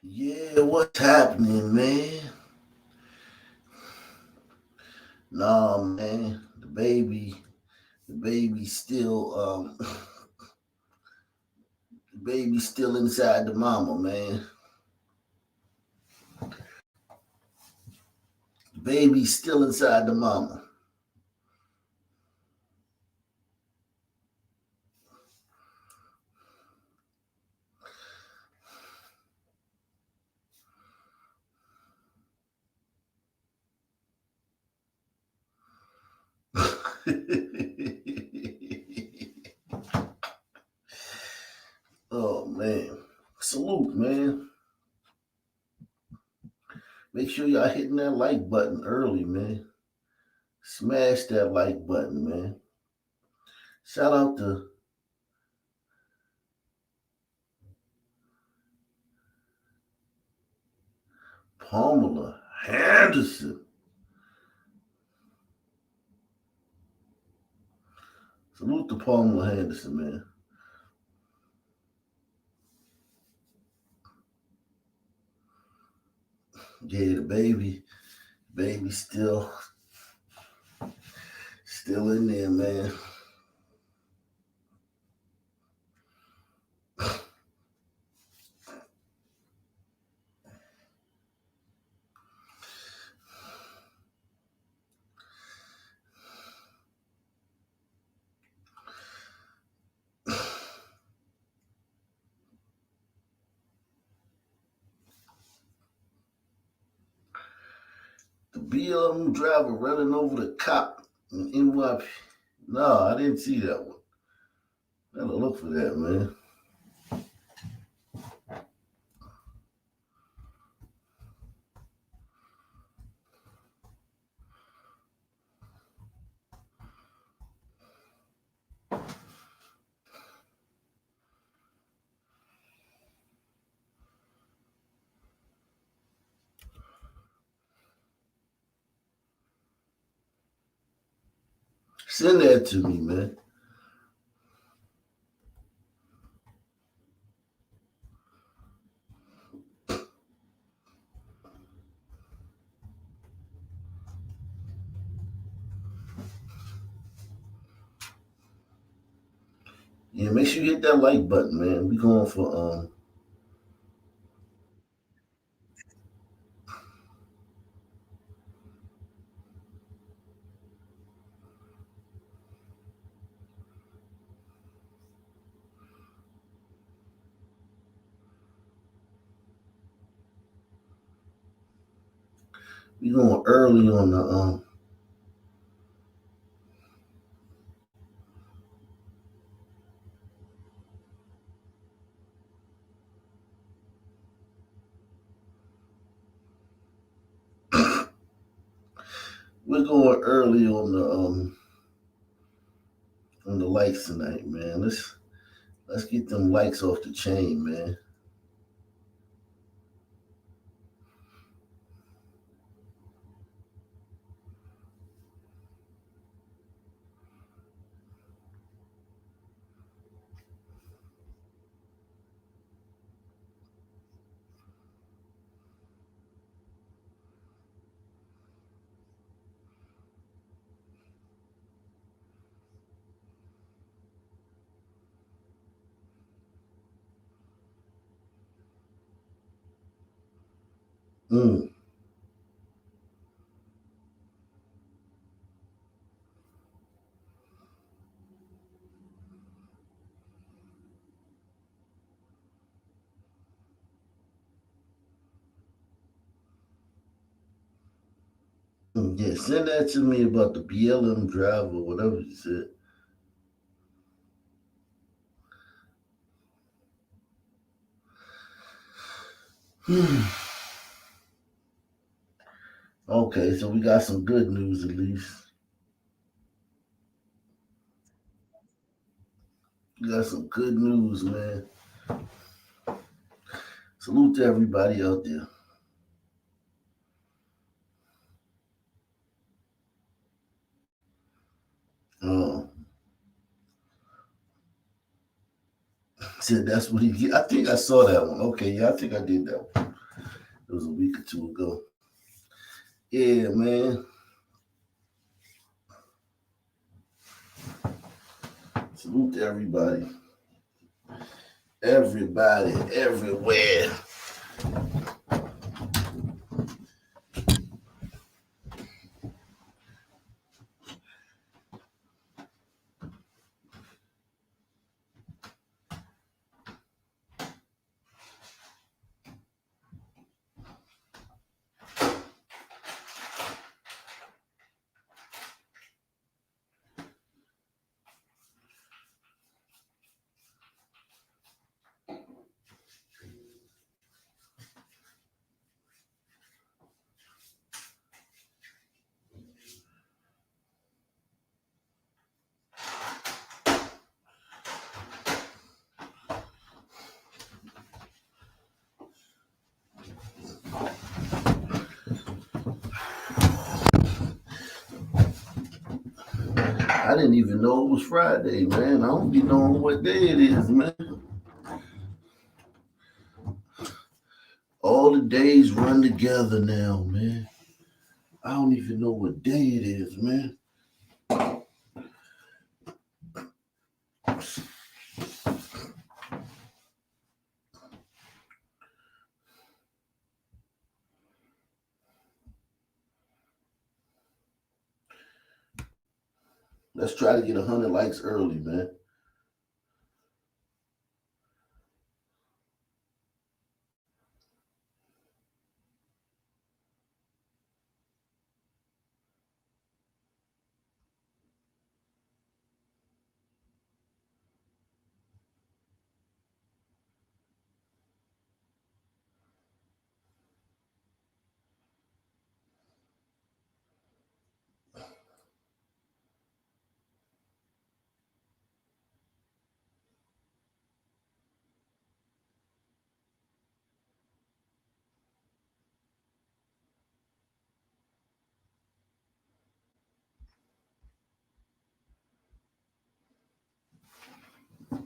Yeah, what's happening, man? Nah, man, the baby the baby's still inside the mama, man. The baby's still inside the mama. Oh man, salute, man. Make sure y'all hitting that like button early, man. Smash that like button, man. Shout out to Pamela Henderson. Salute to Pamela Henderson, man. Yeah, baby still in there, man. The BLM driver running over the cop in NYP. No, I didn't see that one. Gotta look for that, man. Send that to me, man. Yeah, make sure you hit that like button, man. We going for we going early on the we're going early on the likes tonight, man. Let's get them likes off the chain, man. Mm. Yeah, send that to me about the BLM driver, whatever you said. Okay, so we got some good news at least. We got some good news, man. Salute to everybody out there. Uh, Said that's what he get. I think I saw that one. Okay, yeah, I think I did that one. It was a week or two ago. Yeah, man. Salute to everybody. Everybody, everywhere. I didn't even know it was Friday, man. I don't be knowing what day it is, man. All the days run together now, man. I don't even know what day it is, man. Let's try to get 100 likes early, man.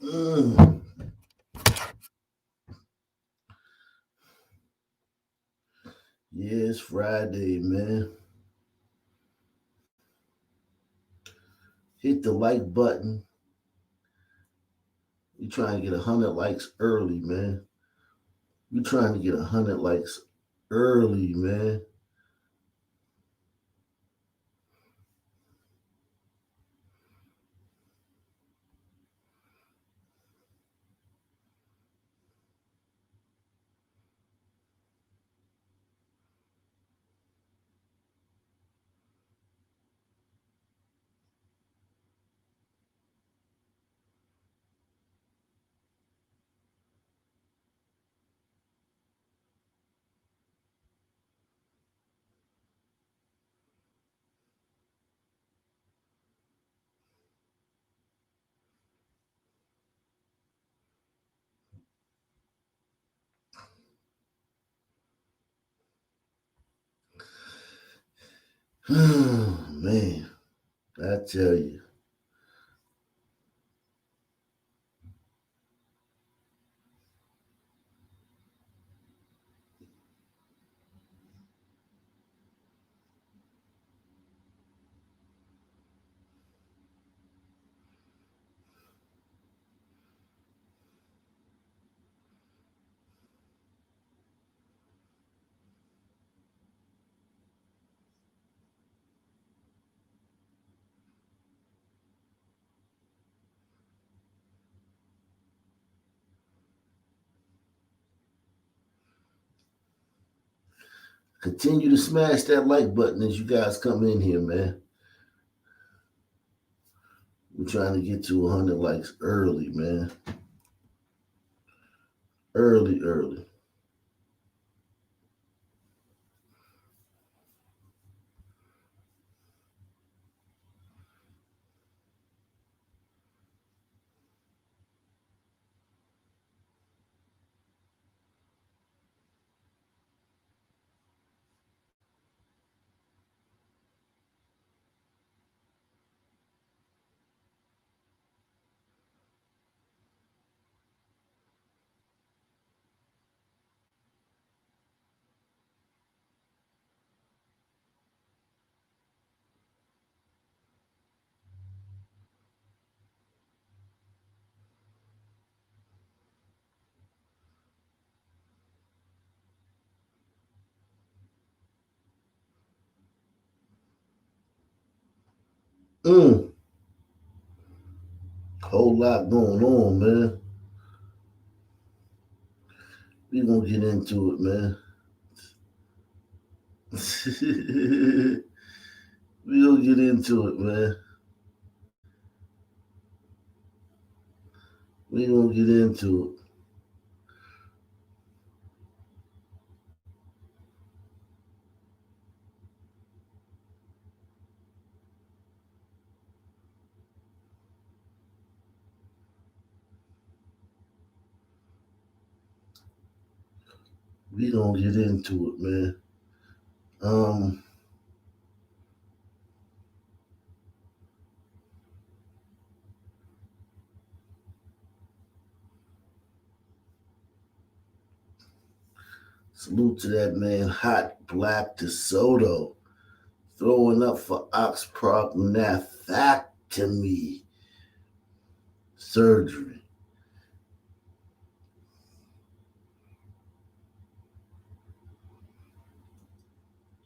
Mm. Yeah, it's Friday, man. Hit the like button. We trying to get 100 likes early, man. We trying to get 100 likes early, man. Man, I tell you. Continue to smash that like button as you guys come in here, man. We're trying to get to 100 likes early, man. Early, early. Mm. Whole lot going on, man. We gonna get into it, man. We gonna get into it, man. We gonna get into it. We gonna get into it, man. Um, Salute to that man, Hot Black DeSoto, throwing up for oxprognathotomy surgery.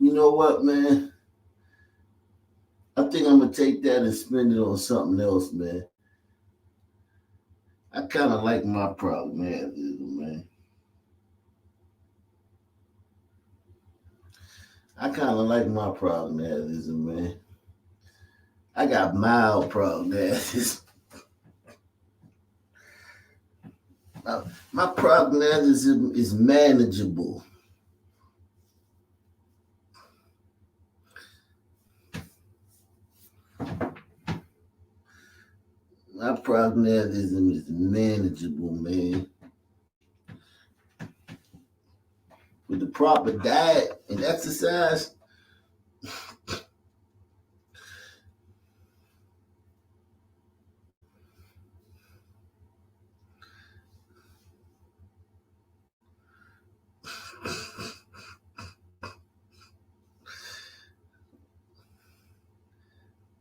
You know what, man? I think I'm gonna take that and spend it on something else, man. I kind of like my prognathism, man. I kind of like my prognathism, man. I got mild prognathis. My prognathis is manageable. My prognathis is manageable, man. With the proper diet and exercise,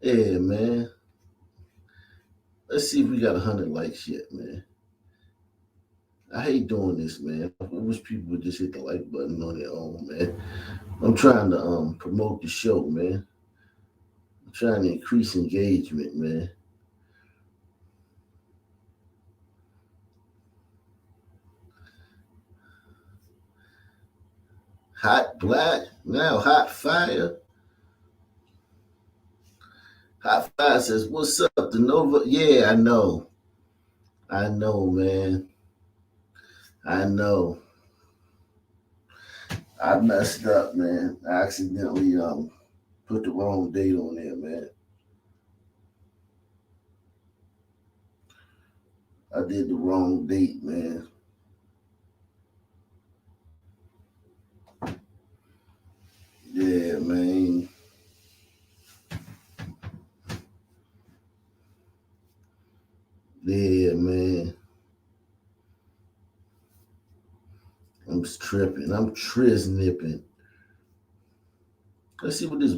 yeah, man. Let's see if we got 100 likes yet, man. I hate doing this, man. I wish people would just hit the like button on their own, man. I'm trying to promote the show, man. I'm trying to increase engagement, man. Hot Black, now Hot Fire. Hot Fire says, "What's up, the Nova?" Yeah, I know. I know, man. I know. I messed up, man. I accidentally put the wrong date on there, man. I did the wrong date, man. Yeah, man. Yeah, man. I'm tripping. I'm triz nipping. Let's see what this.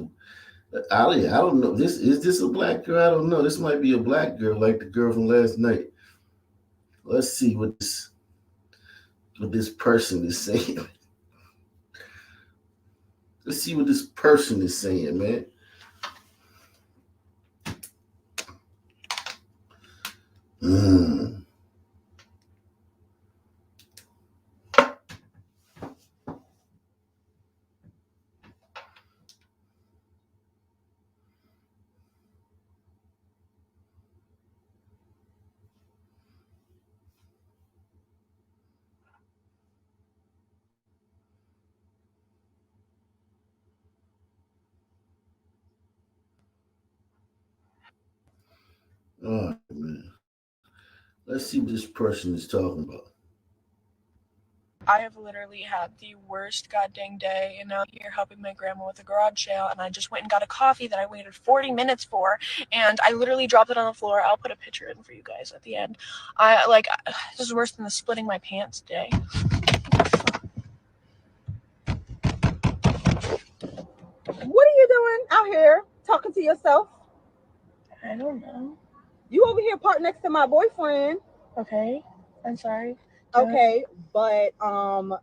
Ali, I don't know. This is this a black girl? I don't know. This might be a black girl, like the girl from last night. Let's see what this person is saying. Let's see what this person is saying, man. Mm. All right, man. Let's see what this person is talking about. I have literally had the worst goddamn day, and now I'm here helping my grandma with a garage sale, and I just went and got a coffee that I waited 40 minutes for, and I literally dropped it on the floor. I'll put a picture in for you guys at the end. This is worse than the splitting my pants day. What are you doing out here talking to yourself? I don't know. You over here parked next to my boyfriend. Okay, I'm sorry. Okay, but why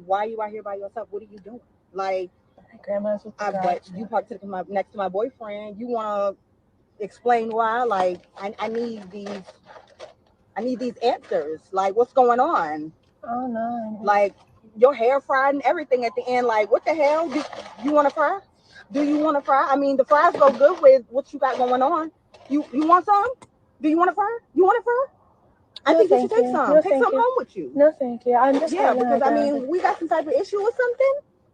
are you out here by yourself? What are you doing? Like, My grandma's with the but you parked next to my boyfriend. You wanna explain why. Like I need these answers. Like what's going on? Oh no. Like your hair fried and everything at the end. Like what the hell? Do you want to fry? Do you want to fry? I mean, the fries go good with what you got going on. You want some? Do you want to fry? You want to fry? I No, think you should thank take you. some. No, Take thank some you. home with you. No, thank you. I'm just Yeah, having because like I mean, we got some type of issue or something.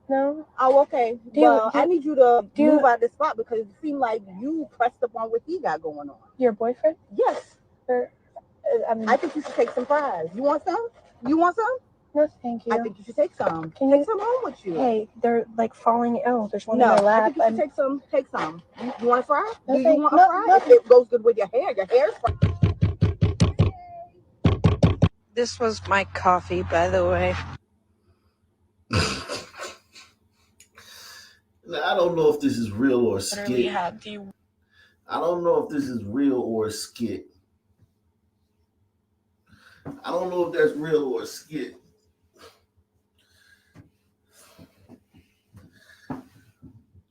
no. Oh, okay. Well, I need you to move out this spot because it seemed like you pressed up on what he got going on. Your boyfriend? Yes. Or, I think you should take some fries. You want some? You want some? No, thank you. I think you should take some. Can Take you- some home with you. Hey, they're like falling ill. There's one No, in my lap. I think you should take some. Take some. You want a fry? No, Do you want a fry? no. It goes good with your hair. Your hair's fried. This was my coffee, by the way. Now, I don't know if this is real or a skit. Had the I don't know if this is real or a skit. I don't know if that's real or a skit.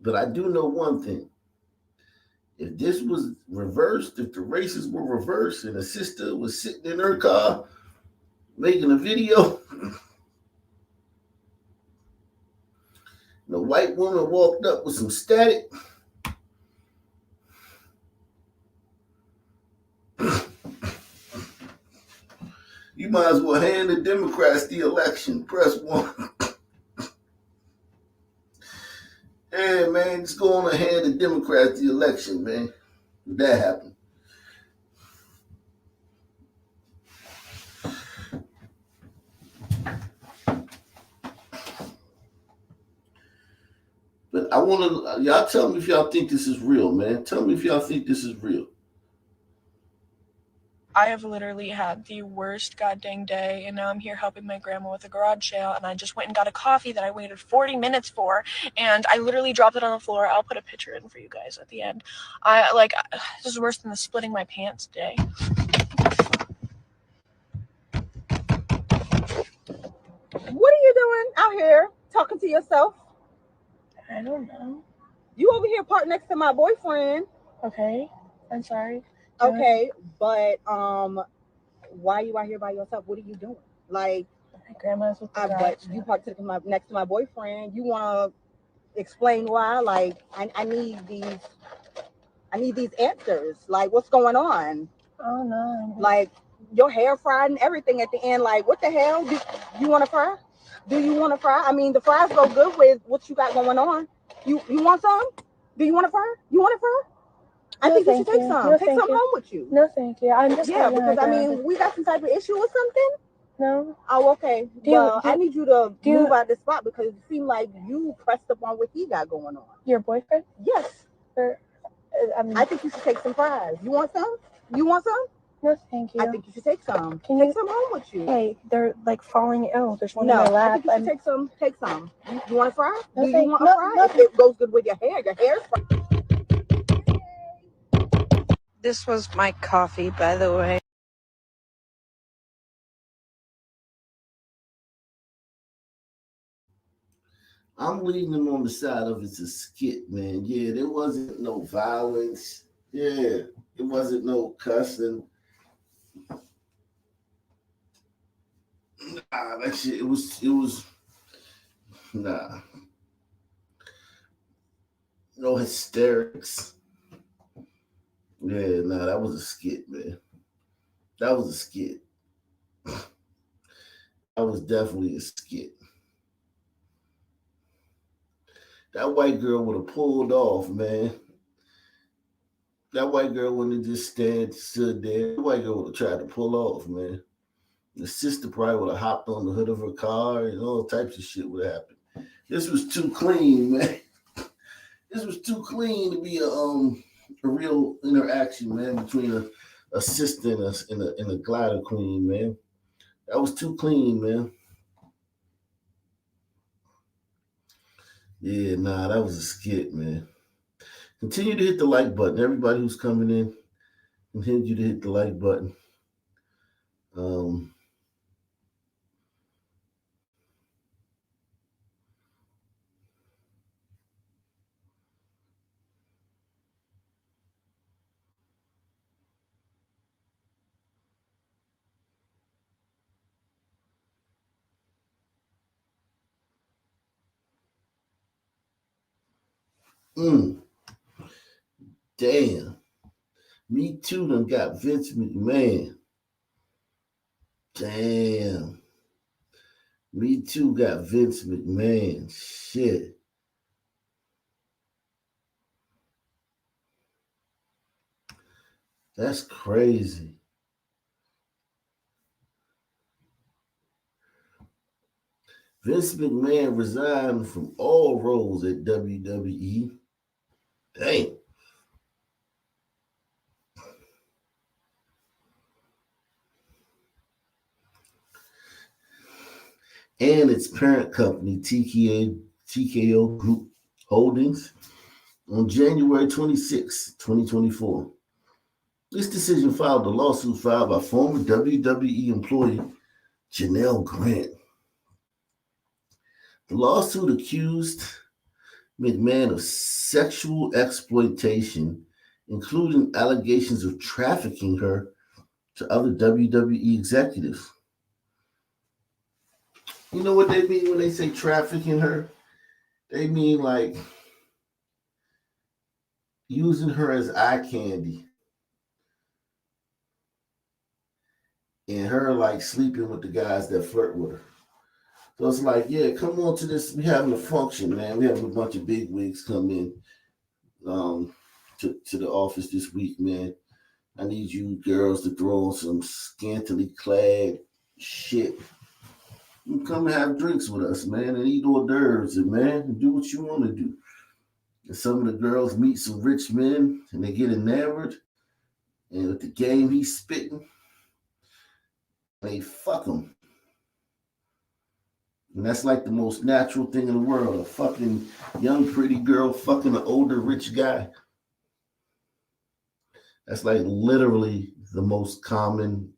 But I do know one thing. If this was reversed, if the races were reversed and a sister was sitting in her car making a video, the white woman walked up with some static, you might as well hand the Democrats the election. Press 1. Hey, man, just go on and hand the Democrats the election, man. If that happened. But I want to, y'all tell me if y'all think this is real, man. Tell me if y'all think this is real. I have literally had the worst goddamn day, and now I'm here helping my grandma with a garage sale, and I just went and got a coffee that I waited 40 minutes for, and I literally dropped it on the floor. I'll put a picture in for you guys at the end. This is worse than the splitting my pants day. What are you doing out here talking to yourself? I don't know. You over here parked next to my boyfriend. Okay, I'm sorry. Okay, but why are you out here by yourself? What are you doing? Like, my grandma's with the garage but sale. you parked next to my boyfriend. You want to explain why? Like, I need these answers. Like, what's going on? Oh no. Like your hair fried and everything at the end. Like, what the hell? Do you want to fry? Do you want to fry? I mean, the fries go good with what you got going on. You want some? Do you want to fry? You want to fry? I think you should take some. No, take some home with you. No, thank you. I'm just Yeah, because I mean, we got some type of issue or something. No. Oh, okay. Well, I need you to move out this spot because it seemed like you pressed up on what he got going on. Your boyfriend? Yes. I think you should take some fries. You want some? You want some? No, thank you. I think you should take some. Take some home with you. Hey, they're like falling ill. There's one in my lap. I think you should take some. Take some. You want a fry? No, Do you want a fry? It goes good with your hair. Your hair's fried. This was my coffee, by the way. I'm leading them on the side of it's a skit, man. Yeah, there wasn't no violence. Yeah, it wasn't no cussing. Nah, that shit, it was, nah. No hysterics. Yeah, nah, that was a skit, man. That was a skit. That was definitely a skit. That white girl would have pulled off, man. That white girl wouldn't have just stood there. The white girl would have tried to pull off, man. The sister probably would have hopped on the hood of her car and all types of shit would have happened. This was too clean, man. This was too clean to be a real interaction, man, between a sister and a glider queen, man. That was too clean, man. Yeah, nah, that was a skit, man. Continue to hit the like button. Everybody who's coming in, continue to hit the like button. Mm, damn. Me Too done got Vince McMahon. Damn. Me Too got Vince McMahon. Shit. That's crazy. Vince McMahon resigned from all roles at WWE. Damn. And its parent company, TKO Group Holdings, on January 26, 2024. This decision followed a lawsuit filed by former WWE employee Janelle Grant. The lawsuit accused McMahon of sexual exploitation, including allegations of trafficking her to other WWE executives. You know what they mean when they say trafficking her? They mean like using her as eye candy and her like sleeping with the guys that flirt with her. So it's like, yeah, come on to this. We having a function, man. We having a bunch of big wigs come in to the office this week, man. I need you girls to throw on some scantily clad shit. You come and have drinks with us, man, and eat hors d'oeuvres, and man, and do what you want to do. And some of the girls meet some rich men, and they get enamored, and with the game he's spitting, they fuck him. And that's like the most natural thing in the world. A fucking young, pretty girl fucking an older, rich guy. That's like literally the most common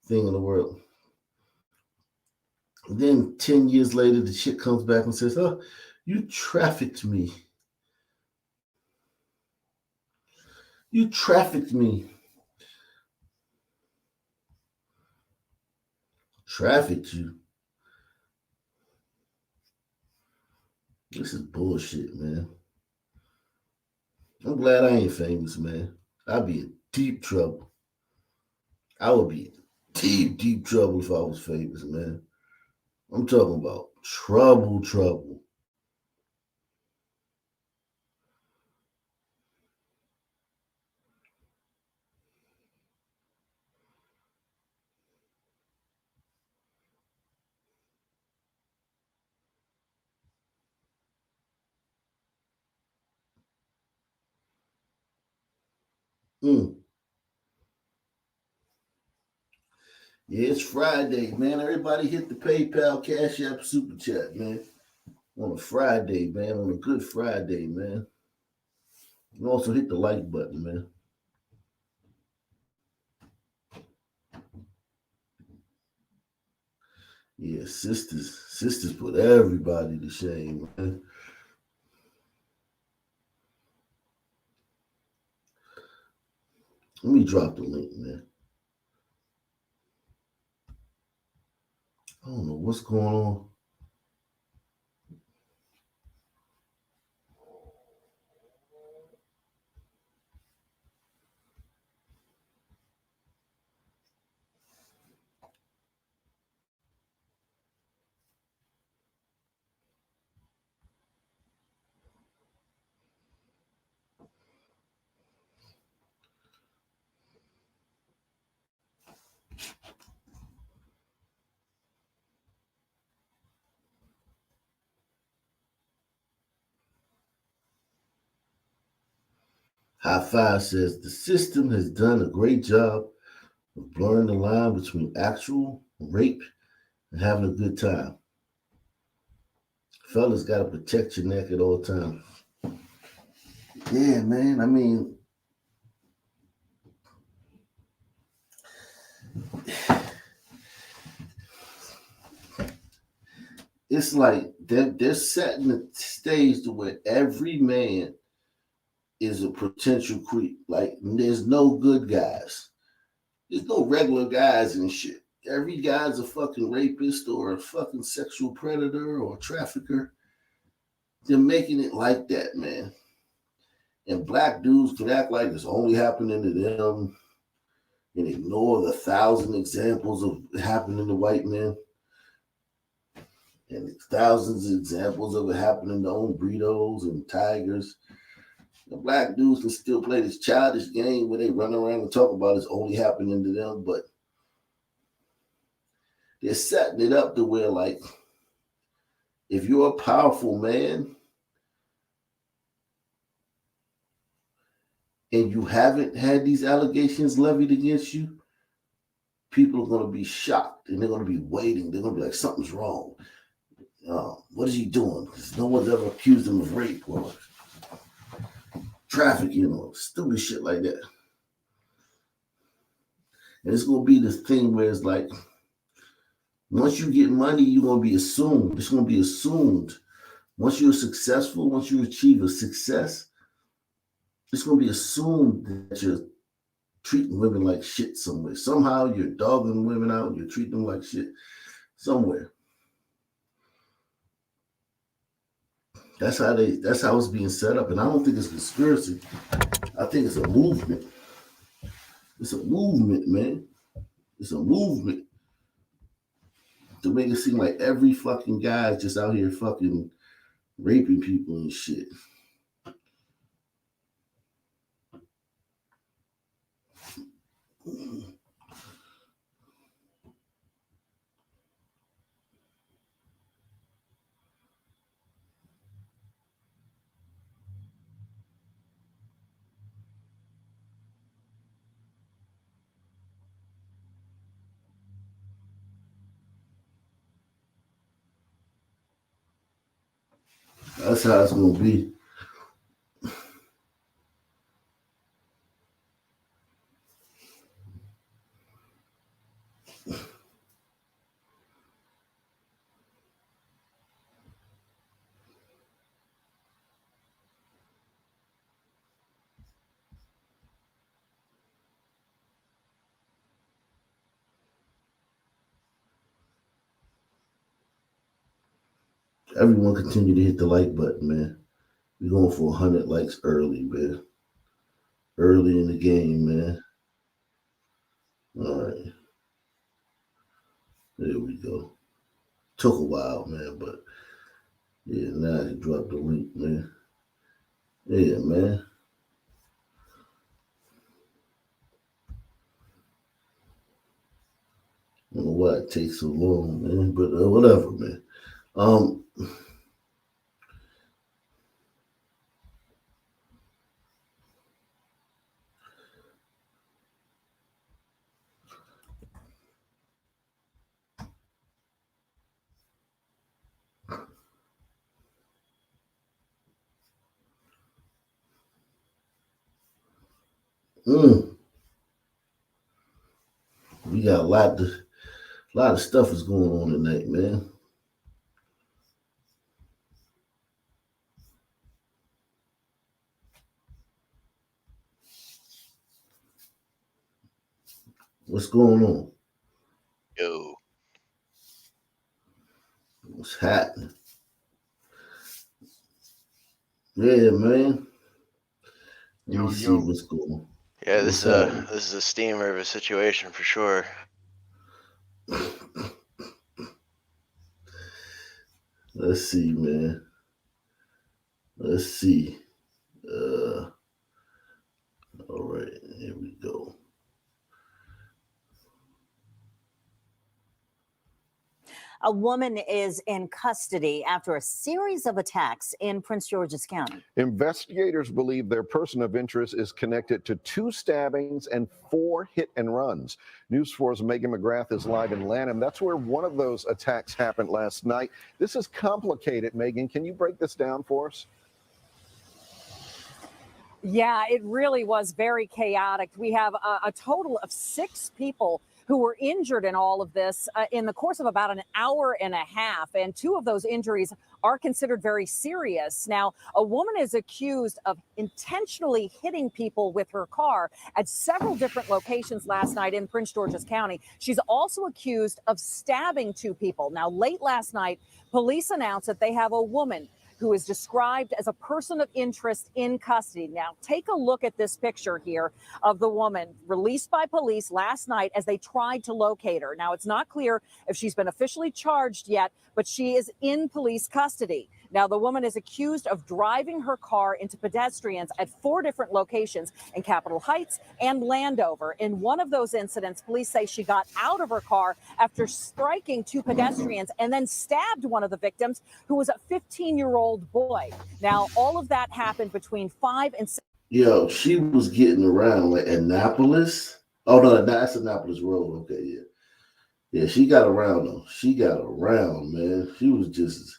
thing in the world. And then 10 years later, the chick comes back and says, oh, you trafficked me. You trafficked me. Trafficked you. This is bullshit, man. I'm glad I ain't famous, man. I'd be in deep trouble. I would be in deep, deep trouble if I was famous, man. I'm talking about trouble. Mm. Yeah, it's Friday, man. Everybody hit the PayPal, Cash App, Super Chat, man. On a Friday, man. On a good Friday, man. And also hit the like button, man. Yeah, sisters put everybody to shame, man. Let me drop the link, man. I don't know what's going on. High Five says the system has done a great job of blurring the line between actual rape and having a good time. Fellas got to protect your neck at all times. Yeah, man. I mean, it's like they're setting the stage to where every man is a potential creep. Like, there's no good guys. There's no regular guys and shit. Every guy's a fucking rapist or a fucking sexual predator or a trafficker. They're making it like that, man. And black dudes could act like it's only happening to them and ignore the 1,000 examples of it happening to white men and thousands of examples of it happening to own burritos and tigers. The black dudes can still play this childish game where they run around and talk about it's only happening to them, but they're setting it up to where, like, if you're a powerful man and you haven't had these allegations levied against you, people are going to be shocked and they're going to be waiting. They're going to be like, something's wrong. What is he doing? Because no one's ever accused him of rape or trafficking or stupid shit like that. And it's going to be this thing where it's like, once you get money, you're going to be assumed. It's going to be assumed. Once you're successful, once you achieve a success, it's going to be assumed that you're treating women like shit somewhere. Somehow you're dogging women out. You're treating them like shit somewhere. That's how it's being set up. And I don't think it's a conspiracy. I think it's a movement. It's a movement, man. It's a movement to make it seem like every fucking guy is just out here fucking raping people and shit. That's how it's gonna be. Everyone continue to hit the like button, man. We're going for 100 likes early, man. Early in the game, man. All right. There we go. Took a while, man, but yeah, now he dropped the link, man. Yeah, man. I don't know why it takes so long, man, but whatever, man. We got a lot of stuff is going on tonight, man. What's going on? Yo. What's happening? Yeah, man. Let me see what's going on. Yeah, this is a steamer of a situation for sure. Let's see, man. Let's see. All right, here we go. A woman is in custody after a series of attacks in Prince George's County. Investigators believe their person of interest is connected to 2 stabbings and 4 hit and runs. News 4's Megan McGrath is live in Lanham. That's where one of those attacks happened last night. This is complicated, Megan. Can you break this down for us? Yeah, it really was very chaotic. We have a total of 6 people who were injured in all of this in the course of about an hour and a half. And 2 of those injuries are considered very serious. Now, a woman is accused of intentionally hitting people with her car at several different locations last night in Prince George's County. She's also accused of stabbing 2 people. Now, late last night, police announced that they have a woman who is described as a person of interest in custody. Now, take a look at this picture here of the woman released by police last night as they tried to locate her. Now, it's not clear if she's been officially charged yet, but she is in police custody. Now, the woman is accused of driving her car into pedestrians at 4 different locations in Capitol Heights and Landover. In one of those incidents, police say she got out of her car after striking 2 pedestrians and then stabbed one of the victims, who was a 15-year-old boy. Now, all of that happened between 5 and 6. Yo, she was getting around like Annapolis. Oh no, that's Annapolis Road. Okay, yeah. Yeah, she got around though. She got around, man. She was just,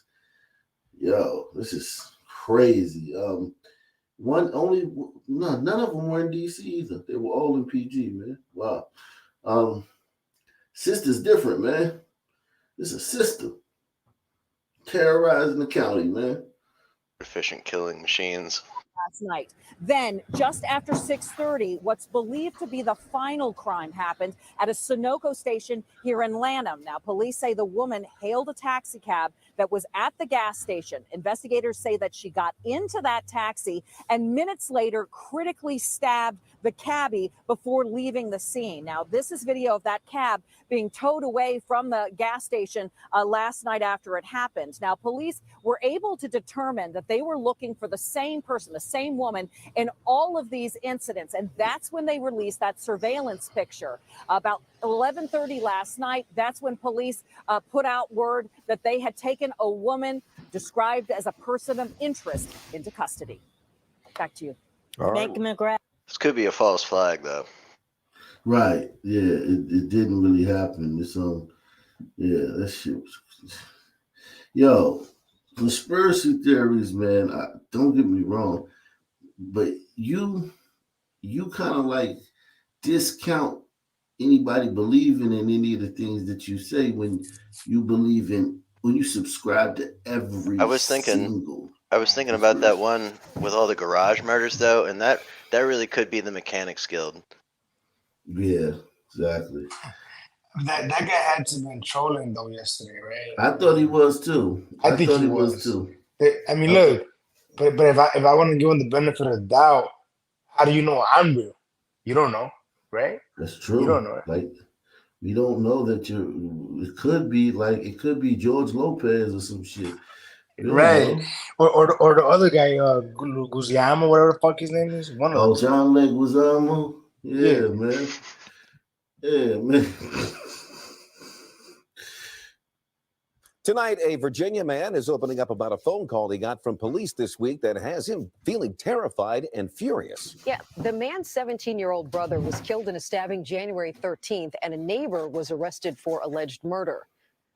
yo, this is crazy. None of them were in DC either. They were all in PG, man. Wow. Sister's different, man. It's a sister terrorizing the county, man. Efficient killing machines. Last night. Then, just after 6:30, what's believed to be the final crime happened at a Sunoco station here in Lanham. Now, police say the woman hailed a taxi cab that was at the gas station. Investigators say that she got into that taxi and minutes later critically stabbed the cabbie before leaving the scene. Now, this is video of that cab being towed away from the gas station last night after it happened. Now, police were able to determine that they were looking for the same person, the same woman, in all of these incidents. And that's when they released that surveillance picture. About 11:30 last night, that's when police put out word that they had taken a woman described as a person of interest into custody. Back to you. All right. McGrath. This could be a false flag, though. Right. Yeah, it didn't really happen. It's yeah, that shit was. Yo, conspiracy theories, man. Don't get me wrong, but you kind of like discount anybody believing in any of the things that you say when you subscribe to every I was thinking about that one with all the garage murders, though, and that really could be the Mechanics Guild. Yeah, exactly. That guy had to been trolling though yesterday, right? I thought he was too. I think thought he was too. I mean, look, but if I want to give him the benefit of the doubt, how do you know I'm real? You don't know, right? That's true. You don't know. Like, we don't know that it could be George Lopez or some shit. Right. Or the other guy, Guziamo, whatever the fuck his name is. One of them. John Leguizamo. Yeah, man. Yeah, man. Tonight, a Virginia man is opening up about a phone call he got from police this week that has him feeling terrified and furious. Yeah, the man's 17-year-old brother was killed in a stabbing January 13th, and a neighbor was arrested for alleged murder.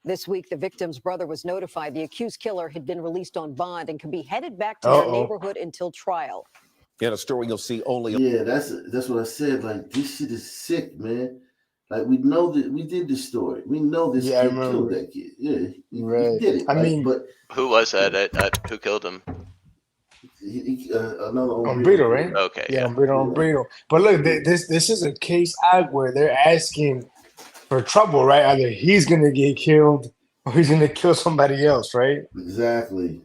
This week, the victim's brother was notified the accused killer had been released on bond and can be headed back to their neighborhood until trial. In a story you'll see only. Yeah, that's what I said. Like, this shit is sick, man. Like, we know that we did this story. We know this kid killed that kid. Yeah, he did it. I mean, but who was that? Who killed him? Another Umbrito, right? Okay, yeah. Umbrito. But look, this is a case out where they're asking for trouble, right? Either he's gonna get killed or he's gonna kill somebody else, right? Exactly.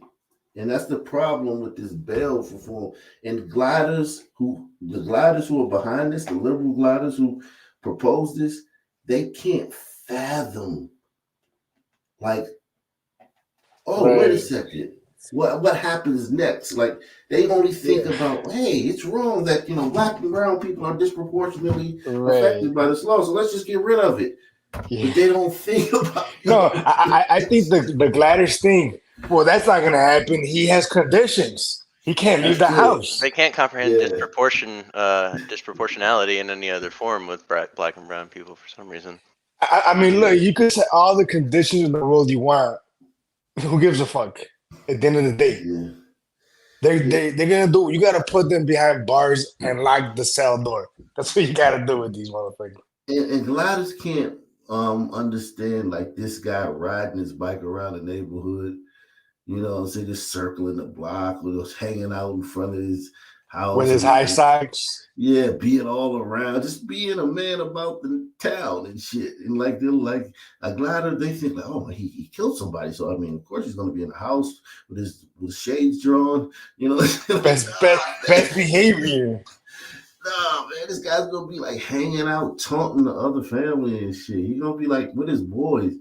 And that's the problem with this bail reform. And the gliders who are behind this, the liberal gliders who proposed this, they can't fathom, like, wait a second, what happens next? Like, they only think about, hey, it's wrong that black and brown people are disproportionately affected by this law, so let's just get rid of it. Yeah. But they don't think about it. No, I think the gliders thing, well, that's not gonna happen. He has conditions. He can't leave the house. They can't comprehend disproportionality in any other form with black and brown people for some reason. I mean, look, you could say all the conditions in the world you want. Who gives a fuck? At the end of the day, they're gonna do. You gotta put them behind bars and lock the cell door. That's what you gotta do with these motherfuckers. And gliders can't understand, like, this guy riding his bike around the neighborhood. So just circling the block or just hanging out in front of his house. With his high socks. Yeah, being all around, just being a man about the town and shit. And like they're like a glider, they think like, oh, he killed somebody. So I mean, of course he's gonna be in the house with shades drawn, you know. Best behavior. Nah, man, this guy's gonna be like hanging out, taunting the other family and shit. He's gonna be like with his boys.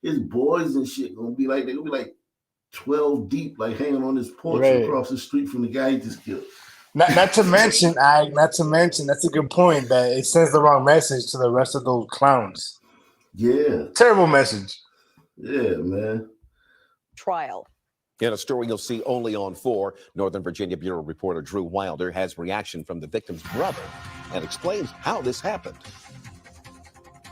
His boys and shit they're gonna be like 12 deep, like hanging on his porch across the street from the guy he just killed. Not to mention, that's a good point that it sends the wrong message to the rest of those clowns. Yeah. Terrible message. Yeah, man. Trial. In a story you'll see only on 4, Northern Virginia Bureau reporter Drew Wilder has reaction from the victim's brother and explains how this happened.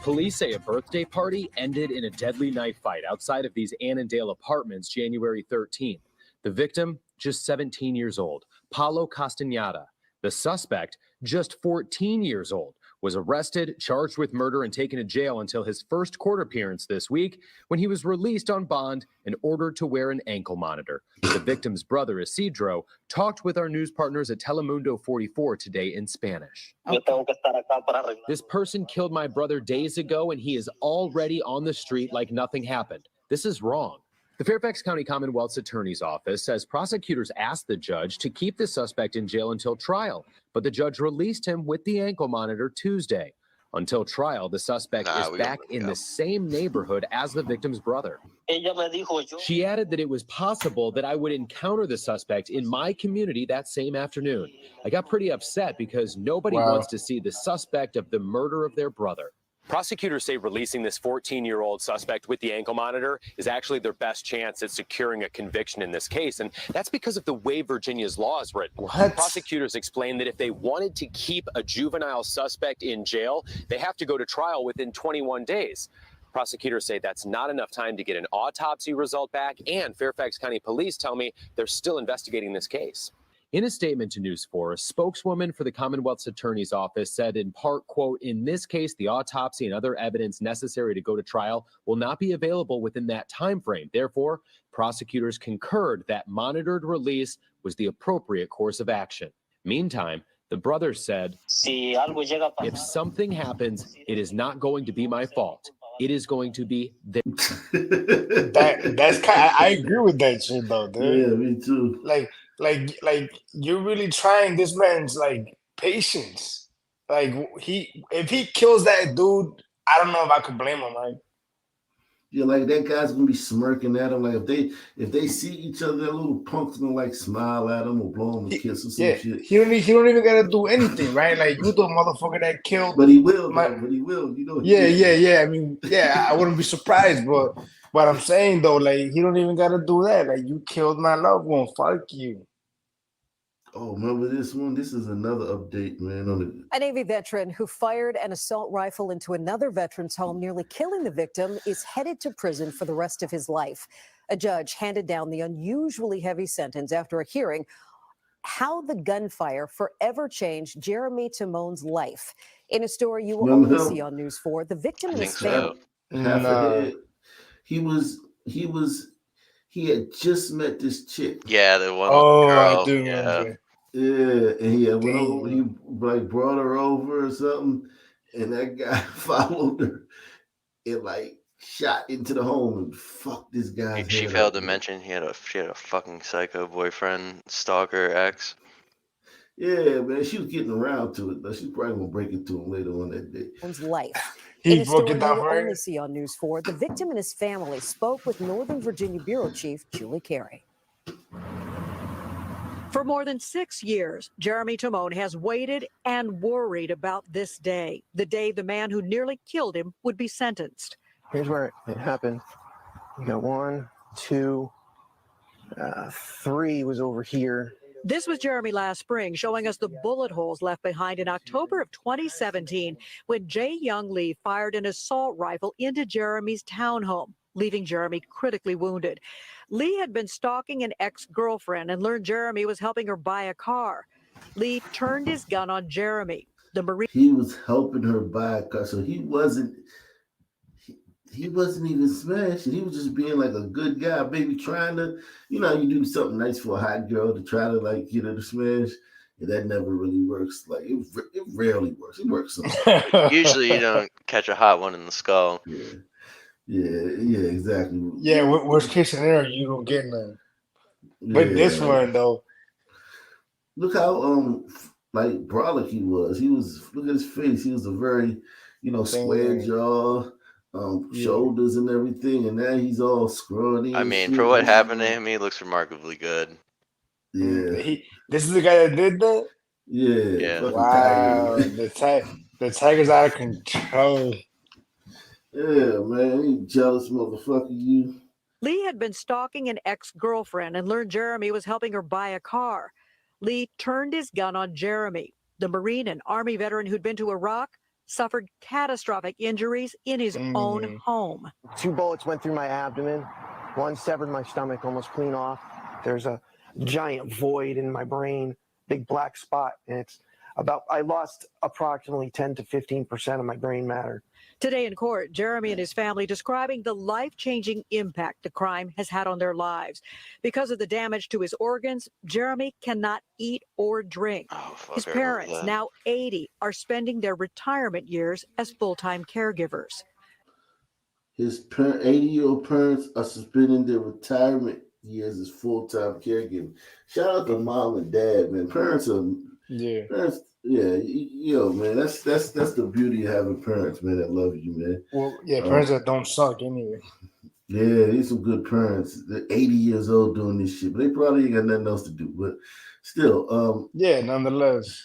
Police say a birthday party ended in a deadly knife fight outside of these Annandale apartments January 13th. The victim, just 17 years old, Paulo Castañeda. The suspect, just 14 years old, was arrested, charged with murder, and taken to jail until his first court appearance this week, when he was released on bond and ordered to wear an ankle monitor. The victim's brother, Isidro, talked with our news partners at Telemundo 44 today in Spanish. This person killed my brother days ago, and he is already on the street like nothing happened. This is wrong. The Fairfax County Commonwealth's Attorney's Office says prosecutors asked the judge to keep the suspect in jail until trial, but the judge released him with the ankle monitor Tuesday. Until trial, the suspect is back in the same neighborhood as the victim's brother. She added that it was possible that I would encounter the suspect in my community that same afternoon. I got pretty upset because nobody wants to see the suspect of the murder of their brother. Prosecutors say releasing this 14-year-old suspect with the ankle monitor is actually their best chance at securing a conviction in this case, and that's because of the way Virginia's law is written. Prosecutors explain that if they wanted to keep a juvenile suspect in jail, they have to go to trial within 21 days. Prosecutors say that's not enough time to get an autopsy result back, and Fairfax County Police tell me they're still investigating this case. In a statement to News 4, a spokeswoman for the Commonwealth's Attorney's Office said in part, quote, in this case, the autopsy and other evidence necessary to go to trial will not be available within that time frame. Therefore, prosecutors concurred that monitored release was the appropriate course of action. Meantime, the brother said, if something happens, it is not going to be my fault. It is going to be their. That's kind. I agree with that shit though, dude. Yeah, me too. Like you're really trying this man's like patience. Like if he kills that dude, I don't know if I could blame him. Like, yeah, like that guy's gonna be smirking at him. Like if they see each other, that little punk's gonna like smile at him or blow him a kiss or some shit. He don't even gotta do anything, right? Like you the motherfucker that killed. But he will. But he will. You know. Yeah. I mean, I wouldn't be surprised, but what I'm saying though, like he don't even gotta do that. Like you killed my loved one. Fuck you. Oh, remember this one? This is another update, man. A Navy veteran who fired an assault rifle into another veteran's home, nearly killing the victim, is headed to prison for the rest of his life. A judge handed down the unusually heavy sentence after a hearing how the gunfire forever changed Jeremy Timone's life. In a story you will only see on News 4, the victim and his family. Half a head. He had just met this chick. Yeah, the one. I do remember. Yeah, and he like brought her over or something, and that guy followed her and like shot into the home and fucked this guy. She failed to mention she had a fucking psycho boyfriend, stalker ex. Yeah, man, she was getting around to it, but she's probably gonna break it to him later on that day. Life. He broke it down for her. Only see on News 4, the victim and his family spoke with Northern Virginia Bureau Chief Julie Carey. For more than 6 years, Jeremy Timone has waited and worried about this day, the day the man who nearly killed him would be sentenced. Here's where it happened. You got 1, 2, 3 was over here. This was Jeremy last spring, showing us the bullet holes left behind in October of 2017 when Jay Young Lee fired an assault rifle into Jeremy's townhome, leaving Jeremy critically wounded. Lee had been stalking an ex-girlfriend and learned Jeremy was helping her buy a car. Lee turned his gun on Jeremy. He was helping her buy a car, so he wasn't even smashing. He was just being like a good guy, baby, trying to, you do something nice for a hot girl to try to like get her to smash. and that never really works. Like it rarely works. It works sometimes. Usually you don't catch a hot one in the skull. Yeah, exactly. Yeah, worst case scenario, you don't get none. But this Yeah, one though, look how like brolic he was. He was, look at his face. He was a very, square thing, jaw, yeah. shoulders and everything, and now he's all scrawny I and mean, shit. for what happened to him, he looks remarkably good. Yeah, This is the guy that did that. yeah, Yeah. fucking tiger, Wow, man. the tiger's out of control. Yeah, man, he jealous motherfucker. You. Lee had been stalking an ex-girlfriend and learned Jeremy was helping her buy a car. Lee turned his gun on Jeremy. The Marine and Army veteran who'd been to Iraq suffered catastrophic injuries in his own home. 2 bullets went through my abdomen. 1 severed my stomach almost clean off. There's a giant void in my brain, big black spot, and I lost approximately 10 to 15% of my brain matter. Today in court, Jeremy and his family describing the life-changing impact the crime has had on their lives. Because of the damage to his organs, Jeremy cannot eat or drink. His parents, now 80, are spending their retirement years as full-time caregivers. His 80-year-old parents are suspending their retirement years as full-time caregivers. Shout out to mom and dad, man. Parents, man. That's the beauty of having parents, man, that love you, man. Well, yeah, parents that don't suck anyway. Yeah, these some good parents. They're 80 years old doing this shit, but they probably ain't got nothing else to do. But still, yeah, nonetheless,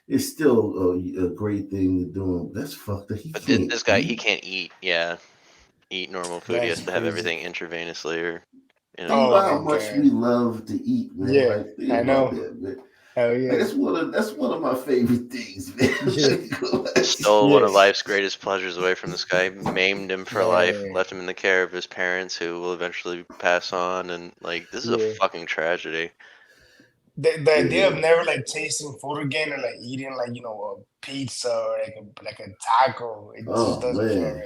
it's still a great thing to do. That's fucked up. But this guy, he can't eat. Yeah, eat normal food. He has to have everything intravenously or. Think about how much we love to eat, man. Yeah, like, think I know. about that, man. Hell yeah. Like, that's one of my favorite things, man. Stole one of life's greatest pleasures away from this guy, maimed him for life, left him in the care of his parents who will eventually pass on, and like this is a fucking tragedy. The idea of never like tasting food again and like eating like a pizza or like a taco, it just doesn't feel right.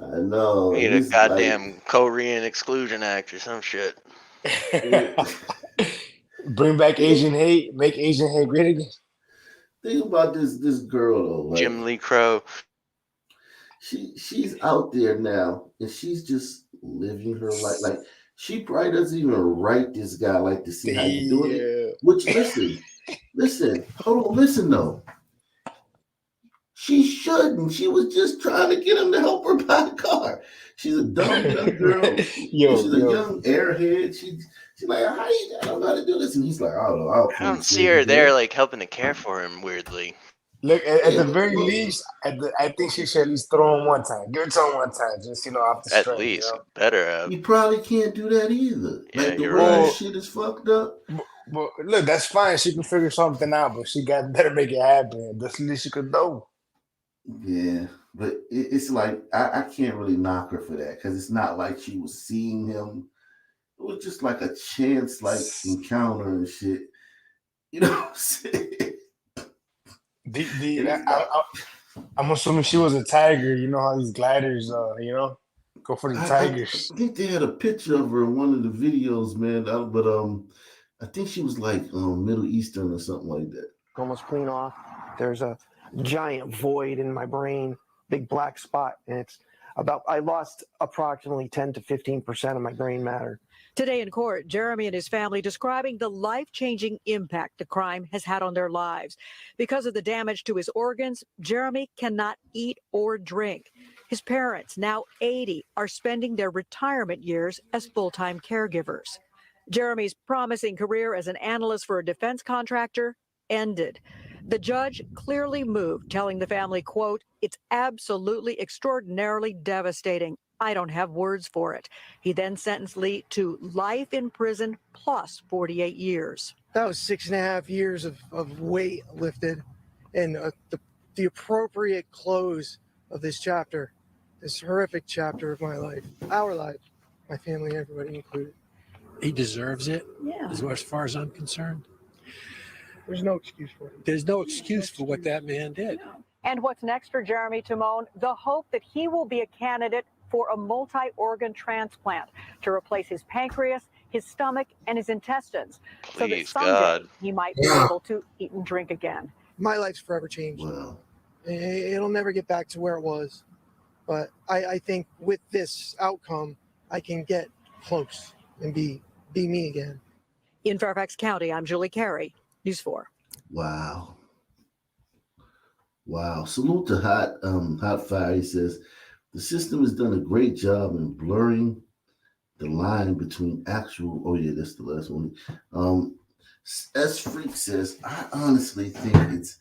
I know. We need a goddamn Korean exclusion act or some shit. Bring back Asian hate, make Asian hate great again. Think about this girl though. Like, Jim Lee Crow. She's out there now, and she's just living her life. Like she probably doesn't even write this guy like to see how you doing it. Which listen, hold on, listen though. She shouldn't. She was just trying to get him to help her buy a car. She's a dumb young girl. She's a young airhead. She's like, how you I don't know how to do this? And he's like, I don't know. I don't see her there like helping to care for him weirdly. Look, at the very least, I think she should at least throw him one time. Give it to him one time, just off the strength. At least, better have. You probably can't do that either. Yeah, like the you're way right. shit is fucked up. But look, that's fine. She can figure something out, but she better make it happen. That's the least she could do. Yeah, but it's like I can't really knock her for that because it's not like she was seeing him. It was just like a chance, like encounter and shit. You know what I'm saying? I'm assuming she was a tiger. You know how these gliders, go for the tigers. I think they had a picture of her in one of the videos, man. But I think she was like Middle Eastern or something like that. Almost clean off. There's a giant void in my brain, big black spot, and I lost approximately 10 to 15% of my brain matter. Today in court, Jeremy and his family describing the life-changing impact the crime has had on their lives. Because of the damage to his organs, Jeremy cannot eat or drink. His parents, now 80, are spending their retirement years as full-time caregivers. Jeremy's promising career as an analyst for a defense contractor ended. The judge clearly moved, telling the family, quote, "It's absolutely extraordinarily devastating. I don't have words for it." He then sentenced Lee to life in prison plus 48 years. That was 6.5 years of weight lifted, and the appropriate close of this chapter, this horrific chapter of my life, our life, my family, everybody included. He deserves it, yeah. As far as I'm concerned. There's no excuse for it. There's no excuse for what that man did. And what's next for Jeremy Timone? The hope that he will be a candidate for a multi-organ transplant to replace his pancreas, his stomach, and his intestines, so that Please, someday God. he might be able to eat and drink again. My life's forever changed. Wow. It'll never get back to where it was. But I think with this outcome, I can get close and be me again. In Fairfax County, I'm Julie Carey, News 4. Wow. Wow. Salute to Hot Fire. He says, the system has done a great job in blurring the line between actual, oh yeah, that's the last one. S Freak says, I honestly think it's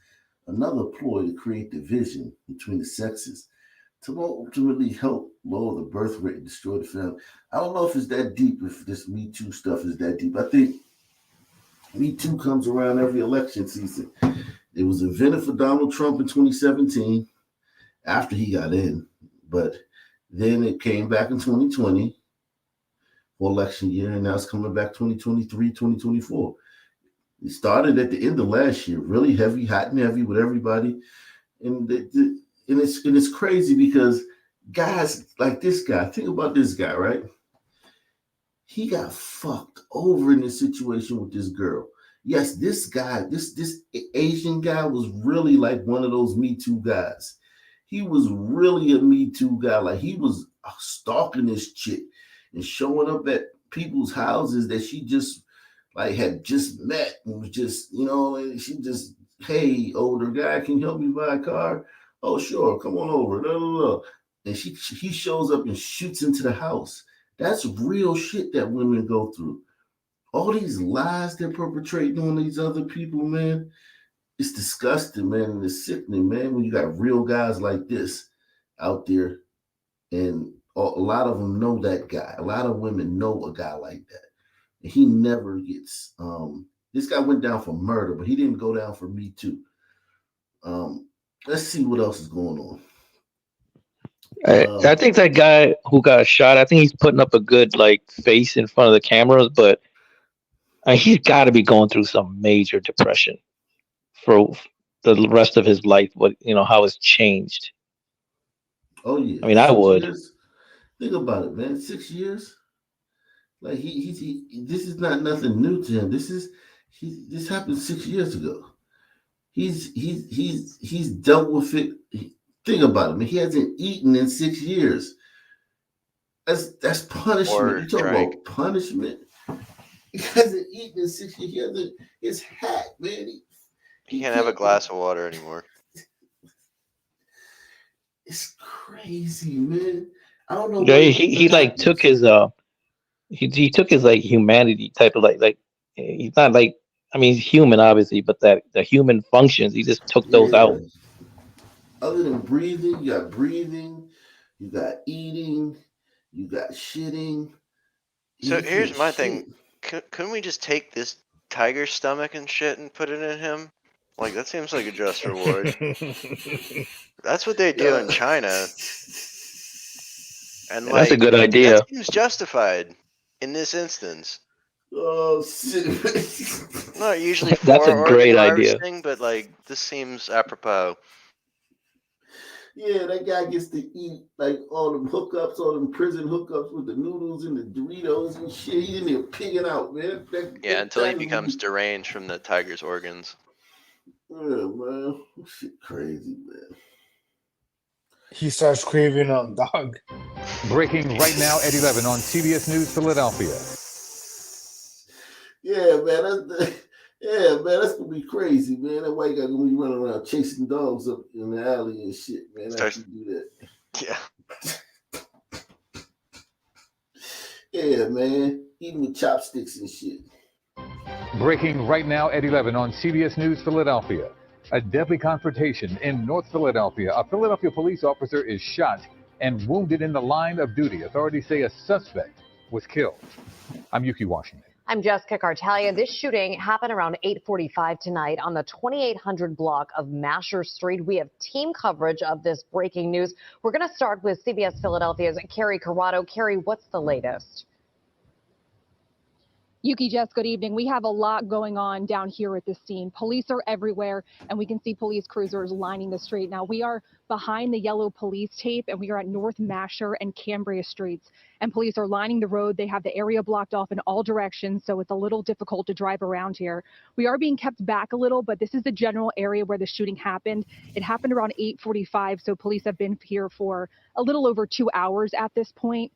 another ploy to create division between the sexes to ultimately help lower the birth rate and destroy the family. I don't know if it's that deep, if this Me Too stuff is that deep. I think Me Too comes around every election season. It was invented for Donald Trump in 2017 after he got in, but then it came back in 2020 for election year, and now it's coming back 2023, 2024. It started at the end of last year, really heavy, hot and heavy with everybody. And it's crazy because guys like this guy, think about this guy, right? He got fucked over in this situation with this girl. Yes, this guy, this Asian guy was really like one of those Me Too guys. He was really a Me Too guy. Like he was stalking this chick and showing up at people's houses that she just like had just met and was just, and she just, hey, older guy, can you help me buy a car? Oh, sure, come on over. Blah, blah, blah. And he shows up and shoots into the house. That's real shit that women go through. All these lies they're perpetrating on these other people, man, it's disgusting, man, and it's sickening, man, when you got real guys like this out there, and a lot of them know that guy. A lot of women know a guy like that. And he never gets, this guy went down for murder, but he didn't go down for Me Too. Let's see what else is going on. I think that guy who got shot, I think he's putting up a good face in front of the cameras, but he's got to be going through some major depression for the rest of his life. How it's changed. Oh yeah, I mean, I would. Years? Think about it, man. 6 years. Like he this is not nothing new to him. This happened 6 years ago. He's dealt with it. Think about it, man. He hasn't eaten in 6 years. That's punishment. You talk about punishment. He hasn't eaten in 6 years. He hasn't. His hat, man. He can't have a glass of water anymore. It's crazy, man. I don't know. Yeah, he took his he took his humanity type of he's not he's human obviously, but the human functions, he just took those out. Other than breathing, you got eating, you got shitting. So here's my thing. Couldn't we just take this tiger stomach and shit and put it in him? Like, that seems like a just reward. That's what they do in China. And that's a good idea. That seems justified in this instance. Oh shit! Not usually for that's a great idea, but this seems apropos. Yeah, that guy gets to eat all them hookups, all them prison hookups with the noodles and the Doritos and shit. He in there pigging out, man. Until he becomes deranged from the tiger's organs. Yeah, man. Shit crazy, man. He starts craving on dog. Breaking right now at 11 on CBS News Philadelphia. Yeah, man. That's gonna be crazy, man. That white guy gonna be running around chasing dogs up in the alley and shit, man. I can do that. Yeah. Yeah, man. Eating with chopsticks and shit. Breaking right now at 11 on CBS News Philadelphia. A deadly confrontation in North Philadelphia. A Philadelphia police officer is shot and wounded in the line of duty. Authorities say a suspect was killed. I'm Yuki Washington. I'm Jessica Cartalia. This shooting happened around 8:45 tonight on the 2800 block of Masher Street. We have team coverage of this breaking news. We're going to start with CBS Philadelphia's Carrie Corrado. Carrie, what's the latest? Yuki, Jess, good evening. We have a lot going on down here at this scene. Police are everywhere, and we can see police cruisers lining the street. Now, we are behind the yellow police tape, and we are at North Masher and Cambria Streets, and police are lining the road. They have the area blocked off in all directions, so it's a little difficult to drive around here. We are being kept back a little, but this is the general area where the shooting happened. It happened around 8:45, so police have been here for a little over 2 hours at this point.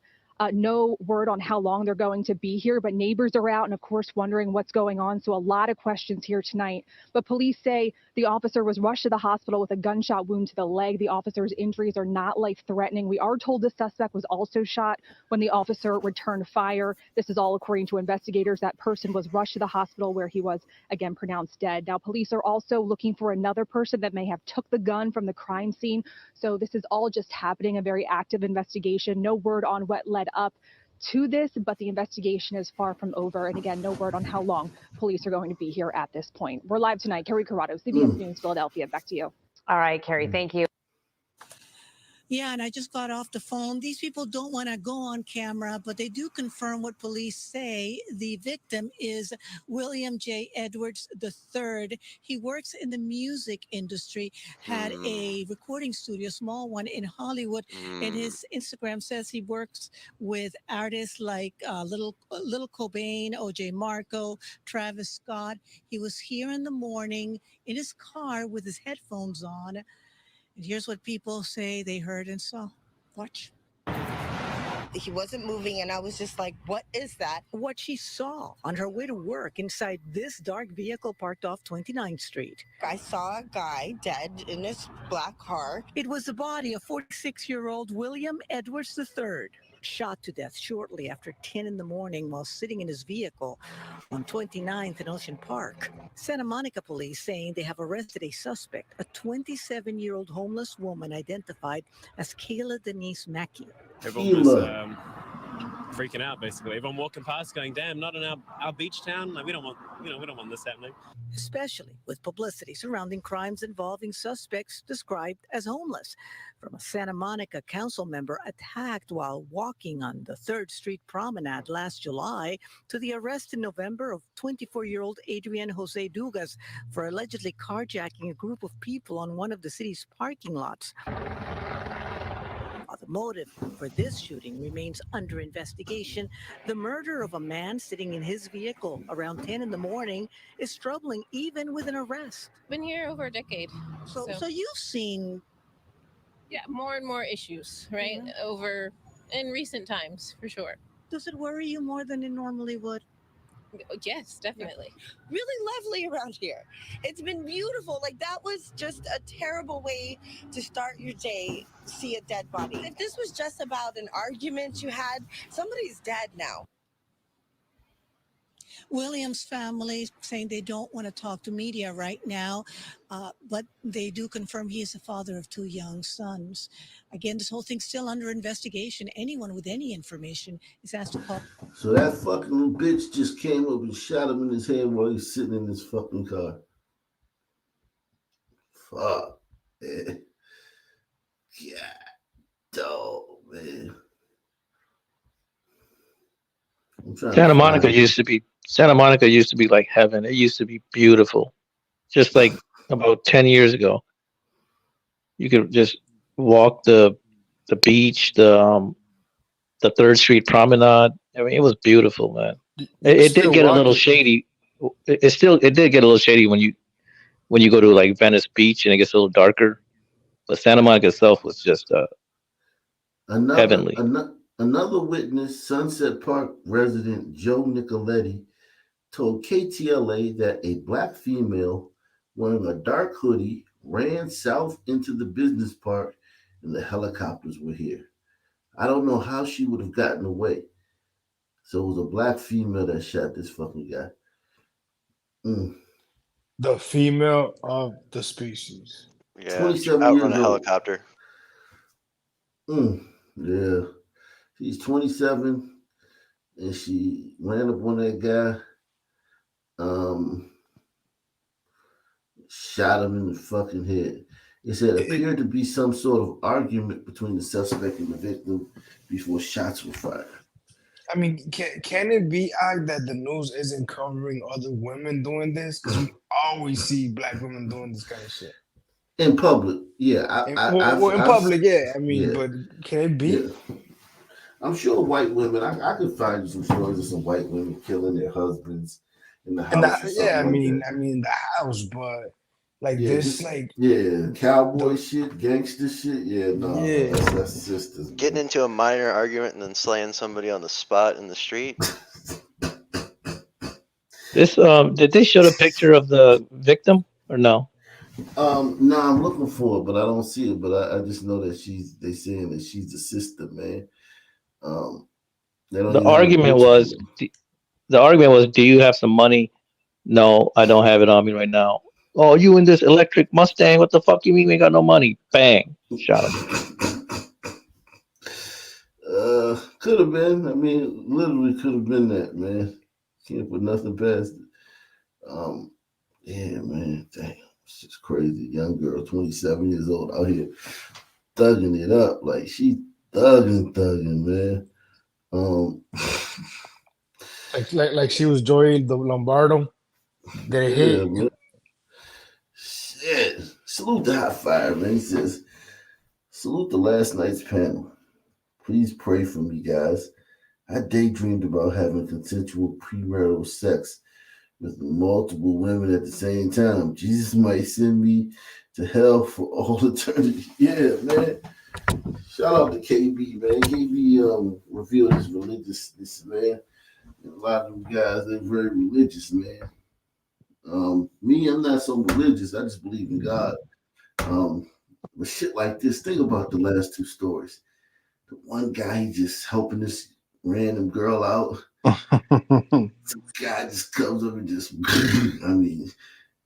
No word on how long they're going to be here, but neighbors are out and, of course, wondering what's going on. So a lot of questions here tonight. But police say the officer was rushed to the hospital with a gunshot wound to the leg. The officer's injuries are not life-threatening. We are told the suspect was also shot when the officer returned fire. This is all according to investigators. That person was rushed to the hospital where he was, again, pronounced dead. Now, police are also looking for another person that may have took the gun from the crime scene. So this is all just happening, a very active investigation. No word on what led up to this, but the investigation is far from over. And again, no word on how long police are going to be here at this point. We're live tonight. Carrie Corrado, CBS News, Philadelphia. Back to you. All right, Carrie, thank you. Yeah, and I just got off the phone. These people don't want to go on camera, but they do confirm what police say. The victim is William J. Edwards III. He works in the music industry, had a recording studio, small one in Hollywood. And his Instagram says he works with artists like Little Cobain, O.J. Marco, Travis Scott. He was here in the morning in his car with his headphones on. And here's what people say they heard and saw. Watch. He wasn't moving, and I was just like, what is that? What she saw on her way to work inside this dark vehicle parked off 29th Street. I saw a guy dead in his black car. It was the body of 46-year-old William Edwards III, shot to death shortly after 10 in the morning while sitting in his vehicle on 29th and Ocean Park. Santa Monica police saying they have arrested a suspect, a 27-year-old homeless woman identified as Kayla Denise Mackey. Everyone was freaking out, basically. Everyone walking past going, damn, not in our beach town. Like, we don't want this happening. Especially with publicity surrounding crimes involving suspects described as homeless. From a Santa Monica council member attacked while walking on the 3rd Street Promenade last July to the arrest in November of 24-year-old Adrian Jose Dugas for allegedly carjacking a group of people on one of the city's parking lots. The motive for this shooting remains under investigation. The murder of a man sitting in his vehicle around 10 in the morning is troubling even with an arrest. Been here over a decade. So you've seen... Yeah, more and more issues, right? Yeah. Over in recent times, for sure. Does it worry you more than it normally would? Yes, definitely. Really lovely around here. It's been beautiful. Like, that was just a terrible way to start your day, see a dead body. If this was just about an argument you had, somebody's dead now. Williams' family saying they don't want to talk to media right now, but they do confirm he is the father of 2 young sons. Again, this whole thing's still under investigation. Anyone with any information is asked to call. So that fucking bitch just came up and shot him in his head while he's sitting in his fucking car. Fuck, man. God, dog, man. Santa Monica used to be like heaven. It used to be beautiful. Just like about 10 years ago. You could just walk the beach, the 3rd Street Promenade. I mean, it was beautiful, man. It did get a little shady. It did get a little shady when you go to like Venice Beach and it gets a little darker. But Santa Monica itself was just heavenly. Another witness, Sunset Park resident Joe Nicoletti, told KTLA that a black female wearing a dark hoodie ran south into the business park and the helicopters were here. I don't know how she would have gotten away. So it was a black female that shot this fucking guy. The female of the species. Yeah, 27 out years on a old. helicopter. Yeah. She's 27 and she ran up on that guy, shot him in the fucking head. It said it appeared to be some sort of argument between the suspect and the victim before shots were fired. I mean, can it be that the news isn't covering other women doing this? Because we always see black women doing this kind of shit. In public, yeah. In public, yeah. I mean, yeah, but can it be? yeah. I'm sure white women. I could find you some stories of some white women killing their husbands in the house or something Yeah, I like mean, that. the house, but like Yeah, this, just like cowboy shit, gangster shit. Yeah, no, yeah. that's sisters. Getting into a minor argument and then slaying somebody on the spot in the street. This did they show the picture of the victim or no? No, I'm looking for it, but I don't see it. But I just know that they saying that she's a sister, man. They don't The even have a argument picture. was the argument was, do you have some money? No, I don't have it on me right now. Oh, you in this electric Mustang? What the fuck you mean we ain't got no money? Bang, shot him. Could have been. I mean, literally could have been that, man. Can't put nothing past it. Yeah, man. Damn, it's just crazy. Young girl, 27 years old, out here thugging it up. Like she thugging, man. Like she was Joy the Lombardo. Get a hit. Man. Shit. Salute the hot fire, man. He says, salute the last night's panel. Please pray for me, guys. I daydreamed about having consensual premarital sex with multiple women at the same time. Jesus might send me to hell for all eternity. Yeah, man. Shout out to KB, man. KB revealed his religiousness, man. And a lot of them guys, they're very religious, man. Me, I'm not so religious. I just believe in God. But shit like this, think about the last two stories. The one guy just helping this random girl out. Some guy just comes up and just, I mean,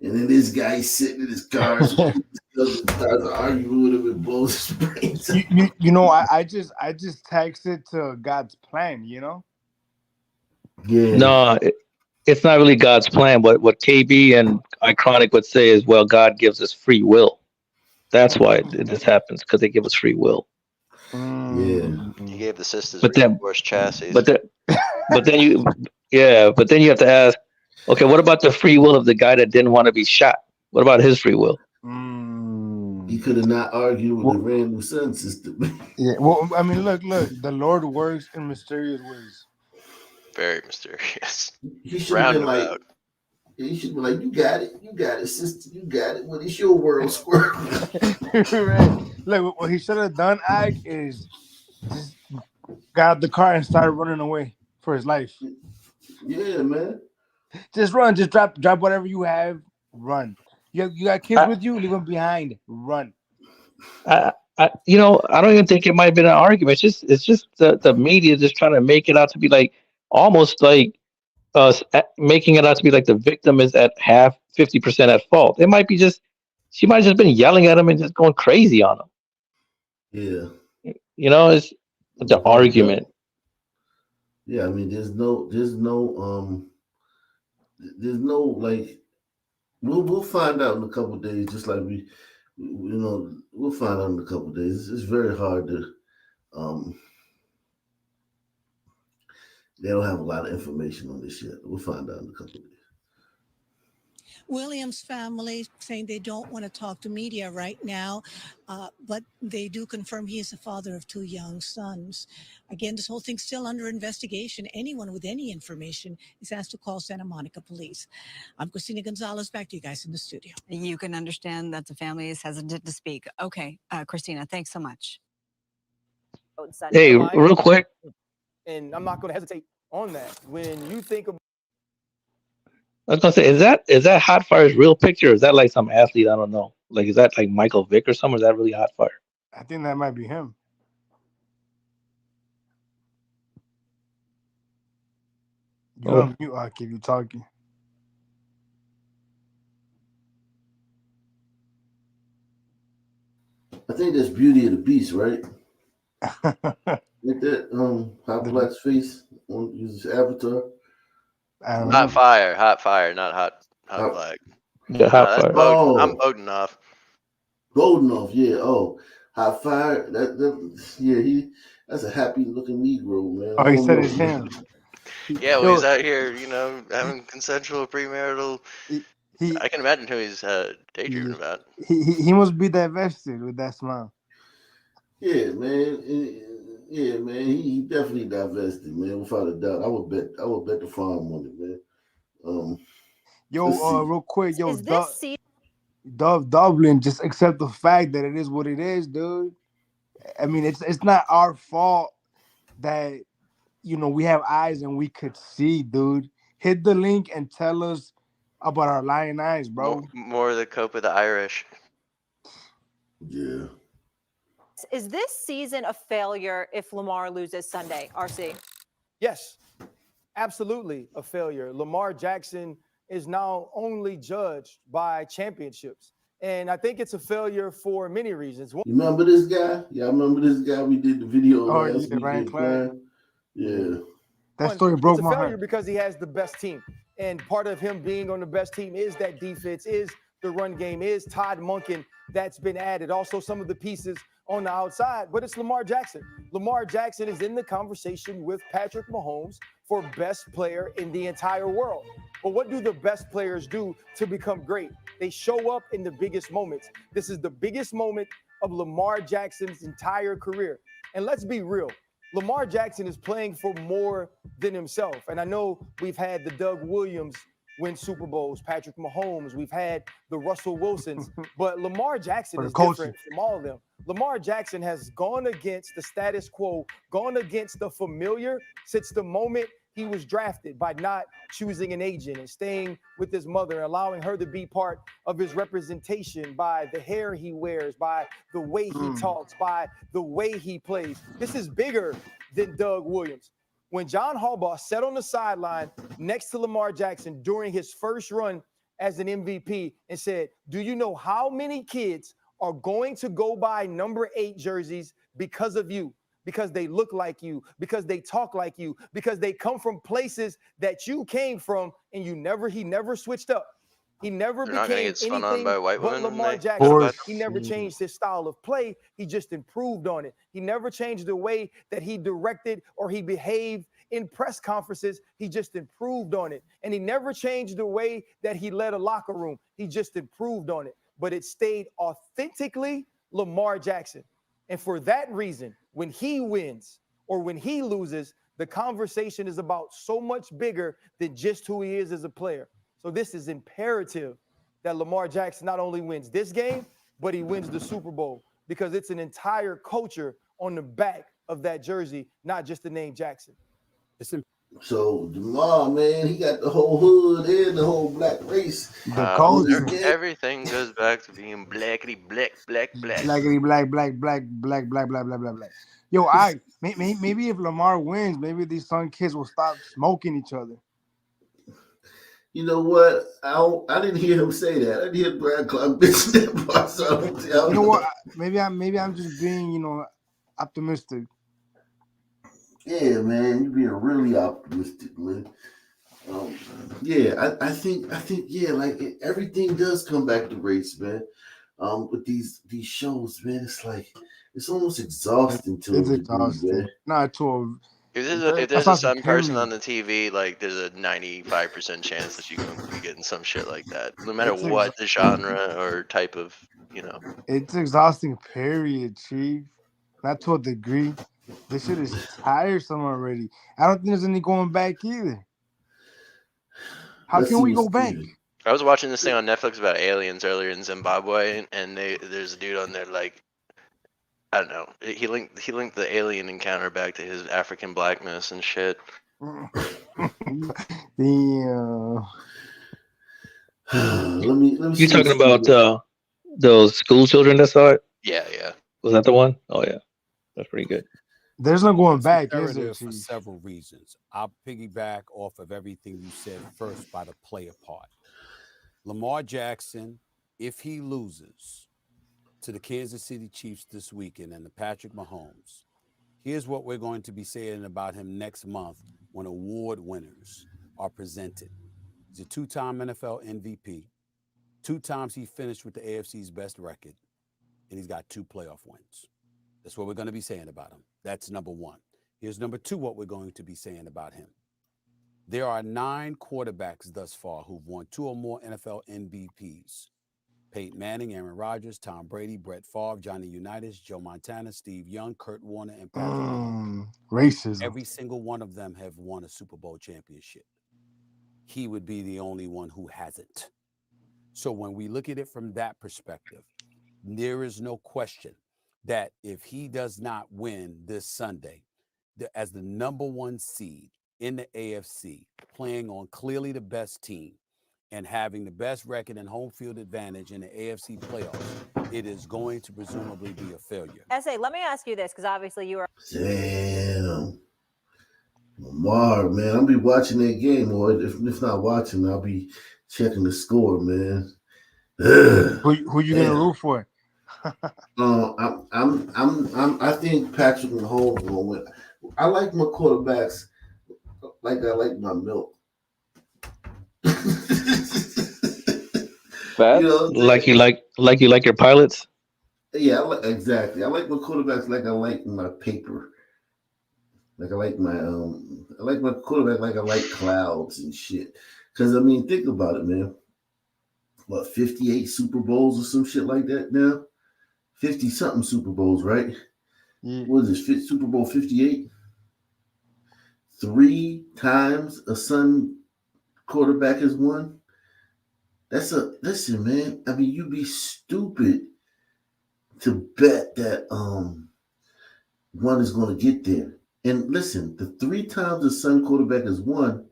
and then this guy sitting in his car, so starts arguing with him and blows his brains out. You know, I just texted to God's plan. You know. Yeah. No, it's not really God's plan. What KB and Iconic would say is, well, God gives us free will. That's why this happens, because they give us free will. Yeah. He gave the sisters But then, reinforced chassis. but then you have to ask, okay, what about the free will of the guy that didn't want to be shot? What about his free will? He could have not argued with the random sun system. Yeah. Well, I mean, look. The Lord works in mysterious ways. Very mysterious. He should have been like, you got it, sister, you got it. Well, it's your world, squirrel. Right. Look, what he should have done, Ike, is just got out the car and started running away for his life. Yeah, man. Just run. Just drop whatever you have. Run. You got kids with you. Leave them behind. Run. I don't even think it might have been an argument. It's just the media just trying to make it out to be like almost like making it out to be like the victim is at 50% at fault. It might be she might have just been yelling at him and just going crazy on him. Yeah. It's the argument. Yeah, I mean, there's no like we'll find out in a couple of days, just like we'll find out in a couple of days. It's very hard to they don't have a lot of information on this yet. We'll find out in a couple of days. William's family saying they don't want to talk to media right now, but they do confirm he is the father of two young sons. Again, this whole thing's still under investigation. Anyone with any information is asked to call Santa Monica Police. I'm Christina Gonzalez. Back to you guys in the studio. You can understand that the family is hesitant to speak. Okay, Christina, thanks so much. Hey, real quick. And I'm not going to hesitate on that. When you think about I was gonna say, is that Hot Fire's real picture? Or is that like some athlete? I don't know. Like, is that like Michael Vick or something? Or is that really Hot Fire? I think that might be him. You're on mute, keep you talking. I think that's Beauty and the Beast, right? Like that Hot Black's face on his avatar. Hot fire, not hot black. Yeah, Hot Fire. I'm Odinoff. Godunov, yeah. Oh, Hot fire. That's a happy looking Negro, man. I Oh, he don't said know, it's man. him. Yeah, well, Yo, he's out here, having consensual premarital. he I can imagine who he's daydreaming about. he must be divested with that smile. Yeah, man. Yeah, man. He definitely divested, man, without a doubt. I would bet the farm on it, man. Let's Yo, see. real quick, yo, Is this season? Dublin, just accept the fact that it is what it is, dude. I mean, it's not our fault that we have eyes and we could see, dude. Hit the link and tell us about our lion eyes, bro. More the cope of the Irish. Yeah. Is this season a failure if Lamar loses Sunday, RC? Yes, absolutely a failure. Lamar Jackson is now only judged by championships. And I think it's a failure for many reasons. You remember this guy? Yeah, I remember this guy. We did the video Oh, last yeah, Ryan weekend. Clark. Yeah. That story broke It's a my failure heart. because he has the best team. And part of him being on the best team is that defense, is the run game, is Todd Monken that's been added. Also, some of the pieces on the outside, but it's Lamar Jackson. Lamar Jackson is in the conversation with Patrick Mahomes for best player in the entire world. But what do the best players do to become great? They show up in the biggest moments. This is the biggest moment of Lamar Jackson's entire career. And let's be real. Lamar Jackson is playing for more than himself. And I know we've had the Doug Williams win Super Bowls, Patrick Mahomes, we've had the Russell Wilsons, but Lamar Jackson is different from all of them. Lamar Jackson has gone against the status quo, gone against the familiar since the moment he was drafted, by not choosing an agent and staying with his mother, allowing her to be part of his representation by the hair he wears, by the way he talks, by the way he plays. This is bigger than Doug Williams. When John Harbaugh sat on the sideline next to Lamar Jackson during his first run as an MVP and said, do you know how many kids are going to go buy number 8 jerseys because of you? Because they look like you, because they talk like you, because they come from places that you came from, and he never switched up. He never They're not gonna became get spun on anything by white but women when Lamar they Jackson. go buy He never changed his style of play. He just improved on it. He never changed the way that he directed or he behaved in press conferences. He just improved on it. And he never changed the way that he led a locker room. He just improved on it. But it stayed authentically Lamar Jackson. And for that reason, when he wins or when he loses, the conversation is about so much bigger than just who he is as a player. So this is imperative that Lamar Jackson not only wins this game, but he wins the Super Bowl, because it's an entire culture on the back of that jersey, not just the name Jackson. So Jamal, man, he got the whole hood and the whole black race. Everything goes back to being blackity black. Blackity black, black. Yo, maybe if Lamar wins, maybe these young kids will stop smoking each other. You know what? I didn't hear him say that. I didn't hear Brad Clark bitch that part. So You know what? Maybe I'm just being, optimistic. Yeah, man, you're being really optimistic, man. I think, yeah, like everything does come back to race, man. With these shows, man, it's like it's almost exhausting to It's a degree, exhausting. man. Not to a. If there's a sun person on the TV, like there's a 95% chance that you can be getting some shit like that, no matter what the genre or type of, It's exhausting, period, Chief. Not to a degree. This shit is tiresome already. I don't think there's any going back either. How can we go back? I was watching this thing on Netflix about aliens earlier in Zimbabwe, and there's a dude on there like, I don't know. He linked the alien encounter back to his African blackness and shit. Damn. let me. You talking about those school children that saw it? Yeah. Was that the one? Oh yeah, that's pretty good. There's no going back, is Imperative there, for Chief? several reasons. I'll piggyback off of everything you said first by the player part. Lamar Jackson, if he loses to the Kansas City Chiefs this weekend and the Patrick Mahomes, here's what we're going to be saying about him next month when award winners are presented. He's a 2-time NFL MVP. 2 times he finished with the AFC's best record. and he's got 2 playoff wins. That's what we're going to be saying about him. That's number one. Here's number two, what we're going to be saying about him. There are 9 quarterbacks thus far who've won 2 or more NFL MVPs. Peyton Manning, Aaron Rodgers, Tom Brady, Brett Favre, Johnny Unitas, Joe Montana, Steve Young, Kurt Warner, and Patrick Mahomes. Racism. Every single one of them have won a Super Bowl championship. He would be the only one who hasn't. So when we look at it from that perspective, there is no question that if he does not win this Sunday as the number 1 seed in the AFC, playing on clearly the best team and having the best record and home field advantage in the AFC playoffs, it is going to presumably be a failure. SA, let me ask you this, because obviously you are. Damn. Lamar, man, I'll be watching that game, or if not watching, I'll be checking the score, man. Who you gonna root for? I think Patrick Mahomes will win. I like my quarterbacks like I like my milk. Fat? You know, like you like your pilots? Yeah, exactly. I like my quarterbacks like I like my paper. Like I like my quarterback like I like clouds and shit. Because I mean, think about it, man. What, 58 Super Bowls or some shit like that now? 50 something Super Bowls, right? Yeah. What is this? Super Bowl 58? 3 times a Sun quarterback has won. Listen, man. I mean, you'd be stupid to bet that one is going to get there. And listen, the 3 times the Sun quarterback has won,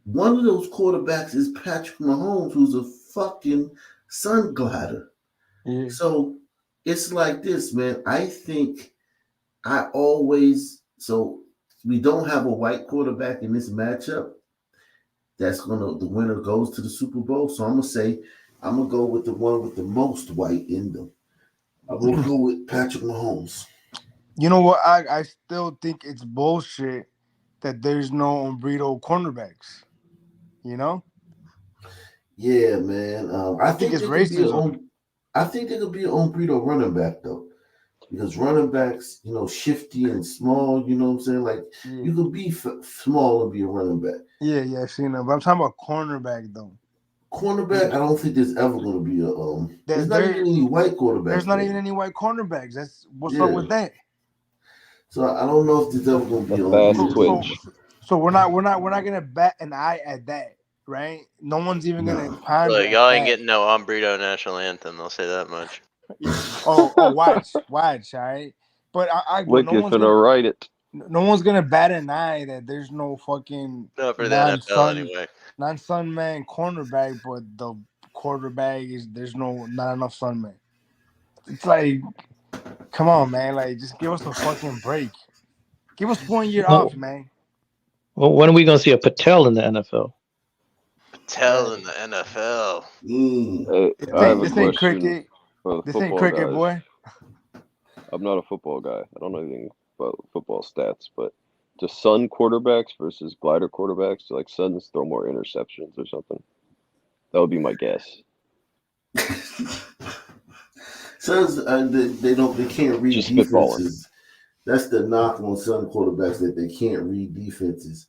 one of those quarterbacks is Patrick Mahomes, who's a fucking Sun glider. Yeah. So it's like this, man. I think we don't have a white quarterback in this matchup. The winner goes to the Super Bowl. So I'm gonna go with the one with the most white in them. I'm gonna go with Patrick Mahomes. You know what? I still think it's bullshit that there's no Umbrito cornerbacks. You know? Yeah, man. I think it's there could racism. I think there could be an Umbrito running back though, because running backs, shifty and small. You know what I'm saying? Like you could be small and be a running back. Yeah, I've seen that. But I'm talking about cornerback though. Cornerback, I don't think there's ever going to be a. There's not even any white quarterbacks. There's not even any white cornerbacks. That's what's up with that. So I don't know if there's ever going to be a fast twitch. So we're not gonna bat an eye at that, right? No one's even gonna ponder. Look, y'all ain't that. getting no Umbrito national anthem. I'll say that much. watch, all right. But Wicked finna write it. No one's gonna bat an eye that there's no fucking Not for the NFL anyway. Non-Sun man cornerback, but the quarterback there's not enough Sun man. It's like, come on, man, like just give us a fucking break. Give us 1 year off, man. Well, when are we gonna see a Patel in the NFL? Patel in the NFL. This ain't cricket. This ain't cricket, guys. boy. I'm not a football guy. I don't know anything about football stats, but the Sun quarterbacks versus glider quarterbacks, like Suns throw more interceptions or something. That would be my guess. Suns, they can't read defenses. That's the knock on Sun quarterbacks, that they can't read defenses,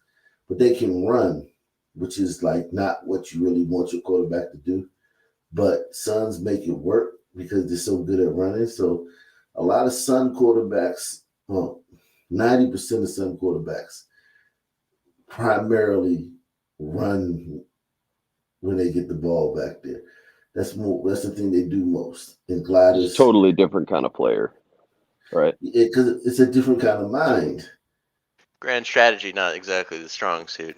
but they can run, which is like not what you really want your quarterback to do. But Suns make it work because they're so good at running. So a lot of Sun quarterbacks, 90% of Sun quarterbacks primarily run when they get the ball back there. That's the thing they do most. And gliders, it's totally different kind of player, right? Because it's a different kind of mind. Grand strategy, not exactly the strong suit.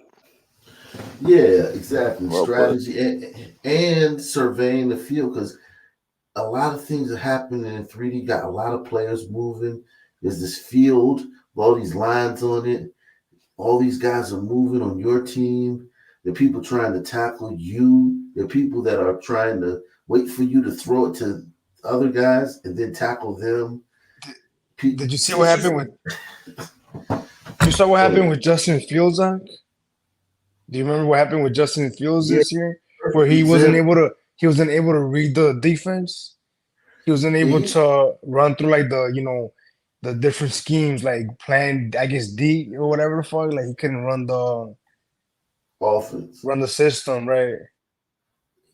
Yeah, exactly. Well strategy and surveying the field, because a lot of things are happening in 3D. Got a lot of players moving. There's this field with all these lines on it. All these guys are moving on your team. There are people trying to tackle you. There are people that are trying to wait for you to throw it to other guys and then tackle them. Did you see what happened with? You saw what happened with Justin Fields, Zach? Do you remember what happened with Justin Fields this year, where he wasn't able to read the defense? he wasn't able to run through like the different schemes, like plan, I guess D or whatever the fuck. Like he couldn't run the offense, run the system, right?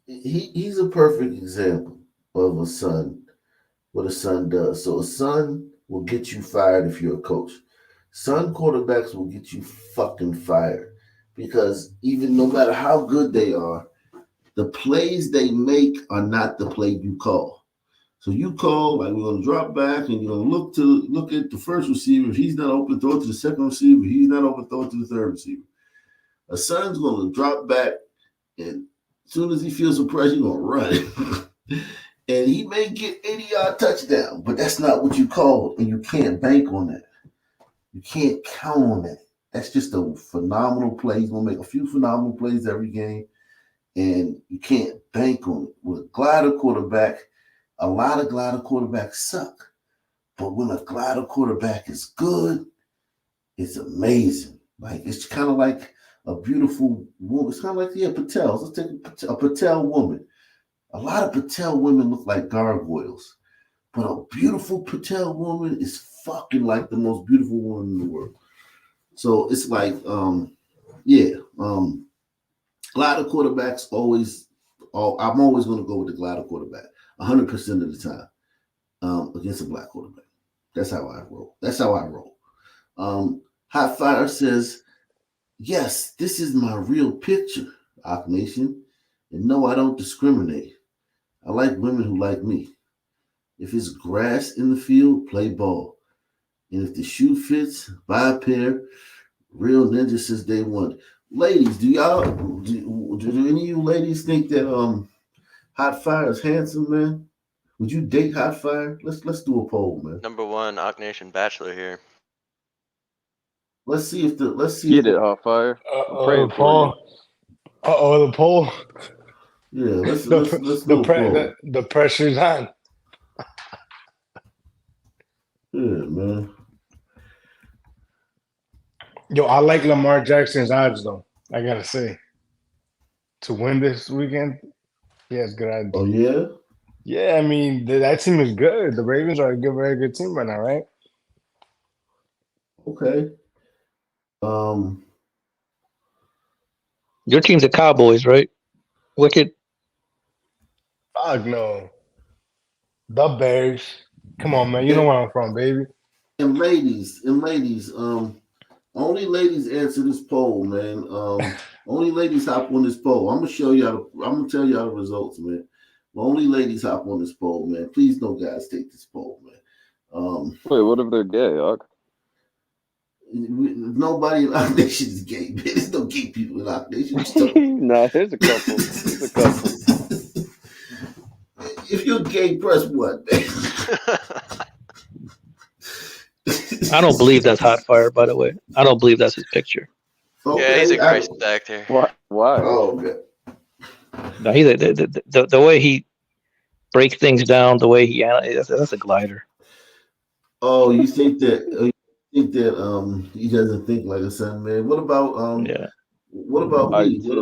He's a perfect example of a son, what a son does. So a son will get you fired if you're a coach. Son quarterbacks will get you fucking fired because even no matter how good they are, the plays they make are not the play you call. So you call like we're gonna drop back and you're gonna look at the first receiver. If he's not open, throw it to the second receiver. If he's not open, throw it to the third receiver. A son's gonna drop back, and as soon as he feels some pressure, he's gonna run. And he may get 80-yard touchdown, but that's not what you call, and you can't bank on that. You can't count on that. That's just a phenomenal play. He's gonna make a few phenomenal plays every game, and you can't bank on it. With a glider quarterback, a lot of glider quarterbacks suck. But when a glider quarterback is good, it's amazing. Like it's kind of like a beautiful woman. It's kind of like Patels. Let's take a Patel woman. A lot of Patel women look like gargoyles, but a beautiful Patel woman is fucking like the most beautiful woman in the world. So it's like, glider quarterbacks always. I'm always going to go with the glider quarterback 100% of the time against a black quarterback. That's how I roll. Hot Fire says, yes, this is my real picture, Ock Nation. And no, I don't discriminate. I like women who like me. If it's grass in the field, play ball. And if the shoe fits, buy a pair. Real ninja since day one. Ladies, do any of you ladies think that Hot Fire is handsome, man? Would you date Hot Fire? Let's do a poll, man. Number one, Ock Nation Bachelor here. Let's see if Get it, Hot Fire. I'm praying for you. The poll. Yeah, let's do a poll. The pressure's on. Yeah, man. Yo, I like Lamar Jackson's odds though. I gotta say, to win this weekend, he has good odds. Oh yeah. Yeah, I mean that team is good. The Ravens are a very good team right now, right? Okay. Your team's the Cowboys, right? Wicked. Fuck no. The Bears. Come on, man. You know where I'm from, baby. And ladies, only ladies answer this poll, man. Only ladies hop on this poll. I'm gonna tell y'all the results, man. Only ladies hop on this poll, man. Please, no guys take this poll, man. Wait, what if they're gay, Ock? Nobody in our nation is gay, man. There's no gay people in our nation. Nah, there's a couple. If you're gay, press one, man. I don't believe that's Hot Fire, by the way. I don't believe that's his picture. Okay, yeah, he's a crisis actor. Why? Oh, okay. No, the way he breaks things down, the way that's a glider. Oh, you think that he doesn't think like a son, man? What about What about me? What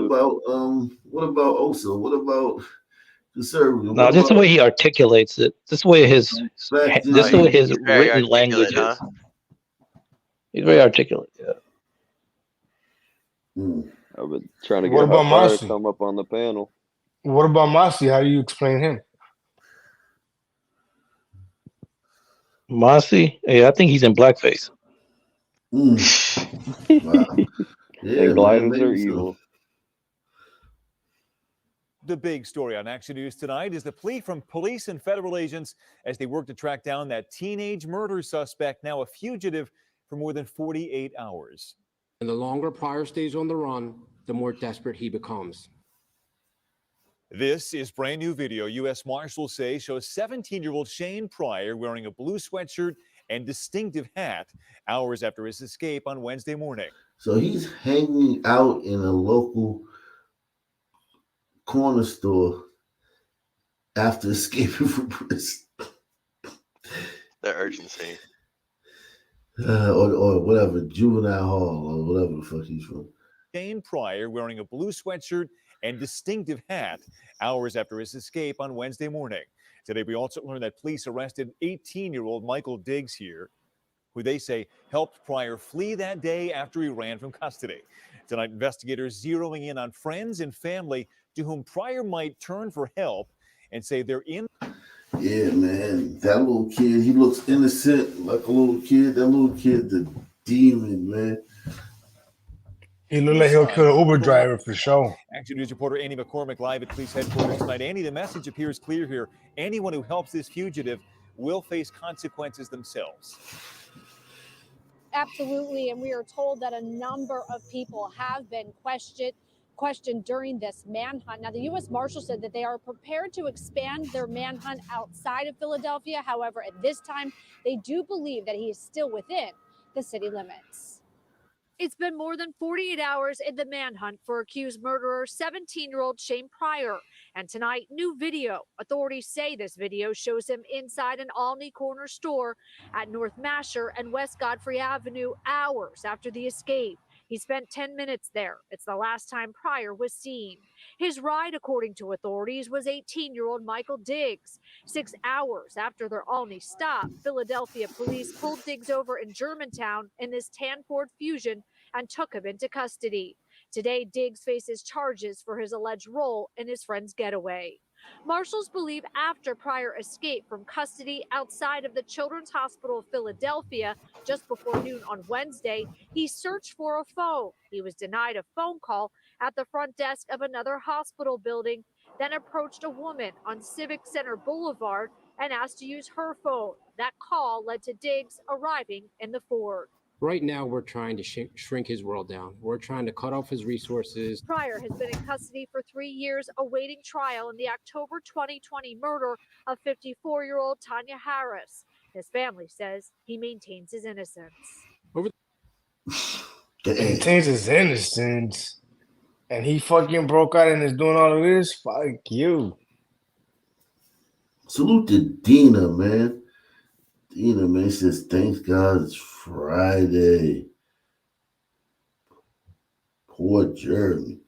about Osa? What about conservative? No, just the way he articulates it. Just the way his written language is. He's very articulate. Yeah. I've been trying to What get about Hot Fire to Mossy? come up on the panel. What about Mossy? How do you explain him? Mossy? Yeah, I think he's in blackface. Wow. Yeah, And gliders are evil. The big story on Action News tonight is the plea from police and federal agents as they work to track down that teenage murder suspect, now a fugitive for more than 48 hours. And the longer Pryor stays on the run, the more desperate he becomes. This is brand new video U.S. Marshals say shows 17-year-old Shane Pryor wearing a blue sweatshirt and distinctive hat hours after his escape on Wednesday morning. So he's hanging out in a local corner store after escaping from prison. The urgency. Or whatever, juvenile hall or whatever the fuck he's from. Shane Pryor wearing a blue sweatshirt and distinctive hat hours after his escape on Wednesday morning. Today, we also learned that police arrested 18-year-old Michael Diggs here, who they say helped Pryor flee that day after he ran from custody. Tonight, investigators zeroing in on friends and family to whom Pryor might turn for help and say they're in. Yeah, man. That little kid, he looks innocent like a little kid. That little kid, the demon, man. He looked like he'll kill an Uber driver for sure. Action News reporter Annie McCormick live at police headquarters tonight. Annie, the message appears clear here. Anyone who helps this fugitive will face consequences themselves. Absolutely, and we are told that a number of people have been questioned during this manhunt. Now, the U.S. Marshal said that they are prepared to expand their manhunt outside of Philadelphia. However, at this time, they do believe that he is still within the city limits. It's been more than 48 hours in the manhunt for accused murderer 17-year-old Shane Pryor. And tonight, new video. Authorities say this video shows him inside an Alney corner store at North Masher and West Godfrey Avenue hours after the escape. He spent 10 minutes there. It's the last time Pryor was seen. His ride, according to authorities, was 18-year-old Michael Diggs. 6 hours after their Alney stop, Philadelphia police pulled Diggs over in Germantown in this tan Ford Fusion and took him into custody. Today, Diggs faces charges for his alleged role in his friend's getaway. Marshals believe after Pryor escaped from custody outside of the Children's Hospital of Philadelphia just before noon on Wednesday, he searched for a phone. He was denied a phone call at the front desk of another hospital building, then approached a woman on Civic Center Boulevard and asked to use her phone. That call led to Diggs arriving in the Ford. Right now, we're trying to shrink his world down. We're trying to cut off his resources. Pryor has been in custody for 3 years awaiting trial in the October 2020 murder of 54-year-old Tanya Harris. His family says he maintains his innocence. Maintains his innocence. And he fucking broke out and is doing all of this? Fuck you. Salute to Dina, man. Dina, man, says, thanks God it's Friday. Poor Jeremy.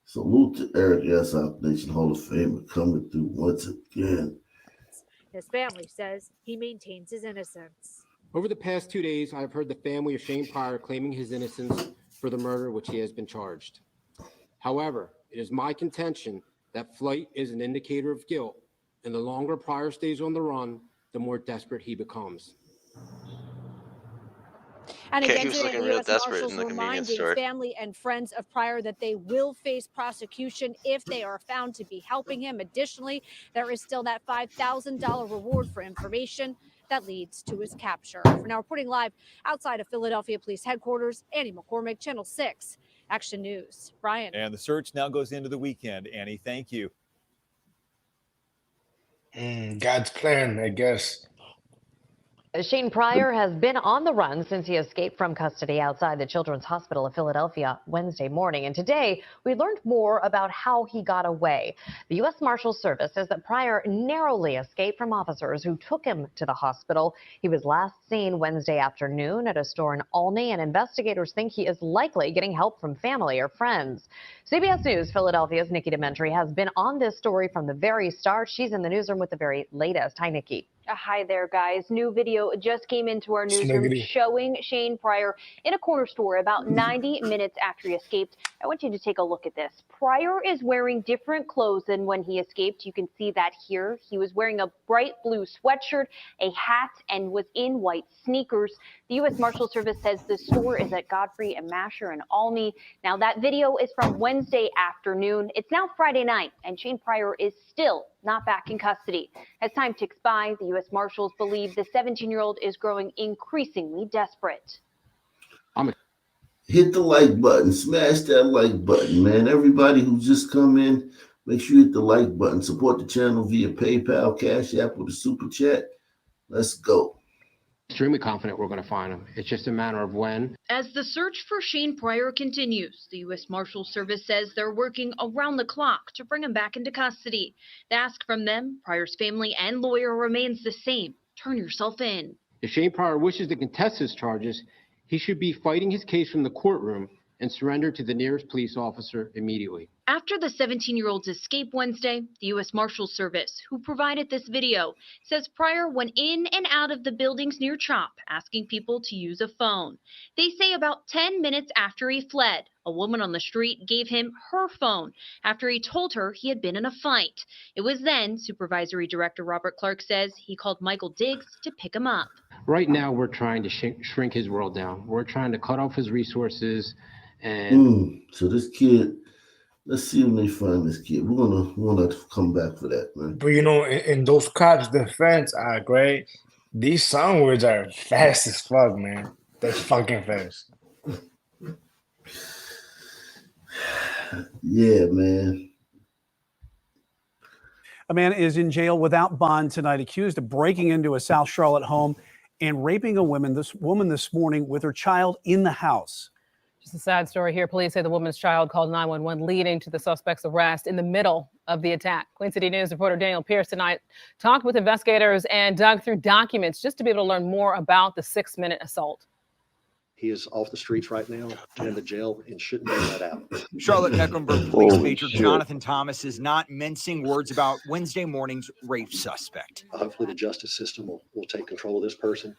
Salute to Eric S. South Nation Hall of Famer coming through once again. His family says he maintains his innocence. Over the past 2 days, I've heard the family of Shane Pryor claiming his innocence for the murder which he has been charged. However, it is my contention that flight is an indicator of guilt, and the longer Pryor stays on the run, the more desperate he becomes. And Okay, again he was today, looking the real U.S. desperate Marshals in the convenience reminding store. family and friends of Pryor that they will face prosecution if they are found to be helping him. Additionally, there is still that $5,000 reward for information that leads to his capture. For now, reporting live outside of Philadelphia Police Headquarters, Annie McCormick, Channel 6, Action News. Brian. And the search now goes into the weekend. Annie, thank you. God's plan, I guess. Shane Pryor has been on the run since he escaped from custody outside the Children's Hospital of Philadelphia Wednesday morning. And today, we learned more about how he got away. The U.S. Marshals Service says that Pryor narrowly escaped from officers who took him to the hospital. He was last seen Wednesday afternoon at a store in Alney, and investigators think he is likely getting help from family or friends. CBS News Philadelphia's Nikki Dementri has been on this story from the very start. She's in the newsroom with the very latest. Hi, Nikki. Hi there, guys. New video just came into our newsroom Sniggity. showing Shane Pryor in a corner store about 90 minutes after he escaped. I want you to take a look at this. Pryor is wearing different clothes than when he escaped. You can see that here. He was wearing a bright blue sweatshirt, a hat, and was in white sneakers. The U.S. Marshal Service says the store is at Godfrey and Masher in Alney. Now, that video is from Wednesday afternoon. It's now Friday night, and Shane Pryor is still not back in custody. As time ticks by, the U.S. Marshals believe the 17-year-old is growing increasingly desperate. Hit the like button. Smash that like button, man. Everybody who's just come in, make sure you hit the like button. Support the channel via PayPal, Cash App, with a super chat. Let's go. Extremely confident we're going to find him. It's just a matter of when. As the search for Shane Pryor continues, the U.S. Marshals Service says they're working around the clock to bring him back into custody. The ask from them, Pryor's family and lawyer, remains the same. Turn yourself in. If Shane Pryor wishes to contest his charges, he should be fighting his case from the courtroom and surrender to the nearest police officer immediately. After the 17-year-old's escape Wednesday, the U.S. Marshals Service, who provided this video, says Pryor went in and out of the buildings near CHOP, asking people to use a phone. They say about 10 minutes after he fled, a woman on the street gave him her phone after he told her he had been in a fight. It was then, Supervisory Director Robert Clark says, he called Michael Diggs to pick him up. Right now, we're trying to shrink his world down. We're trying to cut off his resources. And So this kid, let's see when they find this kid. We're gonna come back for that, man. But in those cops' defense, Greg, these sound words are fast as fuck, man. They're fucking fast. Yeah, man. A man is in jail without bond tonight, accused of breaking into a South Charlotte home and raping a woman this morning with her child in the house. Just a sad story here. Police say the woman's child called 911, leading to the suspect's arrest in the middle of the attack. Queen City News reporter Daniel Pierce tonight talked with investigators and dug through documents just to be able to learn more about the 6-minute assault. He is off the streets right now in the jail and shouldn't be let out. Charlotte Mecklenburg Police Major Jonathan Thomas is not mincing words about Wednesday morning's rape suspect. Hopefully the justice system will take control of this person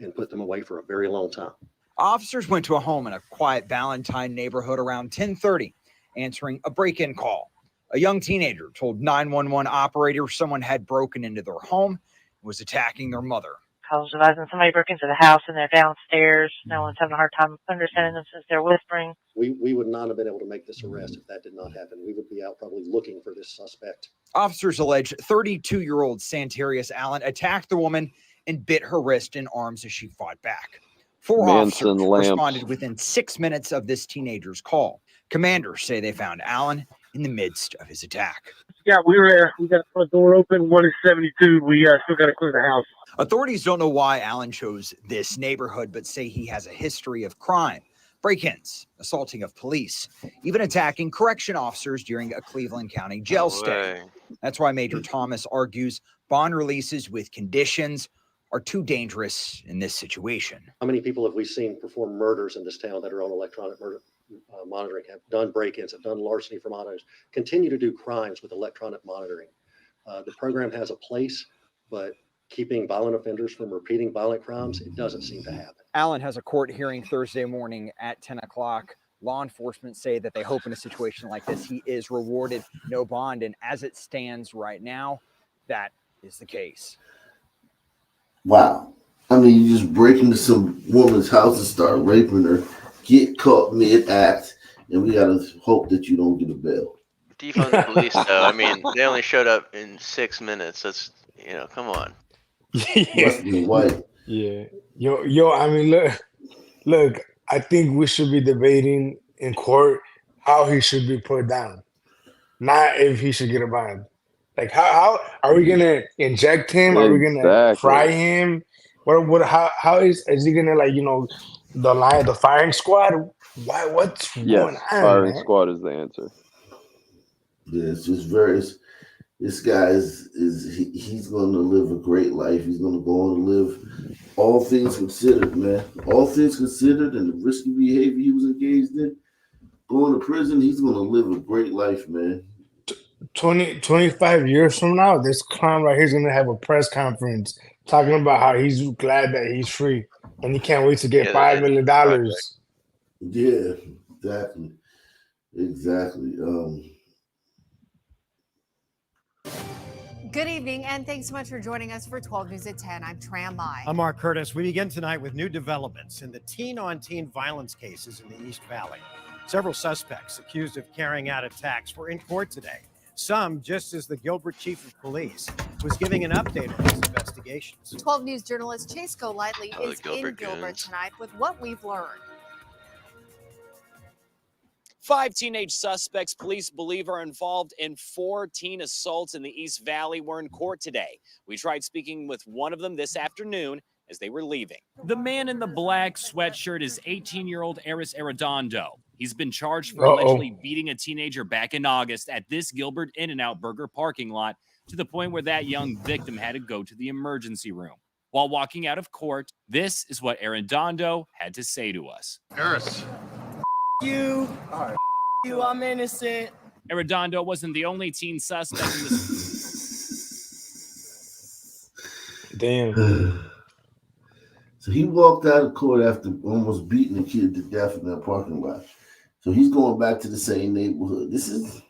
and put them away for a very long time. Officers went to a home in a quiet Ballantyne neighborhood around 10:30, answering a break-in call. A young teenager told 911 operator someone had broken into their home and was attacking their mother. I was advising somebody broke into the house and they're downstairs. No one's having a hard time understanding them since they're whispering. We would not have been able to make this arrest if that did not happen. We would be out probably looking for this suspect. Officers allege 32-year-old Santarius Allen attacked the woman and bit her wrist and arms as she fought back. 4 Manson officers Lamps. responded within 6 minutes of this teenager's call. Commanders say they found Allen in the midst of his attack. Yeah, we were there. We got the front door open. 1 is 72. We still got to clear the house. Authorities don't know why Allen chose this neighborhood, but say he has a history of crime, break-ins, assaulting of police, even attacking correction officers during a Cleveland County jail stay. That's why Major Thomas argues bond releases with conditions are too dangerous in this situation. How many people have we seen perform murders in this town that are on electronic murder monitoring, have done break-ins, have done larceny for monitors, continue to do crimes with electronic monitoring? The program has a place, but keeping violent offenders from repeating violent crimes, it doesn't seem to happen. Allen has a court hearing Thursday morning at 10 o'clock. Law enforcement say that they hope in a situation like this, he is rewarded no bond. And as it stands right now, that is the case. Wow. I mean, you just break into some woman's house and start raping her, get caught mid-act, and we got to hope that you don't get a bail. Defund the police, though. I mean, they only showed up in 6 minutes. That's, come on. Must be white. Yeah. Yo, I mean, look, I think we should be debating in court how he should be put down, not if he should get a bond. Like, how are we gonna inject him? Are we gonna fry him? How is he gonna, the firing squad? What's going on? Firing man? squad is the answer. Yeah, it's just this guy he's going to live a great life. He's going to go on and live, all things considered, man. All things considered, and the risky behavior he was engaged in, going to prison, he's going to live a great life, man. 25 years from now, this clown right here is going to have a press conference talking about how he's glad that he's free and he can't wait to get $5 million. Yeah, exactly. Good evening, and thanks so much for joining us for 12 News at 10. I'm Tram Mai. I'm Mark Curtis. We begin tonight with new developments in the teen-on-teen violence cases in the East Valley. Several suspects accused of carrying out attacks were in court today. Some just as the Gilbert chief of police was giving an update on these investigations. 12 News journalist Chase Golightly is in Gilbert goons. tonight with what we've learned. 5 teenage suspects police believe are involved in 4 teen assaults in the East Valley were in court today. We tried speaking with one of them this afternoon as they were leaving. The man in the black sweatshirt is 18-year-old Eris Arredondo. He's been charged for allegedly beating a teenager back in August at this Gilbert In-N-Out Burger parking lot, to the point where that young victim had to go to the emergency room. While walking out of court, this is what Arredondo had to say to us. Eris, You. All right. You. I'm innocent. Arredondo wasn't the only teen suspect in this. Damn. So he walked out of court after almost beating the kid to death in that parking lot. So he's going back to the same neighborhood. This is.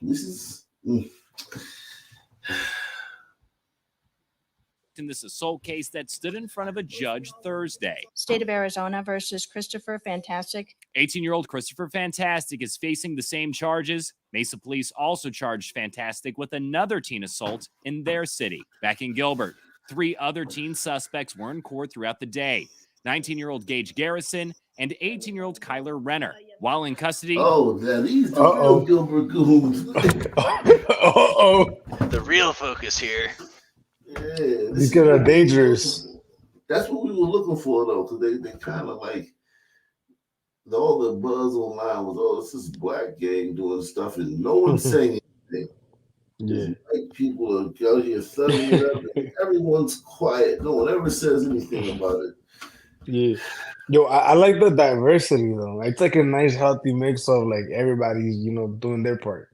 In this assault case that stood in front of a judge Thursday. State of Arizona versus Christopher Fantastic. 18-year-old Christopher Fantastic is facing the same charges. Mesa police also charged Fantastic with another teen assault in their city. Back in Gilbert, 3 other teen suspects were in court throughout the day. 19-year-old Gage Garrison and 18-year-old Kyler Renner. While in custody... Oh, these the real Gilbert goons. The real focus here. Yeah, These guys are dangerous. That's what we were looking for, though, because they kind of like all the buzz online was, oh, this is black gang doing stuff, and no one's saying anything. Yeah, white people are out here thugging it up, and everyone's quiet. No one ever says anything about it. yeah. Yo, I like the diversity though. It's like a nice, healthy mix of like everybody's, doing their part.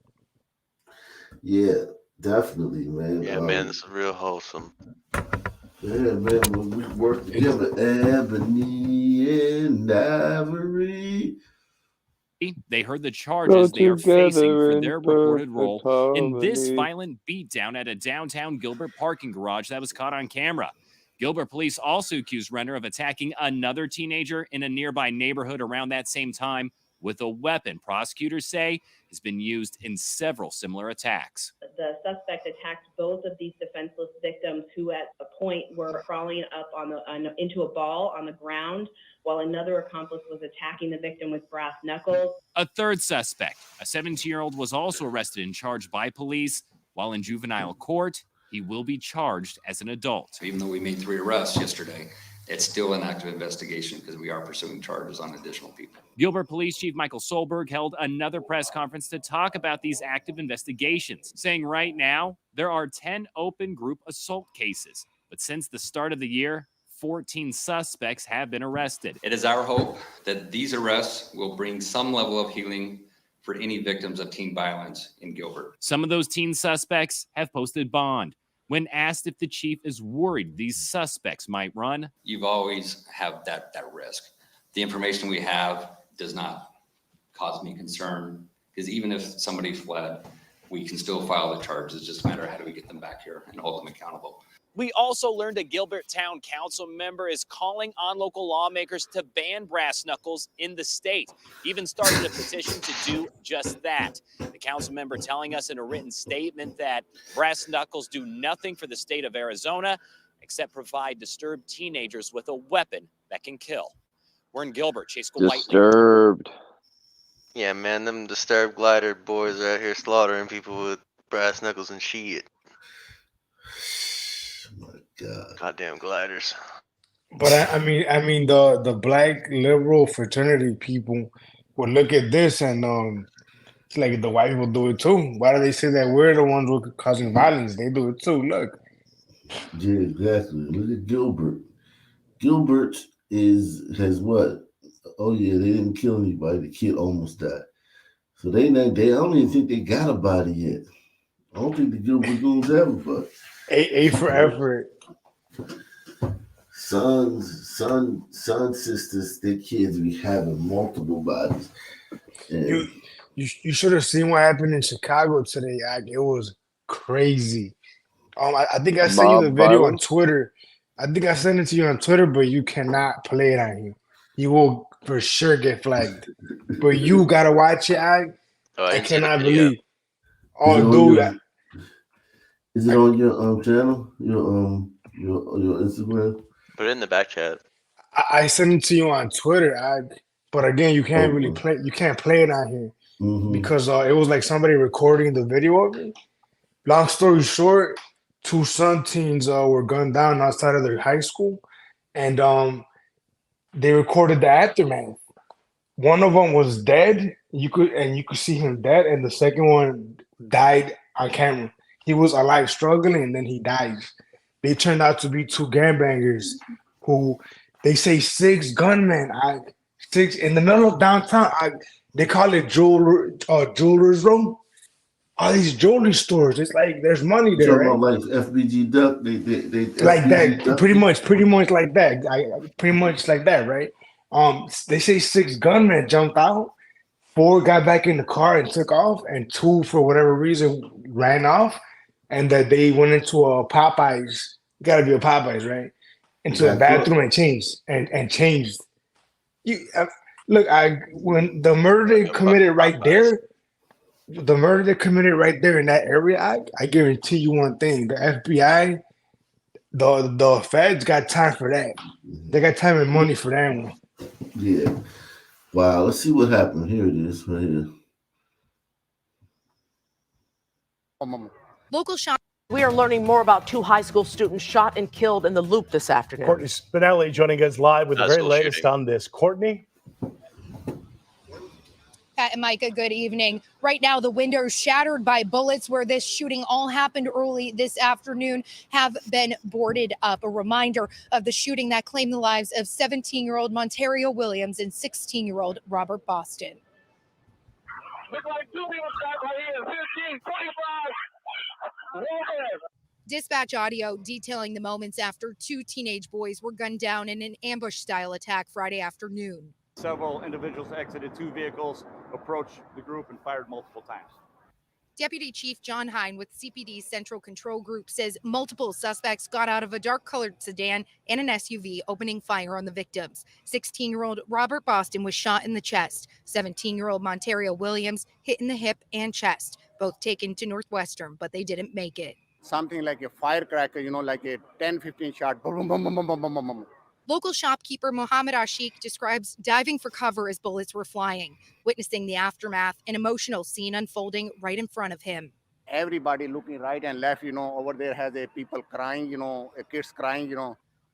Yeah, definitely, man. Yeah, man, this is real wholesome. Yeah, man, when we work together, Ebony and Ivory. They heard the charges they are facing for their reported role in this violent beatdown at a downtown Gilbert parking garage that was caught on camera. Gilbert police also accused Renner of attacking another teenager in a nearby neighborhood around that same time with a weapon prosecutors say has been used in several similar attacks. The suspect attacked both of these defenseless victims who at a point were crawling up into a ball on the ground, while another accomplice was attacking the victim with brass knuckles. A third suspect, a 17-year-old, was also arrested and charged by police. While in juvenile court, he will be charged as an adult. Even though we made 3 arrests yesterday, it's still an active investigation because we are pursuing charges on additional people. Gilbert Police Chief Michael Solberg held another press conference to talk about these active investigations, saying right now there are 10 open group assault cases. But since the start of the year, 14 suspects have been arrested. It is our hope that these arrests will bring some level of healing for any victims of teen violence in Gilbert. Some of those teen suspects have posted bond. When asked if the chief is worried these suspects might run, you've always have that risk. The information we have does not cause me concern because even if somebody fled, we can still file the charges. It's just a matter of how do we get them back here and hold them accountable. We also learned a Gilbert Town Council member is calling on local lawmakers to ban brass knuckles in the state, even started a petition to do just that. The council member telling us in a written statement that brass knuckles do nothing for the state of Arizona except provide disturbed teenagers with a weapon that can kill. We're in Gilbert, Chase Whiteley. Disturbed. Yeah, man, them disturbed glider boys are out here slaughtering people with brass knuckles and shit. Goddamn gliders. But I mean, the black liberal fraternity people would look at this and it's like the white people do it too. Why do they say that we're the ones who are causing violence? They do it too. Look. Yeah, exactly. Look at Gilbert. Gilbert has what? Oh yeah, they didn't kill anybody. The kid almost died. So I don't even think they got a body yet. I don't think the Gilbert goons have a body. A for effort. Sons, sisters, their kids be having multiple bodies. And You should have seen what happened in Chicago today. It was crazy. I think I sent you the video on Twitter. I think I sent it to you on Twitter, but you cannot play it on here. You will for sure get flagged. But you gotta watch it. I cannot believe. Oh, dude. Is it on your channel? Your Instagram? Put it in the back chat. I sent it to you on Twitter. But again, you can't really play. You can't play it on here because it was like somebody recording the video of it. Long story short, 2 Sun teens were gunned down outside of their high school, and they recorded the aftermath. One of them was dead. You could see him dead, and the second one died on camera. He was alive struggling, and then he dies. They turned out to be 2 gangbangers who they say 6 gunmen. 6 in the middle of downtown. They call it jeweler's room. All these jewelry stores. It's like there's money You there, talking right? about like FBG Duck? They Like FBG that, Duck? pretty much like that. Pretty much like that, right? They say 6 gunmen jumped out, 4 got back in the car and took off, and 2 for whatever reason ran off, and that they went into a Popeyes. Got to be a Popeyes, right? Into a Got caught. bathroom and changed. You look, when the murder they committed right there, the murder they committed right there in that area, I guarantee you one thing: the FBI, the feds got time for that. They got time and money for that one. Yeah. Wow. Let's see what happened. Here it is, right here. Local shop. We are learning more about 2 high school students shot and killed in the Loop this afternoon. Courtney Spinelli joining us live with the very latest on this. Courtney? Pat and Micah, good evening. Right now, the windows shattered by bullets where this shooting all happened early this afternoon have been boarded up. A reminder of the shooting that claimed the lives of 17-year-old Montario Williams and 16-year-old Robert Boston. Look like 2 people shot right here. 15, 25. Dispatch audio detailing the moments after 2 teenage boys were gunned down in an ambush-style attack Friday afternoon. Several individuals exited 2 vehicles, approached the group, and fired multiple times. Deputy Chief John Hine with CPD's Central Control Group says multiple suspects got out of a dark-colored sedan and an SUV, opening fire on the victims. 16-year-old Robert Boston was shot in the chest. 17-year-old Montario Williams hit in the hip and chest, both taken to Northwestern, but they didn't make it. Something like a firecracker, like a 10, 15 shot. Boom, boom, boom, boom, boom, boom, boom, boom. Local shopkeeper Mohammed Ashik describes diving for cover as bullets were flying, witnessing the aftermath, an emotional scene unfolding right in front of him. Everybody looking right and left, over there has a people crying, kids crying,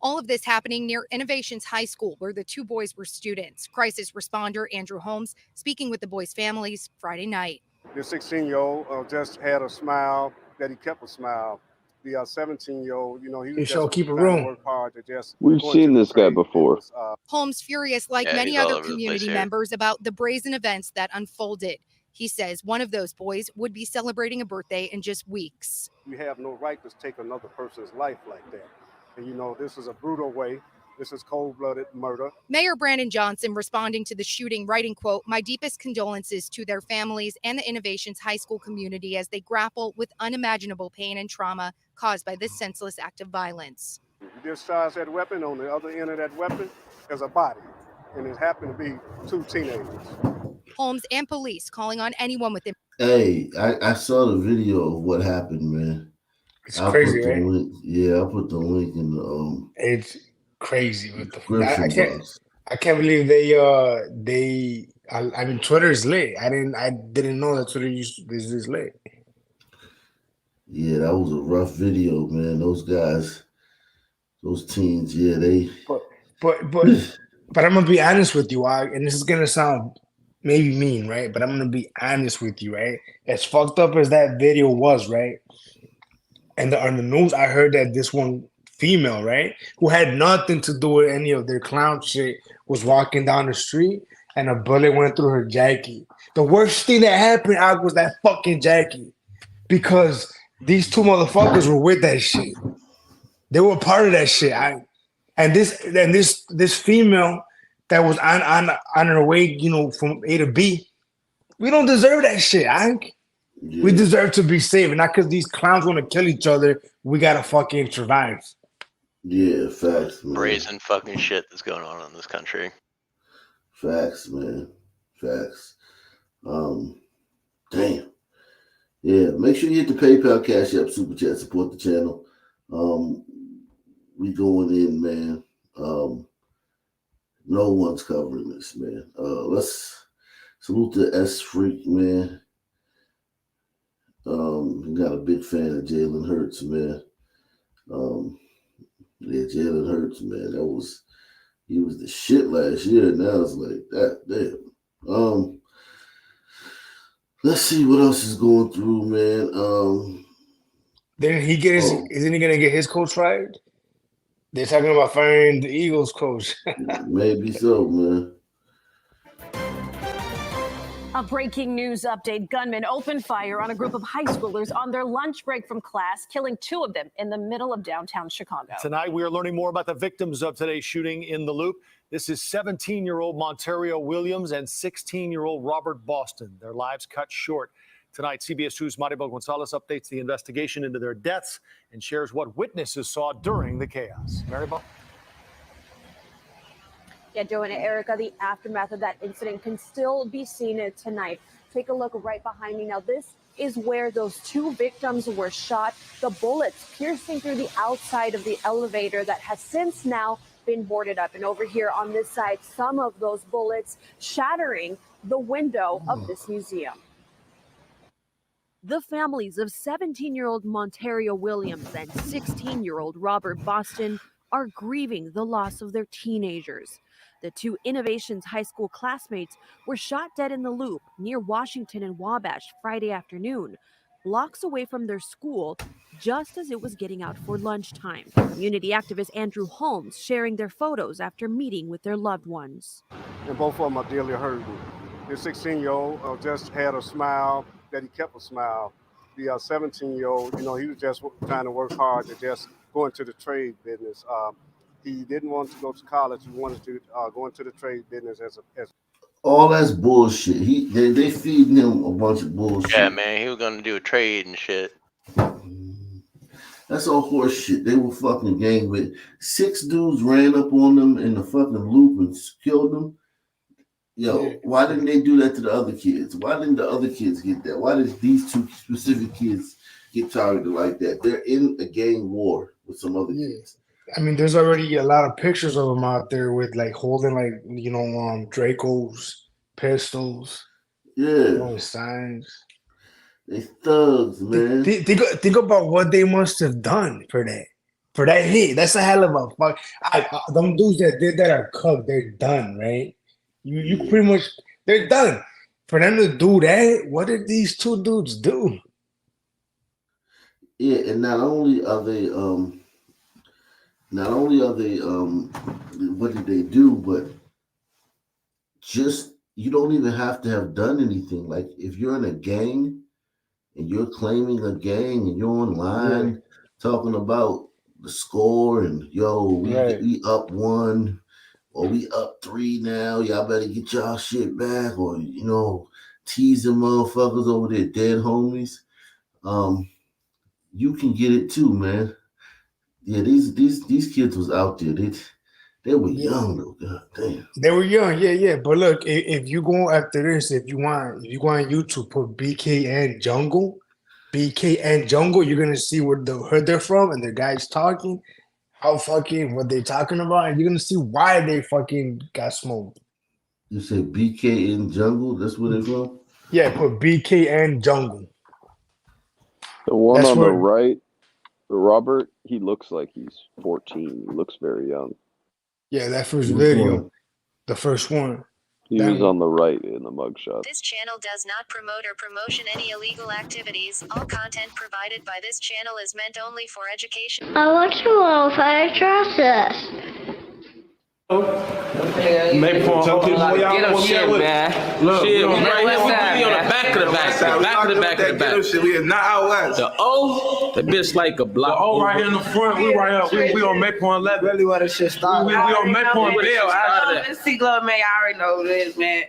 All of this happening near Innovations High School, where the 2 boys were students. Crisis responder Andrew Holmes speaking with the boys' families Friday night. The 16-year-old just had a smile, that he kept a smile. The 17-year-old, he was just keep it trying to real. work hard to just. We've seen this guy before. Holmes furious like many other community members about the brazen events that unfolded. He says one of those boys would be celebrating a birthday in just weeks. You have no right to take another person's life like that. And this is a brutal way. This is cold-blooded murder. Mayor Brandon Johnson responding to the shooting, writing, quote, "My deepest condolences to their families and the Innovations High School community as they grapple with unimaginable pain and trauma caused by this senseless act of violence." You discharge that weapon, on the other end of that weapon, there's a body. And it happened to be 2 teenagers. Holmes and police calling on anyone with Hey, I saw the video of what happened, man. It's crazy, right? Link. Yeah, I'll put the link in the It's crazy with the description box. I can't believe I mean Twitter is lit. I didn't know that Twitter is this lit. Yeah, that was a rough video, man. Those guys, those teens, yeah, they. But I'm gonna be honest with you, and this is gonna sound maybe mean, right? But I'm gonna be honest with you, right? As fucked up as that video was, right? And on the news, I heard that this one female, right, who had nothing to do with any of their clown shit, was walking down the street and a bullet went through her jacket. The worst thing that happened was that fucking jacket, because these 2 motherfuckers were with that shit. They were part of that shit. And this female that was on her way, from A to B, we don't deserve that shit. Yeah. We deserve to be safe, and not because these clowns want to kill each other. We gotta fucking survive. Yeah, facts, man. Brazen fucking shit that's going on in this country. Facts, man. Facts. Damn. Yeah, make sure you hit the PayPal, Cash App, Super Chat, support the channel. We going in, man. No one's covering this, man. Let's salute the S Freak, man. Got a big fan of Jalen Hurts, man. Yeah, Jalen Hurts, man. He was the shit last year. Now it's like that. Damn. Let's see what else is going through, man. Didn't he get his? Isn't he gonna get his coach fired? They're talking about firing the Eagles coach. Maybe so, man. A breaking news update. Gunmen opened fire on a group of high schoolers on their lunch break from class, killing 2 of them in the middle of downtown Chicago. Tonight, we are learning more about the victims of today's shooting in the Loop. This is 17-year-old Montario Williams and 16-year-old Robert Boston. Their lives cut short. Tonight, CBS 2's Maribel Gonzalez updates the investigation into their deaths and shares what witnesses saw during the chaos. Maribel? Yeah, Joe and Erica, the aftermath of that incident can still be seen tonight. Take a look right behind me. Now, this is where those 2 victims were shot. The bullets piercing through the outside of the elevator that has since now been boarded up. And over here on this side, some of those bullets shattering the window of this museum. The families of 17-year-old Montario Williams and 16-year-old Robert Boston are grieving the loss of their teenagers. The 2 Innovations high school classmates were shot dead in the Loop near Washington and Wabash Friday afternoon, blocks away from their school, just as it was getting out for lunchtime. Community activist Andrew Holmes sharing their photos after meeting with their loved ones. And both of them are dearly hurting. The 16-year-old just had a smile, that he kept a smile. The 17-year-old, he was just trying to work hard to just go into the trade business. He didn't want to go to college. He wanted to go into the trade business as all that's bullshit. They feeding him a bunch of bullshit. Yeah, man, he was gonna do a trade and shit. That's all horse shit. They were fucking gang with 6 dudes ran up on them in the fucking Loop and killed them. Yo, why didn't they do that to the other kids? Why didn't the other kids get that? Why did these 2 specific kids get targeted like that? They're in a gang war with some other kids. I mean, there's already a lot of pictures of them out there with like holding Dracos, pistols, signs. They thugs, man. Think about what they must have done for that hit. That's a hell of a fuck. Them dudes that did that are cooked. They're done, right? You pretty much, they're done. For them to do that, what did these 2 dudes do? Yeah, and not only are they what did they do, but just, you don't even have to have done anything. Like, if you're in a gang and you're claiming a gang and you're online talking about the score and we up 1 or we up 3 now, y'all better get y'all shit back, or teasing motherfuckers over there, dead homies, you can get it too, man. Yeah, these kids was out there. They were young though. God damn. They were young, yeah. But look, if you go after this, if you go on YouTube, put BK and Jungle, you're gonna see where the hood they're from and the guys talking, what they talking about, and you're gonna see why they fucking got smoked. You said BK and Jungle? That's where they're from? Yeah, put BK and Jungle. The one on the right, Robert, he looks like he's 14. He looks very young. Yeah, that first video, the first one. He was on the right in the mugshot. This channel does not promote or promotion any illegal activities. All content provided by this channel is meant only for education. I want to know if I trust this. Get him shit, man. Look, shit, we right here. We on the back of the back. We is not out west. The O, the bitch like a block. The O right here in the front. We right here. We on Maypoint 11. Really where the shit started. We on Maypoint Bell. This C-Glove, man, I already know who it is, man.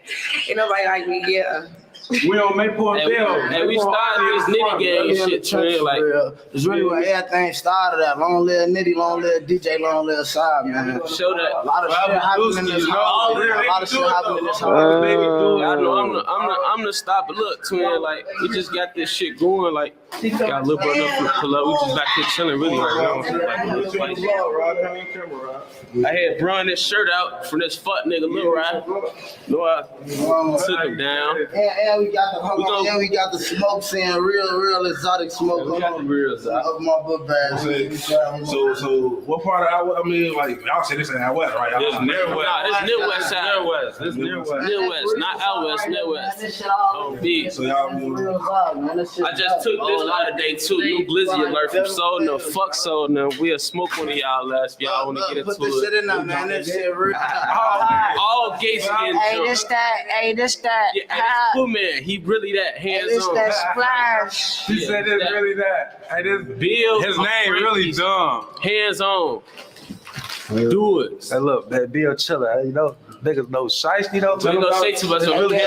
Ain't nobody like me, yeah. We on Maypoint Bell. And we started this nitty gang shit, man. Like, it's really where everything started at. Long live Nitty, long live DJ, long live Side, man. Show that. A lot of shit happening in this house. A lot of shit happening in this house. Baby, dude, I know I'm the stopper. Look, twin, like, we just got this shit going. Like, got a little brother up for pull up. We just back here chilling really right now. I had brung this shirt out from this fuck nigga Lil Rod. I took him down. And we got the smoke saying real exotic smoke. We got the real exotic. Of my book bag. So what part of out? I mean, like y'all say this ain't out west, right? It's near west. It's near west side. Near west. It's near west. Near west, not out west. Near west. Oh, big. So y'all. I just took this the other day too. New glizzy alert from Soda. Fuck Soda. We'll smoke one of y'all last. If y'all want to get into Put this shit in there, man. That shit real. all gates getting Hey, this that. Yeah, cool man. He really that hands on. that splash. He said it's really that. Hey, this Bill. His name really dumb. Hands on. Do it. Hey, look, that Bill Chiller, you know, niggas know shiesty though. We ain't gonna say too much. Really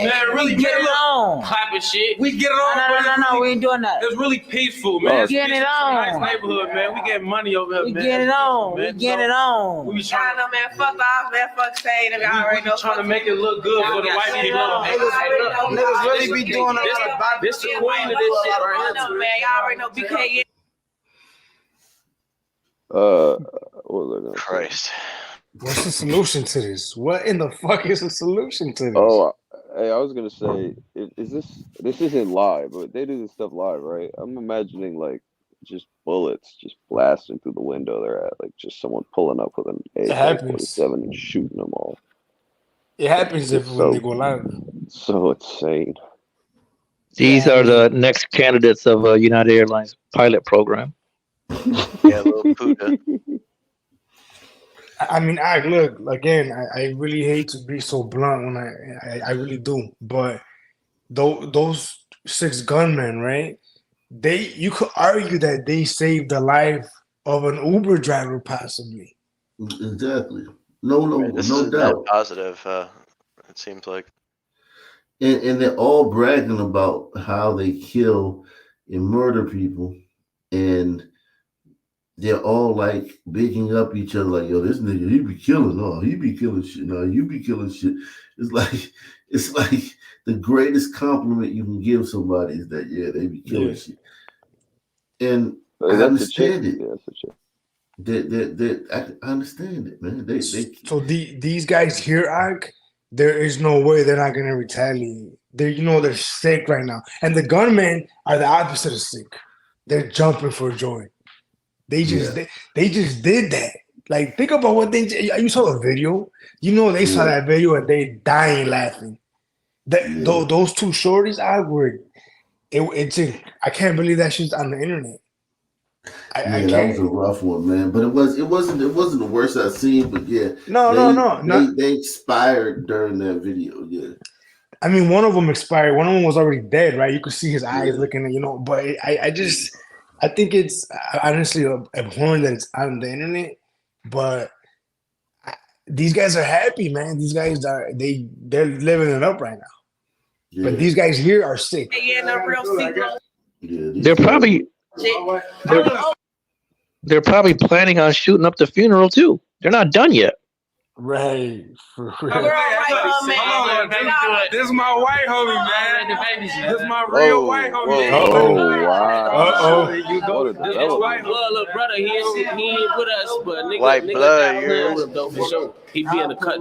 Man, really get it on. Clapping shit. We get it on. No, we ain't doing that. It's really peaceful, man. We getting it on. Nice neighborhood, man. We get money over here, We man. get it on. We get it on. We be trying know, man. Fuck off, man. Fuck Shane. I already know. to make it look good for the white people. Niggas really be doing a lot of This the queen of this shit right here. Man, y'all already know BK. What was I gonna Christ. What's the solution to this? What in the fuck is the solution to this? Oh, hey, I was gonna say, is this isn't live, but they do this stuff live, right? I'm imagining like just bullets just blasting through the window they're at, like just someone pulling up with an AK-47 and shooting them all. It happens when they go live. So insane. These are the next candidates of United Airlines pilot program. Yeah, little Puda. I mean, look again. I really hate to be so blunt when I really do, but those 6 gunmen, right? You could argue that they saved the life of an Uber driver, possibly. Exactly. No This is doubt. positive. It seems like. And they're all bragging about how they kill and murder people, and they're all like bigging up each other, like, yo, this nigga, he be killing, he be killing shit, you be killing shit. It's like the greatest compliment you can give somebody is that, yeah, they be killing shit. And I understand it. I understand it, man. So these guys here, there is no way they're not gonna retaliate. They're sick right now, and the gunmen are the opposite of sick. They're jumping for joy. They just did that. Like, think about what you saw a video. They saw that video and they dying laughing. Those 2 shorties, I can't believe that shit's on the internet. That was a rough one, man. But it wasn't the worst I've seen. But yeah, they expired during that video. Yeah, I mean, one of them expired. One of them was already dead, right? You could see his eyes looking at, But I think it's honestly abhorrent that it's on the internet. But these guys are happy, man. These guys they're living it up right now. Yeah. But these guys here are sick. They're probably planning on shooting up the funeral too. They're not done yet. Right. For real. This is my white homie, man. This is my real white homie. Wow. You go. This white blood, little brother. He ain't with us, but nigga, white blood, with him though for sure. He be in the cut.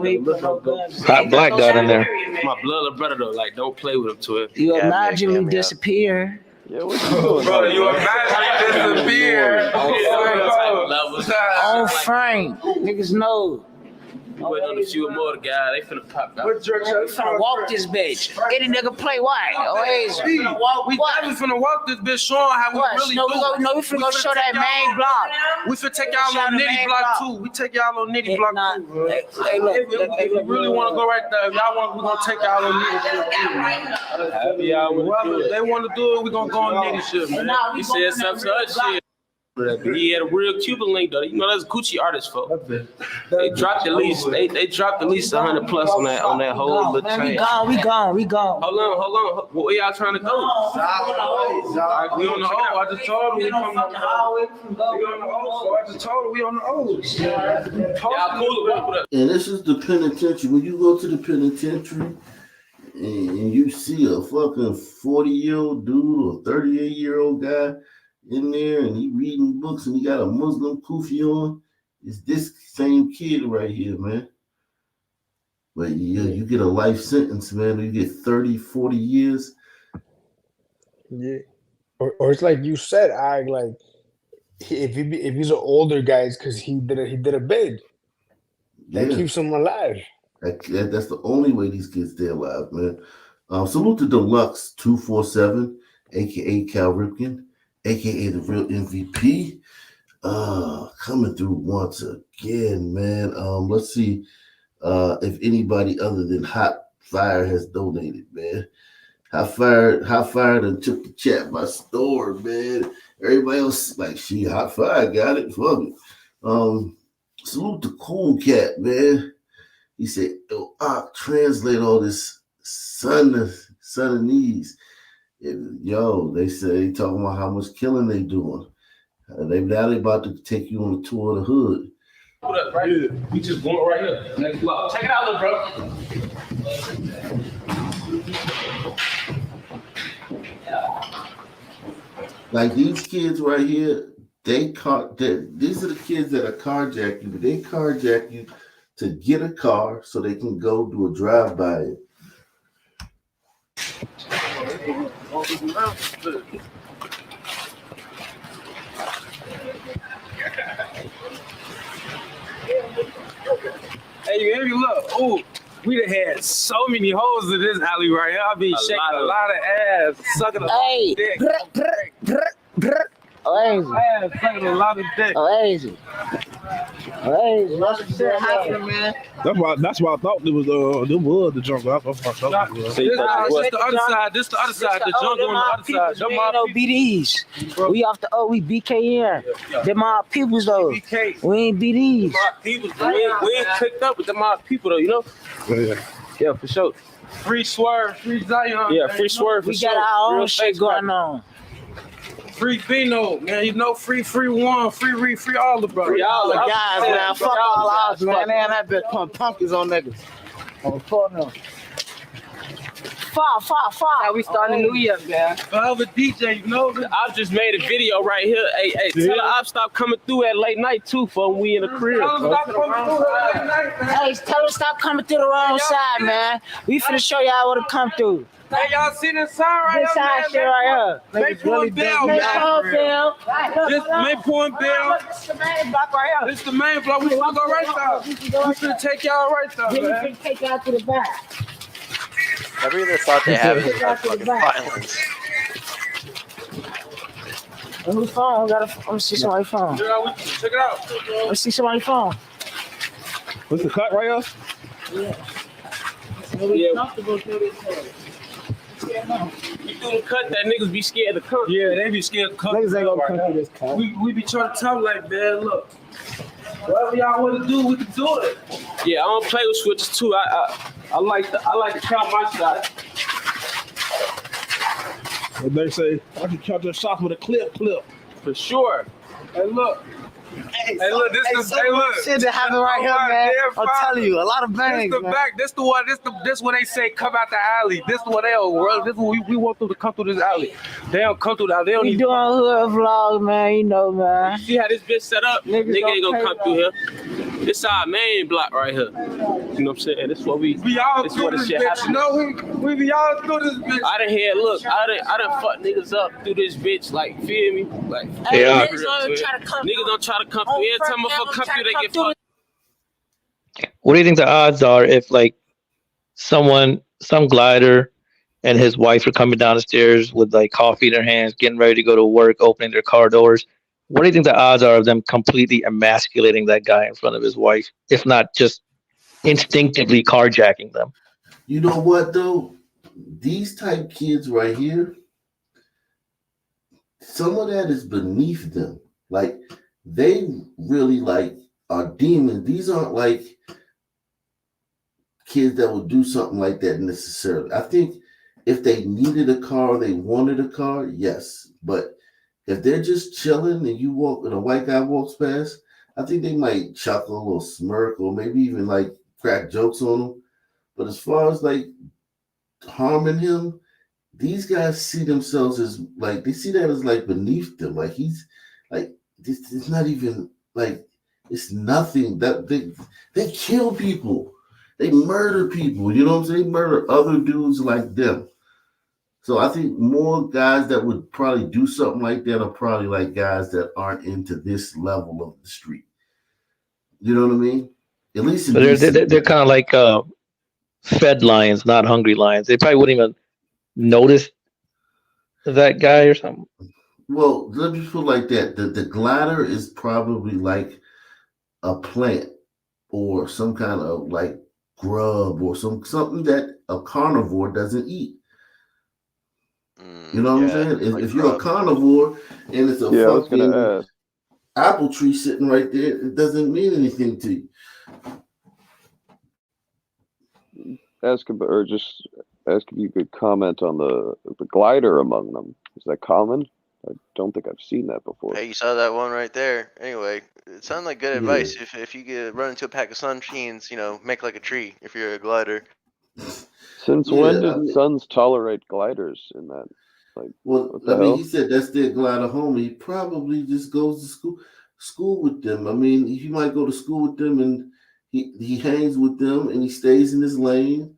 Hot black guy in there. My blood, little brother though. Like, don't play with him to it. You imagine me disappear. Yeah, what you doing? Bro, you imagine me disappear. On Frank. Niggas know. We waiting on a few more guys. They finna pop out. We finna walk this bitch. Any nigga play white. We definitely finna walk this bitch showing how we really do. We finna go show that main block. We finna take y'all on Nitty block too. We take y'all on Nitty block too, bro. Hey, look. If you really wanna go right there, if y'all want, we gonna take y'all on Nitty. If they wanna do it, we gonna go on Nitty shit, man. He said something to us shit. He had a real Cuban link though. That's Gucci artist folk. They dropped at least 100 plus on that whole little chain. We gone. Hold on. Where y'all trying to go? We on the O. I just told him we on the O. So I just told him we on the O. Y'all cool. And this is the penitentiary. When you go to the penitentiary and you see a fucking 40-year-old dude or 38-year-old guy in there and he reading books and he got a Muslim kufi on, it's this same kid right here, man. But you get a life sentence, man. You get 30, 40 years. Yeah. Or it's like you said, if he's an older guy, it's because he did a bid that Yeah. keeps him alive. That's the only way these kids stay alive, man. Salute to Deluxe 247, aka Cal Ripken, aka the real MVP. Coming through once again, man. Let's see if anybody other than Hot Fire has donated, man. Hot Fire done took the chat by storm, man. Everybody else like Hot Fire got it. Fuck it. Salute to Cool Cat, man. He said, translate all this Sudanese. They say they talking about how much killing they doing. They about to take you on a tour of the hood. Right here. We just going right here. Next block. Check it out, little bro. Like these kids right here, these are the kids that are carjacking, but they carjack you to get a car so they can go do a drive-by. Hey, you hear me? Look, oh, we done had so many hoes in this alley right here. I be shaking a lot of ass, sucking a lot of dick. Sucking a lot of dick. That's why I thought there was the jungle. That's what I thought it was. This the other side. This the other side. The jungle on the other side. Them my no BDs. We off the we BKN. Them my peoples though. We ain't BDs. My people, we ain't picked up with them my people though, you know? Yeah, for sure. Free Swerve, free Zion. Yeah, free Swerve for We sure. got our Real own shit going on. Free Bino, man. You know, free one, free all the brothers. Free all the guys, man. Fuck all ours, man. They that bitch putting pumpkins on niggas. I'm reporting them. Fire. We starting a new year, man. Forever DJ, you know. I just made a video right here. Hey, tell the op stop coming through at late night too for when we in the crib. Tell them stop coming through the wrong side, man. We finna show y'all what to come through. Hey, y'all see this sign right This side shit right here. Mayport Bell, man. This Mayport Bell. This the main block right here. This the main block. We finna go right there. We finna take y'all right there, Then we man. finna take y'all to the back. I really thought they have any fucking violence. Let me phone. Let me see somebody's phone. Check it out. Let me see somebody's phone. What's the cut right here? Yeah. Comfortable through this You do the cut that niggas be scared to come. Yeah, they be scared to come. Niggas ain't gonna come through this cut. We be trying to talk like, man, look. Whatever y'all want to do, we can do it. Yeah, I don't play with switches too. I like to count my shots. They say I can count their shots with a clip. For sure. Hey, look. Hey, look, this shit that happened right here, man. I'm telling you, a lot of bangs, This the man. back. This what they say come out the alley. This what they world. This what we want them to come through this alley. They don't come through that. They don't We even. doing hood vlogs, man. You know, man. See how this bitch set up? Niggas Nigga ain't don't gonna come pay through here. This our main block right here. You know what I'm saying? This what we all this through what this this shit bitch. happen. You know, we be all through this bitch. I done hear, look, I done fuck niggas up through this bitch, like, feel me? Like, Yeah. niggas don't try to come through. Every time I come through, they get fucked. What do you think the odds are if like some glider and his wife are coming down the stairs with like coffee in their hands, getting ready to go to work, opening their car doors? What do you think the odds are of them completely emasculating that guy in front of his wife, if not just instinctively carjacking them? You know what though? These type kids right here, some of that is beneath them. Like they really like are demons. These aren't like kids that would do something like that necessarily. I think if they needed a car, they wanted a car, yes. But if they're just chilling and you walk and a white guy walks past, I think they might chuckle or smirk or maybe even like crack jokes on him. But as far as like harming him, these guys see themselves as like they see that as like beneath them. Like he's like this is not even like it's nothing that they kill people. They murder people. You know what I'm saying? They murder other dudes like them. So I think more guys that would probably do something like that are probably like guys that aren't into this level of the street. You know what I mean? At least in So DC. they're kind of like fed lions, not hungry lions. They probably wouldn't even notice that guy or something. Well, let me put it like that. The glider is probably like a plant or some kind of like grub or something that a carnivore doesn't eat. You know what I'm saying? If you're a carnivore and it's a Yeah, I was fucking gonna ask. apple tree sitting right there, it doesn't mean anything to you. Ask about, or just ask if you could comment on the glider among them. Is that common? I don't think I've seen that before. Hey, you saw that one right there. Anyway, it sounded like good advice. If you get run into a pack of sunshines, make like a tree if you're a glider. Since when did Suns tolerate gliders in that? Like, Well, what the I mean, hell? he said that's their glider home. He probably just goes to school with them. I mean, he might go to school with them and he hangs with them and he stays in his lane.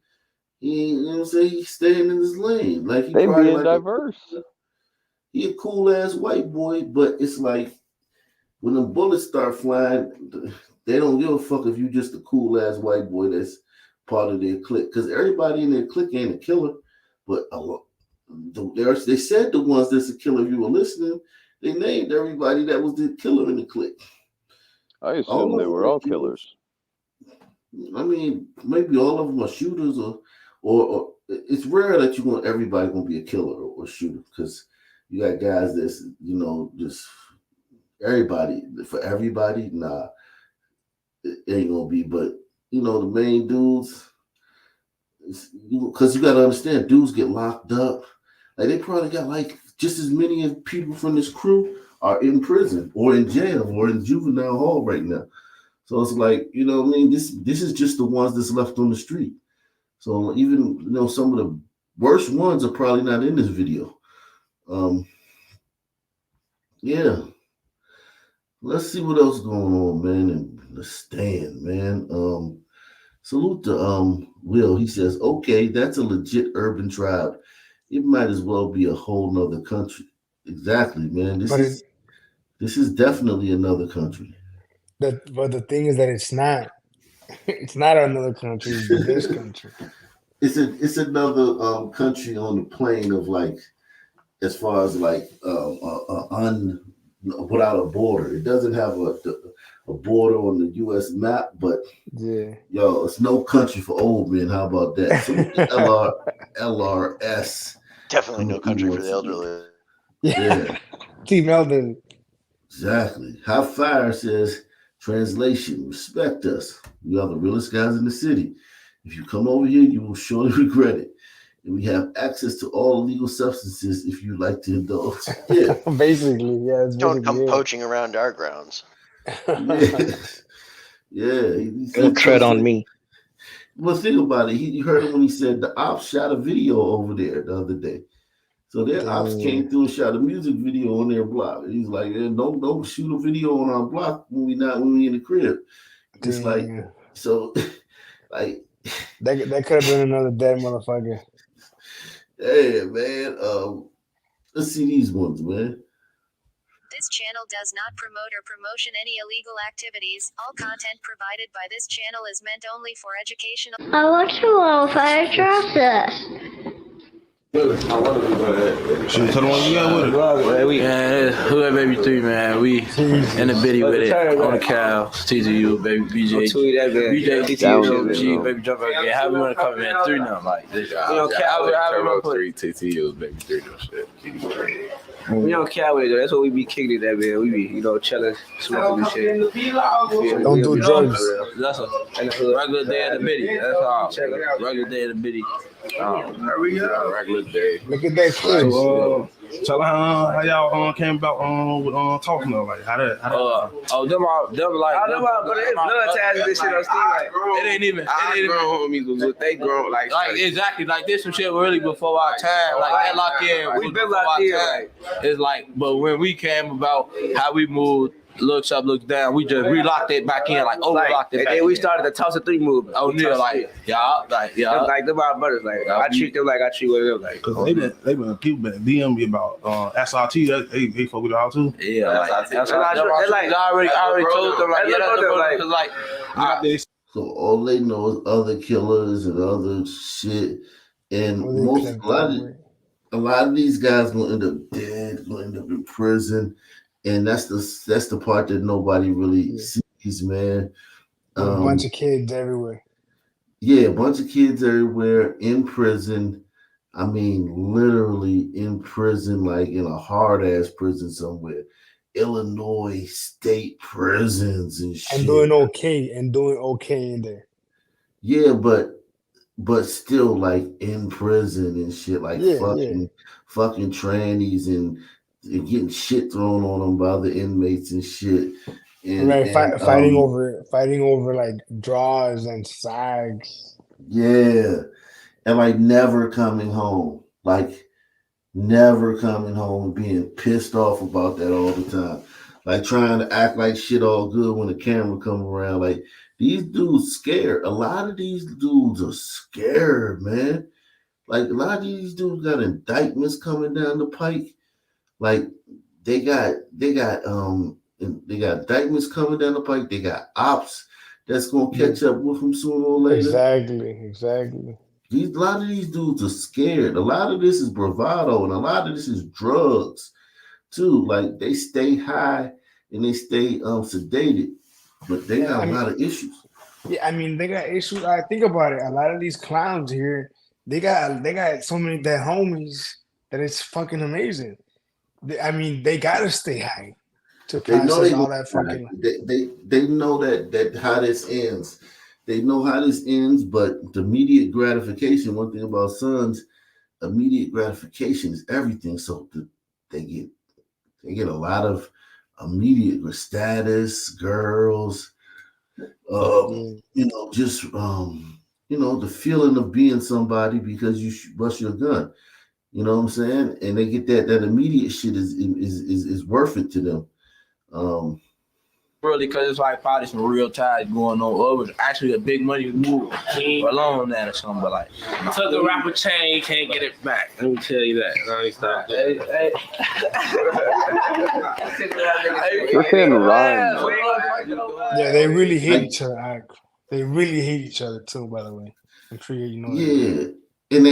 You know what I'm saying? He's staying in his lane. Like They being diverse. He a cool ass white boy, but it's like when the bullets start flying, they don't give a fuck if you just a cool ass white boy that's part of their clique. Because everybody in their clique ain't a killer, but they said the ones that's a killer. If you were listening, they named everybody that was the killer in the clique. I assume they were all killers. I mean, maybe all of them are shooters, or it's rare that everybody gonna be a killer or shooter, because you got guys that's just everybody for everybody. Nah, it ain't gonna be. But the main dudes, because you gotta understand, dudes get locked up. Like they probably got like just as many of people from this crew are in prison or in jail or in juvenile hall right now. So it's like, what I mean? This is just the ones that's left on the street. So even some of the worst ones are probably not in this video. Yeah. Let's see what else going on, man. And the stand, man. Salute to Will. He says, okay, that's a legit urban tribe. It might as well be a whole nother country. Exactly, man. This is definitely another country. But the thing is that it's not. It's not another country. It's this country. It's another country on the plane of like, as far as like without a border. It doesn't have a border on the U.S. map, but it's no country for old men. How about that? So LRS. Definitely no country for the elderly. Yeah. Team Eldon. Exactly. High Fire says, translation, respect us. We are the realest guys in the city. If you come over here, you will surely regret it. And we have access to all illegal substances if you like to indulge. Yeah. Basically, yeah. Don't come poaching around our grounds. Yeah. Don't tread on me. Well, think about it. You heard him when he said the ops shot a video over there the other day. So their ops came through and shot a music video on their block. And he's like, don't shoot a video on our block when we in the crib. It's like, so like that could have been another dead motherfucker. Hey man, let's see these ones, man. This channel does not promote or promotion any illegal activities. All content provided by this channel is meant only for educational. I want to know if I trust this. Should tell them what you got with it. Yeah, who that baby 3, man? We in the biddy with it on the cow. TZU, baby, BJ, TTU, baby, jump out again. How we want to come in 3 now, like this? How we want to put 3 TTU, baby 3, no shit. We don't care with it. That's what we be kicking it that man. We be, chilling, smoking and shit. Don't do drugs. That's a regular day at the biddy. That's all. Regular day at the biddy. Regular day. Look at that clip. So, tell her how y'all came about with talking though, like how that them but it's blood ties and this shit on Steve. Like, it ain't even grown homies, but they grown like exactly like this some shit really before our time. Like that lock in, we been locked in. It's like, but when we came about how we moved looks up, looks down. We just relocked it back in, like overlocked it and back then we in. started the toss of 3 move. Oh, We yeah, tossed like, it. yeah. Like they're my brothers. Like I treat them like I treat one of them. Like Cause people been DM me about SRT. They fuck with y'all too. Yeah, like that's like I already told them like, yeah, that's the brother, cause like, So all they know is other killers and other shit, and a lot of these guys gonna end up dead, gonna end up in prison, and that's the part that nobody really sees, man. A bunch of kids everywhere. Yeah, a bunch of kids everywhere in prison. I mean, literally in prison, like in a hard ass prison somewhere. Illinois state prisons and shit. And doing okay in there. Yeah, but still like in prison and shit, like fucking trannies and getting shit thrown on them by the inmates and shit. And, fighting over like draws and sags. Yeah. And like never coming home. Like never coming home and being pissed off about that all the time. Like trying to act like shit all good when the camera come around. Like these dudes scared. A lot of these dudes are scared, man. Like a lot of these dudes got indictments coming down the pike. Like they got indictments coming down the pike. They got ops that's gonna catch up with them sooner or later. Exactly. A lot of these dudes are scared. A lot of this is bravado, and a lot of this is drugs too. Like they stay high and they stay sedated, but they got a lot of issues. Yeah, I mean they got issues. I think about it. A lot of these clowns here, they got so many dead homies that it's fucking amazing. They gotta stay high to process all that fucking. They know that how this ends. They know how this ends, but the immediate gratification. One thing about sons, immediate gratification is everything. So they get a lot of immediate status, girls, just the feeling of being somebody because you bust your gun. You know what I'm saying? And they get that immediate shit is worth it to them. Really, because it's like probably some real ties going on. Or it was actually a big money move along that or something. But like, took a rapper chain, you can't get it back. Let me tell you that. No, stop. Yeah, they really hate each other. They really hate each other too. By the way, I'm sure you know. Yeah. And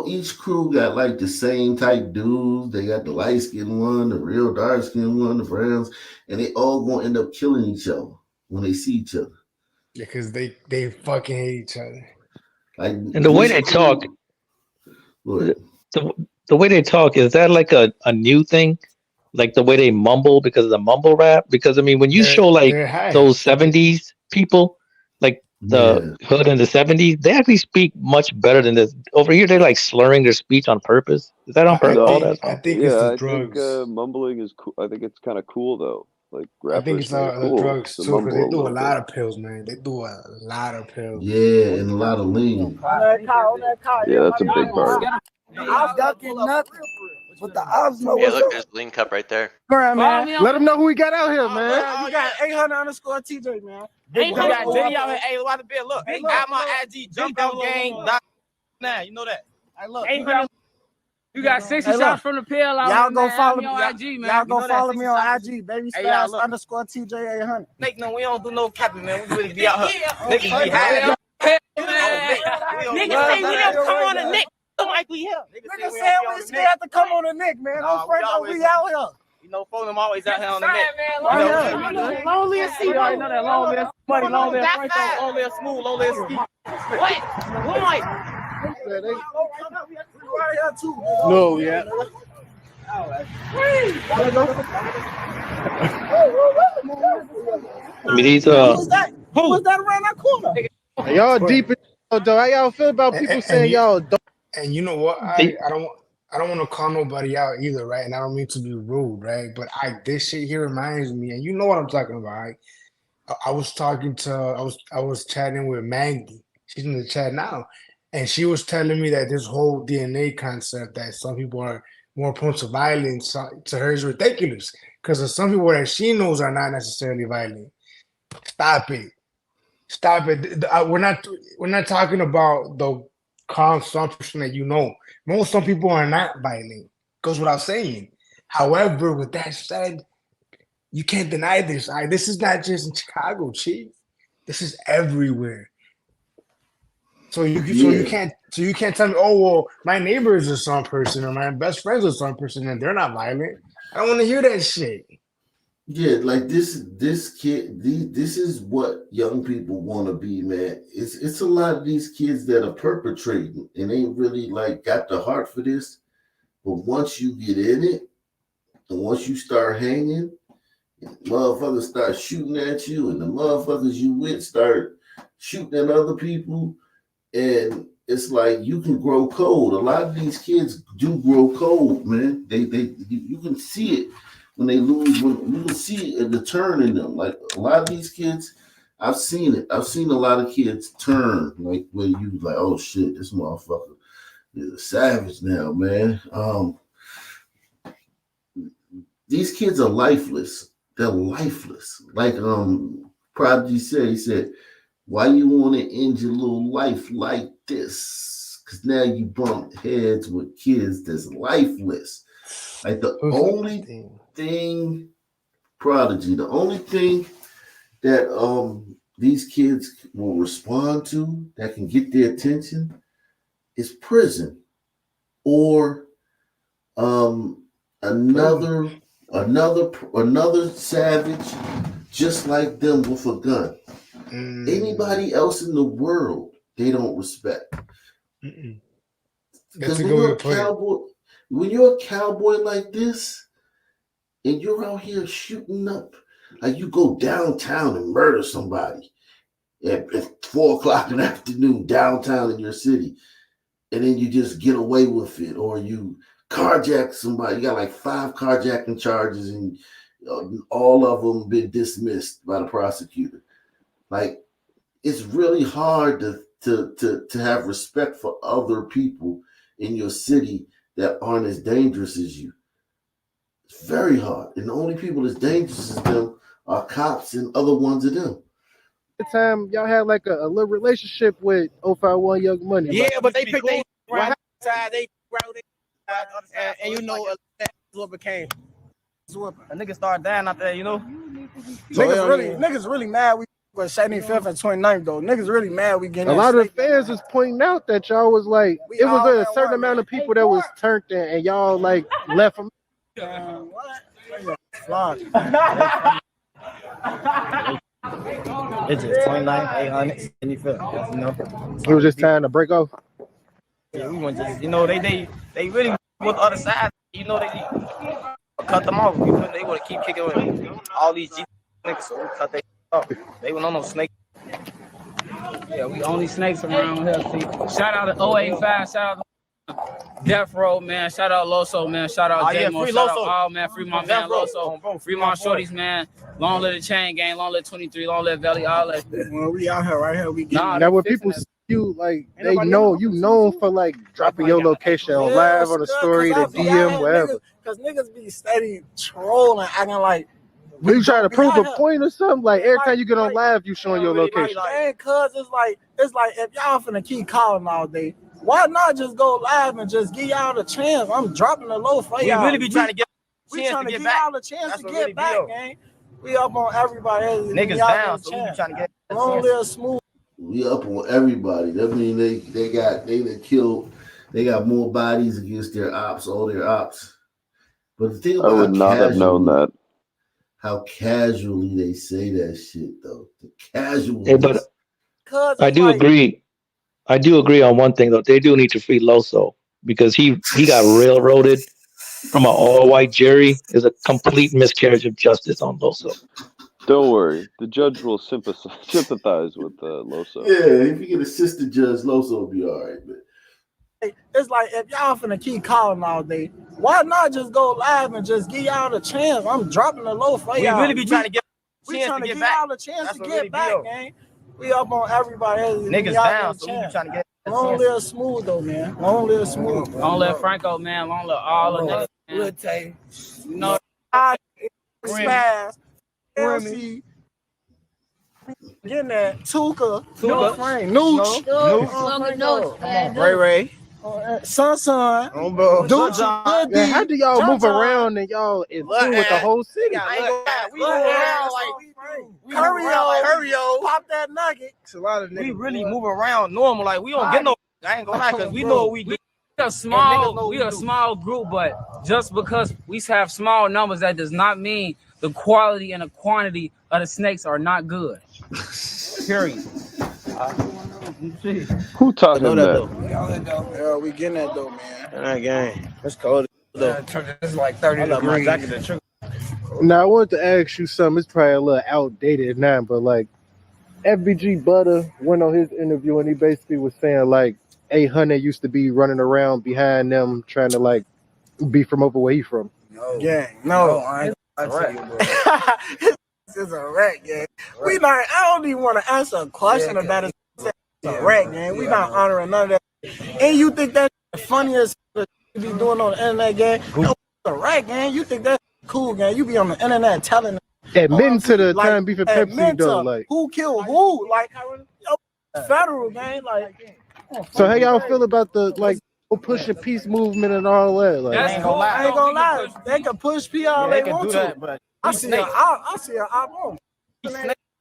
each crew got like the same type dudes. They got the light skinned one, the real dark skinned one, the browns, and they all gonna end up killing each other when they see each other. Yeah, because they fucking hate each other. Like, and the way they talk, the way they talk, is that like a new thing? Like the way they mumble because of the mumble rap? Because I mean, when you show like those 70s people, like the hood in the 70s, they actually speak much better than this. Over here, they're like slurring their speech on purpose. Is that on purpose? I think it's the drugs. I think mumbling is cool. I think it's kind of cool though. Like I think it's the drugs too, because they do a lot of pills, man. They do a lot of pills. Yeah, and a lot of lean. Yeah, that's a big part. I'm ducking nothing. But the ops know Yeah, look, there's a lean cup right there. Man. Let them know who we got out here, man. We got 800_TJ, man. We got Diddy out here. Hey, what the bill? Look, got my IG, jump on gang. Now, you know that. Hey, look. You got 60 shots from the pill out. Y'all go follow me on IG, man. Y'all go follow me on IG, baby. _TJ 800. Nick, no, we don't do no capping, man. We really be out here. Niggas be high. Niggas say we have to come on the Nick. Like we here. Niggas say we still have to come on the Nick, man. Don't fret, we out here. You know, phone them always out here on the Nick. Lonely as sea. I know that long ass money, long ass Franco, long ass smooth, long ass ski. What Mike? No, yeah. I mean, these Who was that around that corner? Hey, y'all deep in though. How y'all feel about people saying y'all don't? And you know what? I don't want to call nobody out either, right? And I don't mean to be rude, right? But this shit here reminds me, and you know what I'm talking about, right? I was chatting with Maggie. She's in the chat now, and she was telling me that this whole DNA concept that some people are more prone to violence to her is ridiculous. because there's some people that she knows are not necessarily violent. Stop it. Stop it. We're not talking about the calm, some person that you know. Some people are not violent. Goes without saying. However, with that said, you can't deny this. All right? This is not just in Chicago, Chief. This is everywhere. So you can't tell me, oh well, my neighbor is a some person or my best friend's a some person and they're not violent. I don't want to hear that shit. Yeah, like this kid, this is what young people want to be, man. It's a lot of these kids that are perpetrating and ain't really like got the heart for this. But once you get in it, and once you start hanging, motherfuckers start shooting at you, and the motherfuckers you with start shooting at other people, and it's like you can grow cold. A lot of these kids do grow cold, man. You can see it when they lose. When you can see the turn in them. Like a lot of these kids, I've seen it. I've seen a lot of kids turn, like where you like, oh shit, this motherfucker is a savage now, man. These kids are lifeless. They're lifeless. Like Prodigy said, he said, why you want to end your little life like this? Because now you bump heads with kids that's lifeless. Like the only thing, Prodigy, the only thing that these kids will respond to that can get their attention is prison or another savage just like them with a gun. Anybody else in the world they don't respect. Because when you're a cowboy like this and you're out here shooting up, like you go downtown and murder somebody at 4:00 in the afternoon downtown in your city, and then you just get away with it, or you carjack somebody. You got like 5 carjacking charges, and all of them been dismissed by the prosecutor. Like it's really hard to have respect for other people in your city that aren't as dangerous as you. It's very hard, and the only people that's dangerous as them are cops and other ones of them. The time y'all had like a little relationship with 051 Young Money. Yeah, but they picked their right side. They routed, and you know that's what became. A nigga started dying out there, you know. Niggas really mad. We were 75th and 29th though. Niggas really mad. We getting a lot of the fans was pointing out that y'all was like it was a certain amount of people that was turned in, and y'all like left them. It's just 29, 800, 75th. You know, He was just trying to break off. Yeah, we went just, you know, they really with the other side. You know, they cut them off. They want to keep kicking with all these G niggas, so we cut they off. They went on no snake. Yeah, we only snakes around here. See. Shout out to 085. Shout out to Death Row, man. Shout out Loso, man. Shout out J-Mo. Free Shout Loso. out all, man. Free my man Loso. Free my shorties, man. Long live the chain gang. Long live 23. Long live Valley. All that. Well, we out here, right here. We getting Now when people see you, like they know you known for like dropping your location on live, on the story, the DM, whatever. Because niggas be steady trolling, acting like. You trying to prove a point or something? Like every time you get on live, you showing your location. Man, cuz it's like if y'all finna keep calling all day, why not just go live and just give y'all the chance? I'm dropping the low for y'all. We really be trying to get we trying to give y'all the chance to get back, gang. We up on everybody. Niggas down, so we be trying to get long live smooth. We up on everybody. That mean they killed. They got more bodies against their ops, all their ops. But the thing about I would not have known that. How casually they say that shit, though. The casual. Hey, but I do agree. I do agree on one thing though. They do need to free Loso because he got railroaded from an all-white jury. Is a complete miscarriage of justice on Loso. Don't worry, the judge will sympathize with Loso. Yeah, if you get assistant judge, Loso will be all right, man. It's like if y'all finna keep calling all day, why not just go live and just give y'all the chance? I'm dropping the low for y'all. We really be trying to get we trying to give y'all the chance to get back, gang. We up on everybody. Niggas down, so we be trying to get. Long live smooth though, man. Long live smooth. Long live Franco, man. Long live all of them. Good day. You know, Spaz, MC, getting that Tuka, Nooch, Ray Ray. Sun, Doochie, Good Yeah, how D, do y'all move John, around and y'all in tune with the whole city? I ain't gonna lie, we move around like Curio, pop that nugget. It's a lot of We niggas. really move around normal. Like we don't get no. I ain't gonna lie, cause we know what we do. We a small group, but just because we have small numbers, that does not mean the quality and the quantity of the snakes are not good. Period. Who taught him that? Yeah, we getting that though, man. That gang. It's cold. It's like 30 degrees. Now I wanted to ask you something. It's probably a little outdated now, but like FBG Butter went on his interview and he basically was saying like 800 used to be running around behind them trying to like be from over where he from. I ain't gonna you, bro. It's a rat gang. We not. I don't even want to answer a question about it. It's a rat gang. We not honoring none of that. And you think that's the funniest that you be doing on the internet, gang? No, it's a rat gang. You think that's cool, gang? You be on the internet telling them. Admitting to the like, time beef and Pepsi though, like. Who killed who? Like, federal gang. Like. So how y'all feel about the like pushing peace movement and all that? Like, I ain't gonna lie. They can push P all they want to. But I see an op.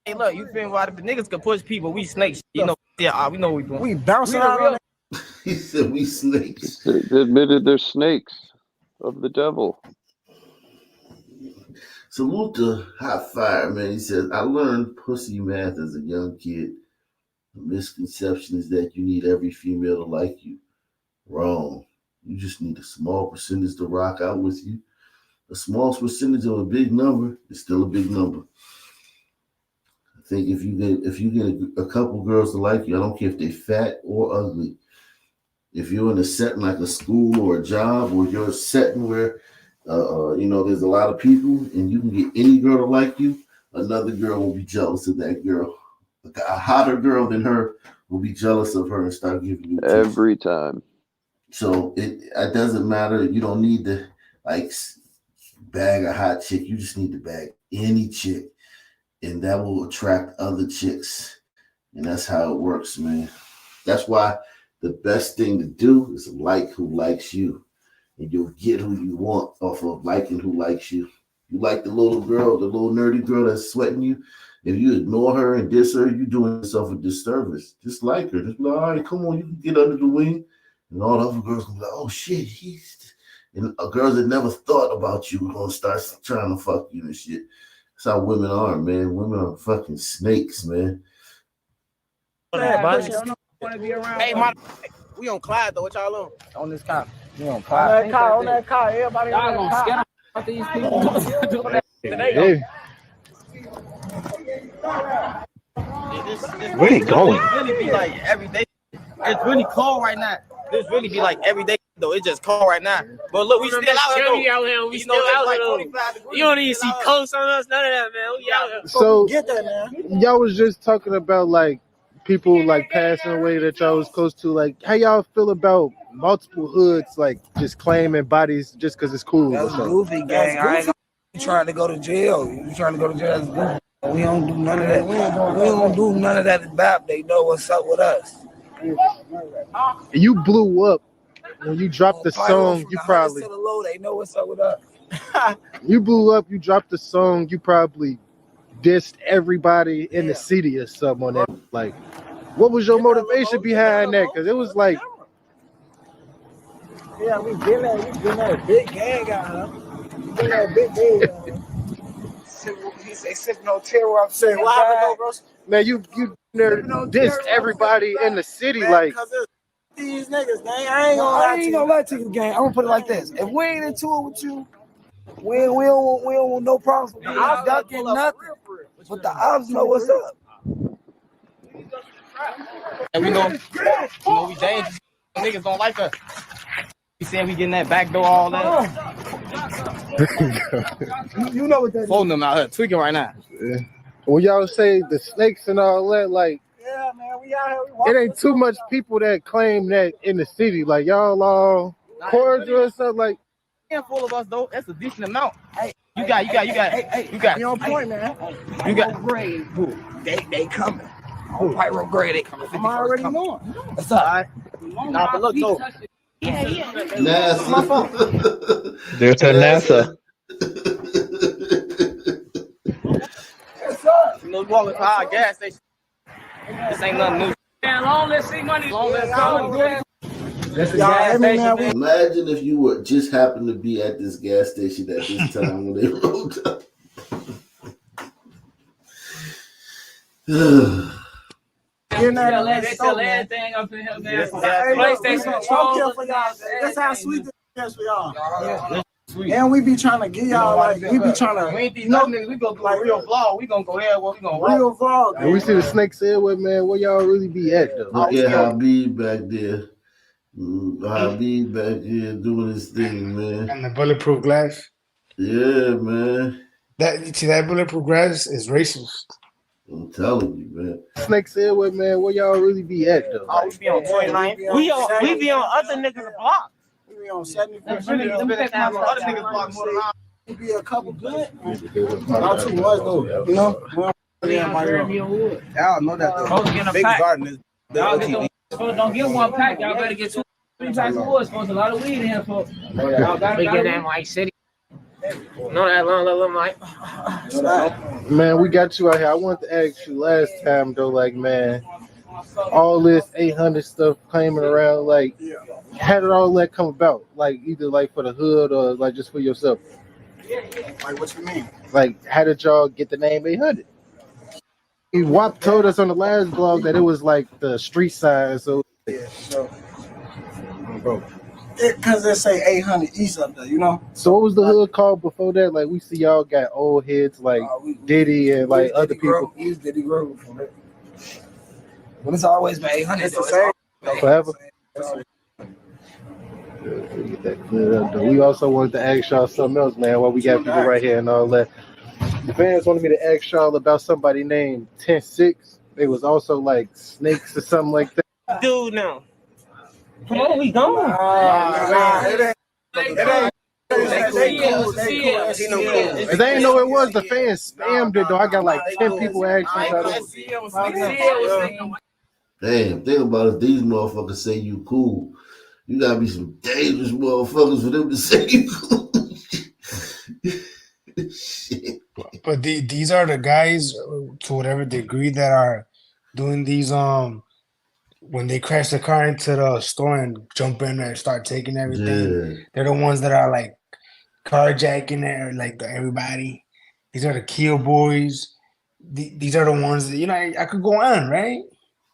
Hey, look, you feel what the niggas can push people. We snakes. You know, yeah, we know what we doing. We bouncing out. He said we snakes. They admitted they're snakes of the devil. Salute to Hot Fire, man. He says, I learned pussy math as a young kid. The misconception is that you need every female to like you. Wrong. You just need a small percentage to rock out with you. A small percentage of a big number is still a big number. I think if you get a couple girls to like you, I don't care if they're fat or ugly. If you're in a setting like a school or a job, or you're a setting where there's a lot of people and you can get any girl to like you, another girl will be jealous of that girl. A hotter girl than her will be jealous of her and start giving you tips. Every time. So it doesn't matter. You don't need to like bag a hot chick. You just need to bag any chick, and that will attract other chicks. And that's how it works, man. That's why the best thing to do is like who likes you, and you'll get who you want off of liking who likes you. You like the little girl, the little nerdy girl that's sweating you. If you ignore her and diss her, you're doing yourself a disservice. Just like her. Just be like, all right, come on, you can get under the wing. And all the other girls gonna be like, oh shit, and girls that never thought about you are gonna start trying to fuck you and shit. That's how women are, man. Women are fucking snakes, man. Hey, we on Clyde though. What y'all on? On this car. We on On that car. Everybody y'all on gonna that scatter these people. Hey. Where they going? It really be like every day. It's really cold right now. This really be like every day though. It's just cold right now. But look, we still out here. We still out here. You don't even see coats on us. None of that, man. We out here. So get that, man. Y'all was just talking about like people like passing away that y'all was close to. Like, how y'all feel about multiple hoods like just claiming bodies just because it's cool? That's goofy, gang. I ain't gonna, you trying to go to jail. You trying to go to jail? That's goofy. We don't do none of that. We don't do none of that. BAP. They know what's up with us. You blew up when you dropped the song. You probably they know what's up with us. you blew up. You dropped the song. You probably dissed everybody in the city or something on that. Like, what was your motivation behind that? Because it was like, yeah, we getting that big gang out, huh? We getting that big gang out. He say sipping on terror. I'm saying, what happened, bro? Man, you dissed everybody in the city, man, like these niggas, gang. I ain't gonna lie to you, gang. I'm gonna put it like this: if we ain't into it with you, we don't want no problems with you. Ducking nothing, but the ops know what's up. And we know we dangerous. Niggas don't like us. We saying we getting that back door, all that. You know what that is. Phone them out here tweaking right now. Yeah. When y'all say the snakes and all that, like, yeah, man, we out here. It ain't too much people that claim that in the city. Like, y'all all cordial or something. Like, handful of us though. That's a decent amount. Hey, You got. You on point, man. You got. Grade. They coming. On Pyro Grade, they coming. I'm already knowing. What's up? Nah, but look though. NASA. My fault. There's that NASA. You know, you walk to our gas station. This ain't nothing new. Man, long let's see money. Long let's go. That's the gas station. Imagine if you were just happened to be at this gas station at this time when they rolled up. They sell everything up in here, man. PlayStation controllers. That's how sweet this yes we are. And we be trying to get y'all like we be trying to. We ain't these nothing. We go like real vlog. We gonna go there. What we gonna real vlog? And we see the snake said, "What man? Where y'all really be at though?" Look at Habib back there. Habib back here doing his thing, man. And the bulletproof glass. Yeah, man. That bulletproof glass is racist. I'm telling you, man. Snake said, "What man? Where y'all really be at though?" Oh, we be on 29. We be on other niggas' block. We be on 75. Other niggas' block more than ours. We be a couple good. Not too much though. You know. Y'all know that though. Big garden is the OTV. Don't get one pack. Y'all better get 2, 3 packs of wood. Supposed a lot of weed in here, folks. Y'all gotta get that White City. Know that little Mike. Man, we got you out here. I wanted to ask you last time though, like man, all this 800 stuff claiming around, like, how did all that come about? Like either like for the hood or like just for yourself? Like what you mean? Like how did y'all get the name 800? WAP told us on the last blog that it was like the street sign, so yeah, so because they say 800 East up there, you know. So what was the hood called before that? Like we see y'all got old heads like Diddy and like other people. We used Diddy Grove. But it's always been 800. It's the same. Forever. Get that cleared up, though. We also wanted to ask y'all something else, man, while we got people right here and all that. The fans wanted me to ask y'all about somebody named 10-6. They was also like snakes or something like that. Dude, now. Come on, we gone. If they ain't know it was, the fans spammed it though. I got like 10 people asking. Damn, think about it. These motherfuckers say you cool. You gotta be some dangerous motherfuckers for them to say you cool. Shit. But these are the guys, to whatever degree, that are doing these when they crash the car into the store and jump in there and start taking everything. Yeah. They're the ones that are like carjacking there, like everybody. These are the kill boys. These are the ones that, you know, I could go on, right?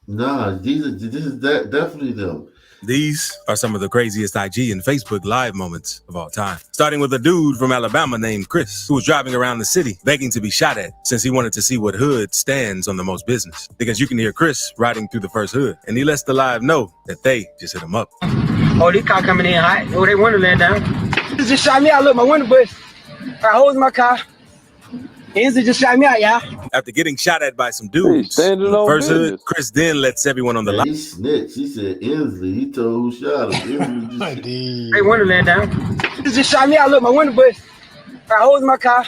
Nah, this is definitely them. These are some of the craziest IG and Facebook Live moments of all time. Starting with a dude from Alabama named Chris, who was driving around the city begging to be shot at since he wanted to see what hood stands on the most business. Because you can hear Chris riding through the first hood, and he lets the live know that they just hit him up. Oh, this car coming in hot. Oh, they Wonderland down. This just shot me out. Look, my window bush. I hold my car. Enzy just shot me out, y'all. After getting shot at by some dudes in the first hood, Chris then lets everyone on the live. He snitched. He said Enzy. He told who shot him. Hey, Wonderland down. This just shot me out. Look, my window bush. I hold my car.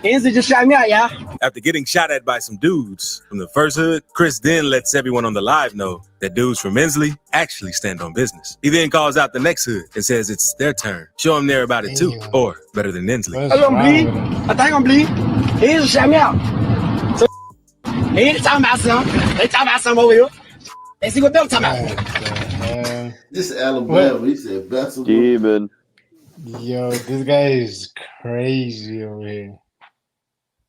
Enzy just shot me out, y'all. After getting shot at by some dudes from the first hood, Chris then lets everyone on the live know that dudes from Inslee actually stand on business. He then calls out the next hood and says it's their turn. Show them they're about it too, or better than Inslee. I'm gonna bleed. I think I'm bleed. He just shot me out. So, he ain't talking about something. They talking about something over here. They see what they're talking about. This is Alabama. He said Bessel. Demon. Yo, this guy is crazy over here.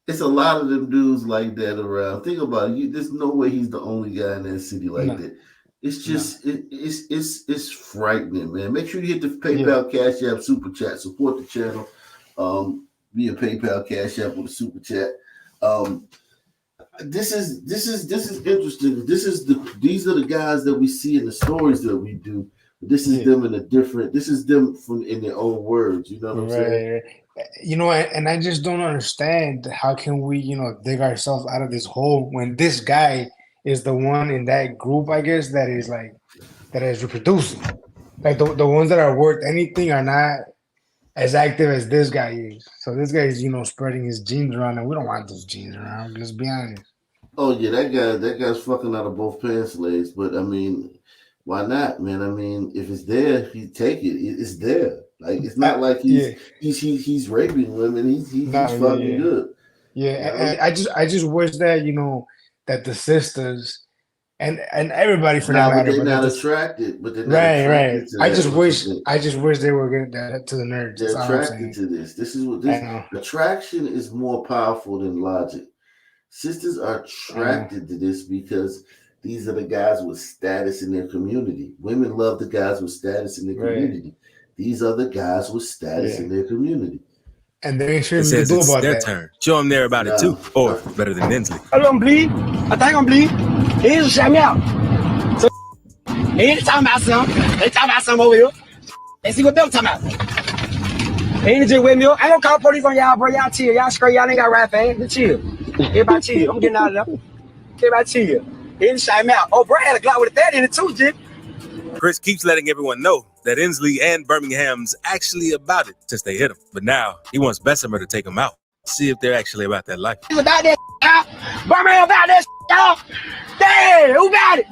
It's a lot of them dudes like that around. Think about it. There's no way he's the only guy in that city like that. It's just it's frightening, man. Make sure you hit the PayPal, Cash App, Super Chat. Support the channel via PayPal, Cash App, with a Super Chat. This is interesting. These are the guys that we see in the stories that we do. This is them in a different. This is them from in their own words. You know what I'm saying? You know, and I just don't understand how can we, you know, dig ourselves out of this hole when this guy is the one in that group, I guess, that is reproducing. Like the ones that are worth anything are not as active as this guy is. So this guy is, spreading his genes around, and we don't want those genes around. Let's be honest. Oh yeah, that guy's fucking out of both pants legs. But I mean, why not, man? I mean, if it's there, he take it. It's there. Like it's not like he's raping women. He's fucking good. Yeah, and I just wish that that the sisters and everybody for that Nah, but matter, they're not that attracted. But they're not right. attracted to I that. just wish they were getting that to the nerds. They're That's all I'm attracted saying. to this. This is what this attraction is more powerful than logic. Sisters are attracted to this because these are the guys with status in their community. Women love the guys with status in their community. These are the guys with status in their community. And there ain't shit It we can says do it's about their that. turn. Show them they're about it too, or better than Inslee. I don't bleed. I think I'm bleed. He just shut me out. So he ain't talking about something. They talking about something over here. They see what them talking about. He ain't just with me. I ain't gonna call police on y'all, bro. Y'all chill. Y'all straight. Y'all ain't got rap fans. Just chill. Everybody chill. I'm getting out of there. Everybody chill. He just shut me out. Oh, bro had a Glock with a 30 in it too, Jim. Chris keeps letting everyone know that Inslee and Birmingham's actually about it since they hit him. But now he wants Bessemer to take him out. See if they're actually about that life. He's about that y'all. Birmingham about that y'all. Damn, who got it?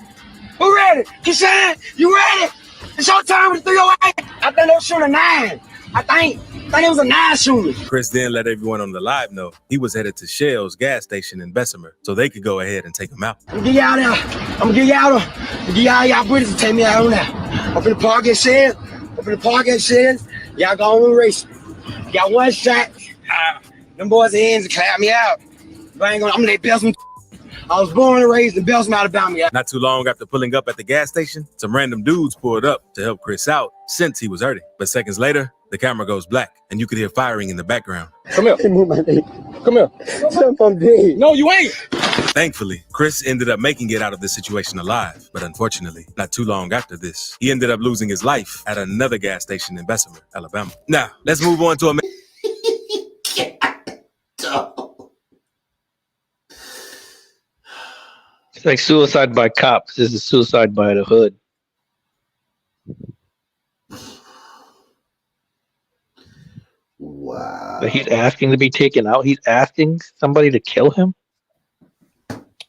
Who ready? Keyshawn, you ready? It's your time with the 308. I think they'll shoot a 9. I think it was a 9 shooter. Chris then let everyone on the live know he was headed to Shell's gas station in Bessemer so they could go ahead and take him out. I'm gonna get y'all there. I'm gonna get y'all there. I'm gonna get y'all British to take me out on that. I'm in the park at Shell. Y'all go on and race. Got one shot. Them boys' hands clap me out. I'm gonna let Belsman. I was born and raised in Belsman, Alabama. Not too long after pulling up at the gas station, some random dudes pulled up to help Chris out since he was hurting. But seconds later, the camera goes black and you could hear firing in the background. Come here. Move my leg. Come here. Jump on dead. No, you ain't. Thankfully, Chris ended up making it out of this situation alive. But unfortunately, not too long after this, he ended up losing his life at another gas station in Bessemer, Alabama. Now, let's move on to a... It's like suicide by cops. This is suicide by the hood. Wow. But he's asking to be taken out. He's asking somebody to kill him.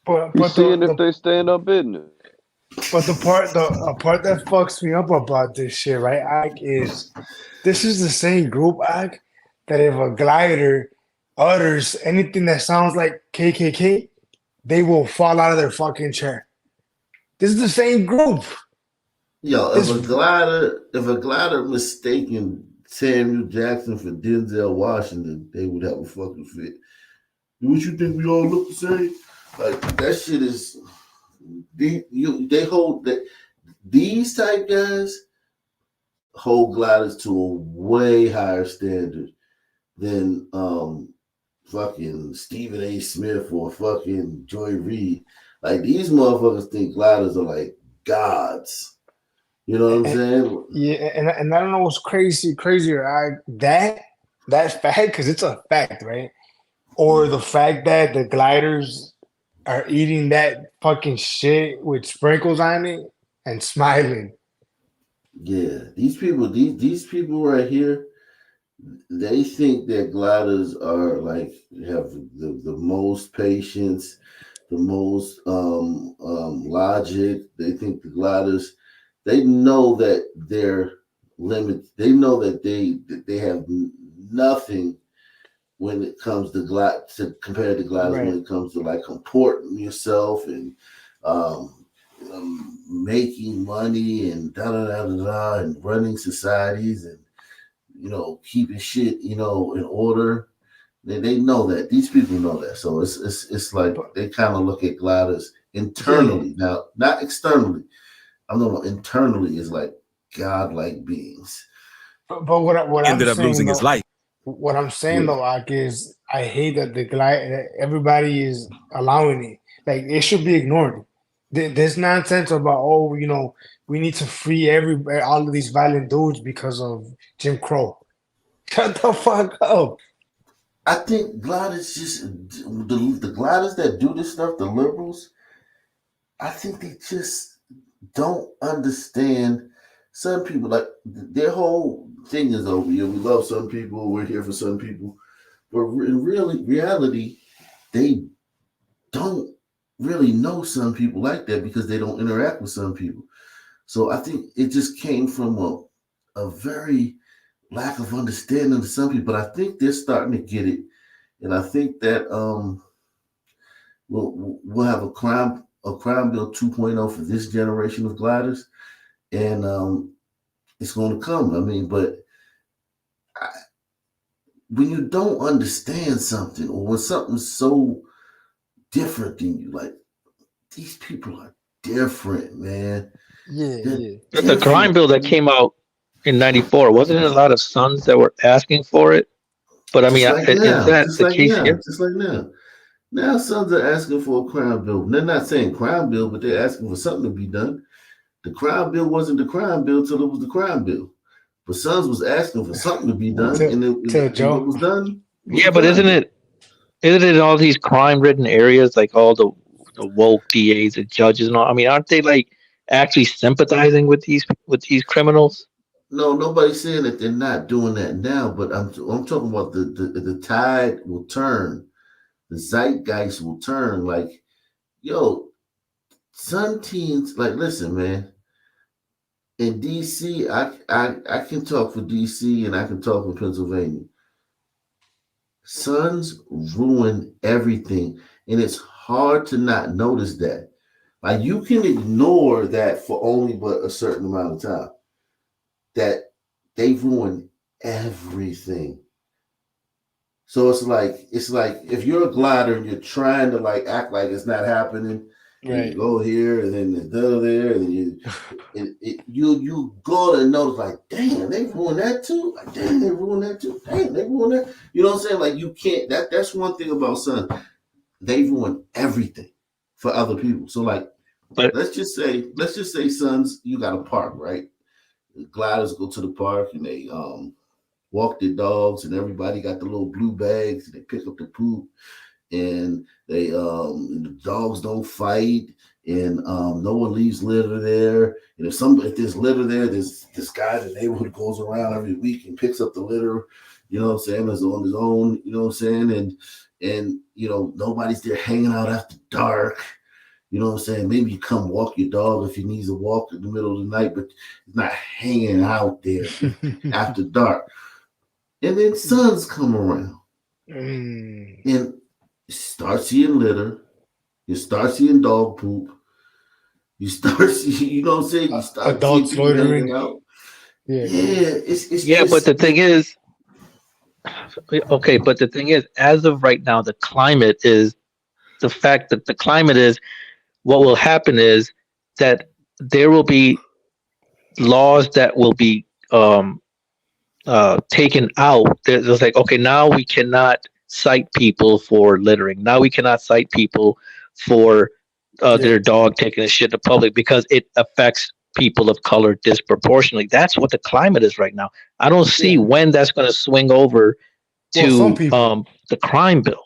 But seeing if they stand on business. But the part that fucks me up about this shit, right, Ike, is this is the same group, Ike, that if a glider utters anything that sounds like KKK, they will fall out of their fucking chair. This is the same group. Yo, if a glider mistaken Samuel Jackson for Denzel Washington, they would have a fucking fit. What you think we all look the same? Like that shit is they hold that these type guys hold gliders to a way higher standard than fucking Stephen A. Smith or fucking Joy Reid. Like these motherfuckers think gliders are like gods. You know what I'm saying? Yeah, and I don't know what's crazier. That fact, because it's a fact, right? Or the fact that the gliders are eating that fucking shit with sprinkles on it and smiling. Yeah, these people right here, they think that gliders are like have the most patience, the most logic. They think the gliders, they know that they're limits. They know that they have nothing when it comes to compared to gliders, when it comes to like comporting yourself and making money and and running societies and keeping shit in order. They know that. These people know that. So it's like they kind of look at gliders internally now, not externally. I'm talking about internally is like godlike beings. But what ended I'm up saying, losing his life. What I'm saying though, Ak, is I hate that everybody is allowing it. Like it should be ignored. There's nonsense about we need to free all of these violent dudes because of Jim Crow. Shut the fuck up. I think gliders just the gliders that do this stuff, the liberals, I think they just don't understand some people like their whole thing is over here. We love some people. We're here for some people, but in reality, they don't really know some people like that because they don't interact with some people. So I think it just came from a very lack of understanding to some people. But I think they're starting to get it, and I think that we'll have a crime bill 2.0 for this generation of gliders, and it's going to come. I mean, but when you don't understand something, or when something's so different than you, like these people are different, man. Yeah, They're yeah. The crime different. bill that came out in '94 wasn't it a lot of sons that were asking for it? But I mean, Just like is now, that just the like case now, here? just like now. Now sons are asking for a crime bill. They're not saying crime bill, but they're asking for something to be done. The crime bill wasn't the crime bill till it was the crime bill. But sons was asking for something to be done, Tell, and, tell and what Joe. was done was the Yeah, but crime bill. isn't it in all these crime-ridden areas, like all the woke DAs and judges and all? I mean, aren't they like actually sympathizing with these criminals? No, nobody's saying that they're not doing that now, but I'm talking about the tide will turn, the zeitgeist will turn. Like, yo, some teens, like, listen, man. In DC, I can talk for DC and I can talk for Pennsylvania. Sons ruin everything, and it's hard to not notice that. Like you can ignore that for only but a certain amount of time. That they've ruined everything. So it's like if you're a glider and you're trying to like act like it's not happening, and you Right. go here and then there's there, and you go to notice like, damn, they ruined that too. Like, damn, they ruined that too. Damn, they ruined that. You know what I'm saying? Like you can't. That's one thing about Sun. They ruin everything for other people. So like, But let's just say, Sons, you got a park, right? The gliders go to the park and they walk their dogs, and everybody got the little blue bags, and they pick up the poop, and the dogs don't fight, and no one leaves litter there. And if there's litter there, there's this guy in the neighborhood goes around every week and picks up the litter, you know what I'm saying, is on his own, you know what I'm saying, and nobody's there hanging out after dark. You know what I'm saying? Maybe you come walk your dog if he needs a walk in the middle of the night, but he's not hanging out there after dark. And then sons come around Mm. and start seeing litter. You start seeing dog poop. You start seeing, you know what I'm saying? You start seeing Adults people hanging loitering. out. Yeah. Yeah, it's yeah, but just the thing is, okay, but the thing is, as of right now, the climate is the fact that the climate is what will happen is that there will be laws that will be taken out. There's like, okay, now we cannot cite people for littering. Now we cannot cite people for Yeah. their dog taking a shit in public because it affects people of color disproportionately. That's what the climate is right now. I don't see Yeah. when that's going to swing over Well, some to people. the crime bill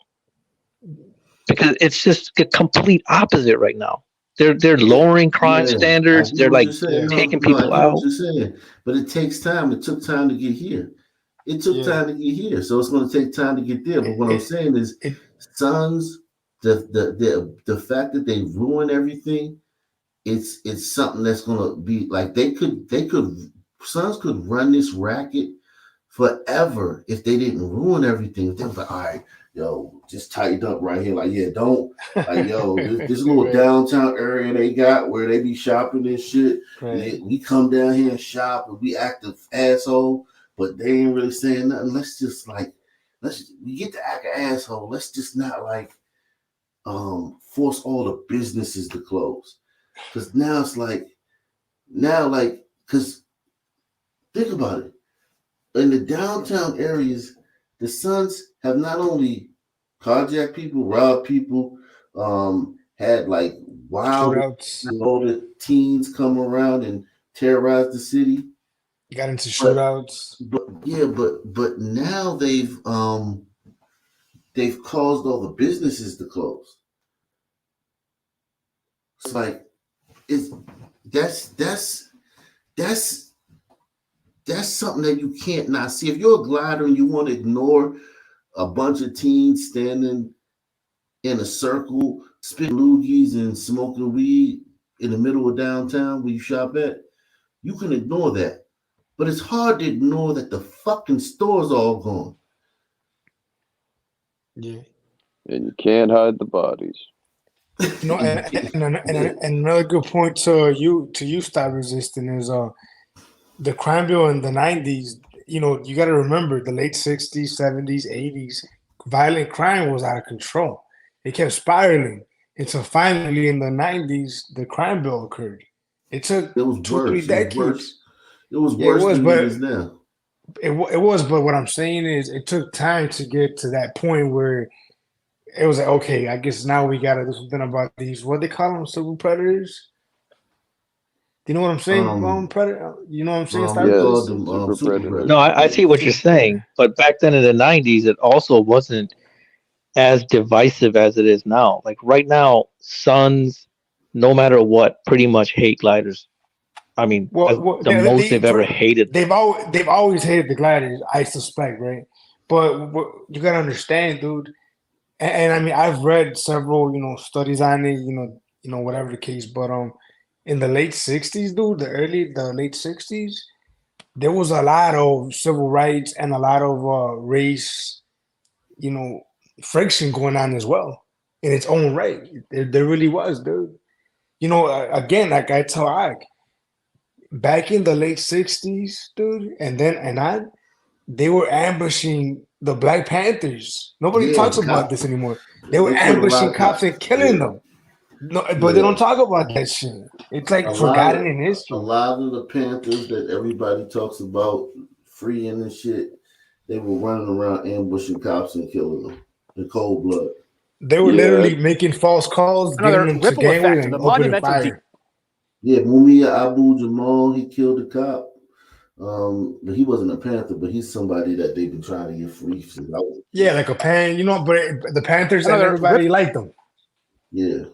because it's just the complete opposite right now. They're yeah, lowering crime yeah. I standards. get They're what like you're saying. Yeah. No, taking no, I people get what out. you're saying. But it takes time. It took time to get here. It took Yeah. time to get here. So it's going to take time to get there. But It, what I'm it, saying is, it, sons, the fact that they ruin everything, it's something that's gonna be like they could sons could run this racket forever if they didn't ruin everything. If they was like, all right, yo, just tighten up right here. Like, yeah, don't like yo, this little right. downtown area they got where they be shopping and shit. Right. We come down here and shop and we act an asshole, but they ain't really saying nothing. Let's just like we get to act an asshole. Let's just not like force all the businesses to close. Cause now it's like because think about it. In the downtown areas, the Suns have not only carjacked people, robbed people, had like wild Shootouts. all the teens come around and terrorize the city. Got into But shootouts. but now they've caused all the businesses to close. It's like it's that's that's something that you can't not see. If you're a glider and you want to ignore a bunch of teens standing in a circle, spitting loogies and smoking weed in the middle of downtown where you shop at, you can ignore that. But it's hard to ignore that the fucking store's all gone. Yeah. And you can't hide the bodies. You know, and another good point to you, Stop Resisting, is the crime bill in the 90s. You know, you got to remember the late 60s, 70s, 80s, violent crime was out of control. It kept spiraling. And so finally in the 90s, the crime bill occurred. It took It was 2-3 decades. It was Yeah, it worse was, than but it is now. it was. But what I'm saying is, it took time to get to that point where it was like, okay, I guess now we got to do something about these. What they call them, super predators. Do you know what I'm saying? Predator. You know what I'm saying? Stop We called Resisting. them super predators. No, I see what you're saying, but back then in the '90s, it also wasn't as divisive as it is now. Like right now, sons, no matter what, pretty much hate gliders. I mean, Well, the most they've ever hated. They've always hated the gliders, I suspect, right? But you gotta understand, dude. And I mean, I've read several, studies on it. Whatever the case. But in the late '60s, dude, the late '60s, there was a lot of civil rights and a lot of race, you know, friction going on as well in its own right. There really was, dude. Again, like I tell Ike, back in the late '60s, dude, and on, they were ambushing the Black Panthers. Nobody Yeah, talks the about cop. this anymore. They were They killed a lot ambushing of cops and killing them. No, but they don't talk about that shit. It's like forgotten in A history. lot of the Panthers that everybody talks about freeing and shit, they were running around ambushing cops and killing them in cold blood. They were literally making false calls, Another getting them to ripple gangway effect of and the opening monumental fire. Yeah, Mumia Abu Jamal, he killed a cop. But he wasn't a Panther, but he's somebody that they've been trying to get free since I was. Yeah, like a pan, but the Panthers and Another everybody liked them. Yeah.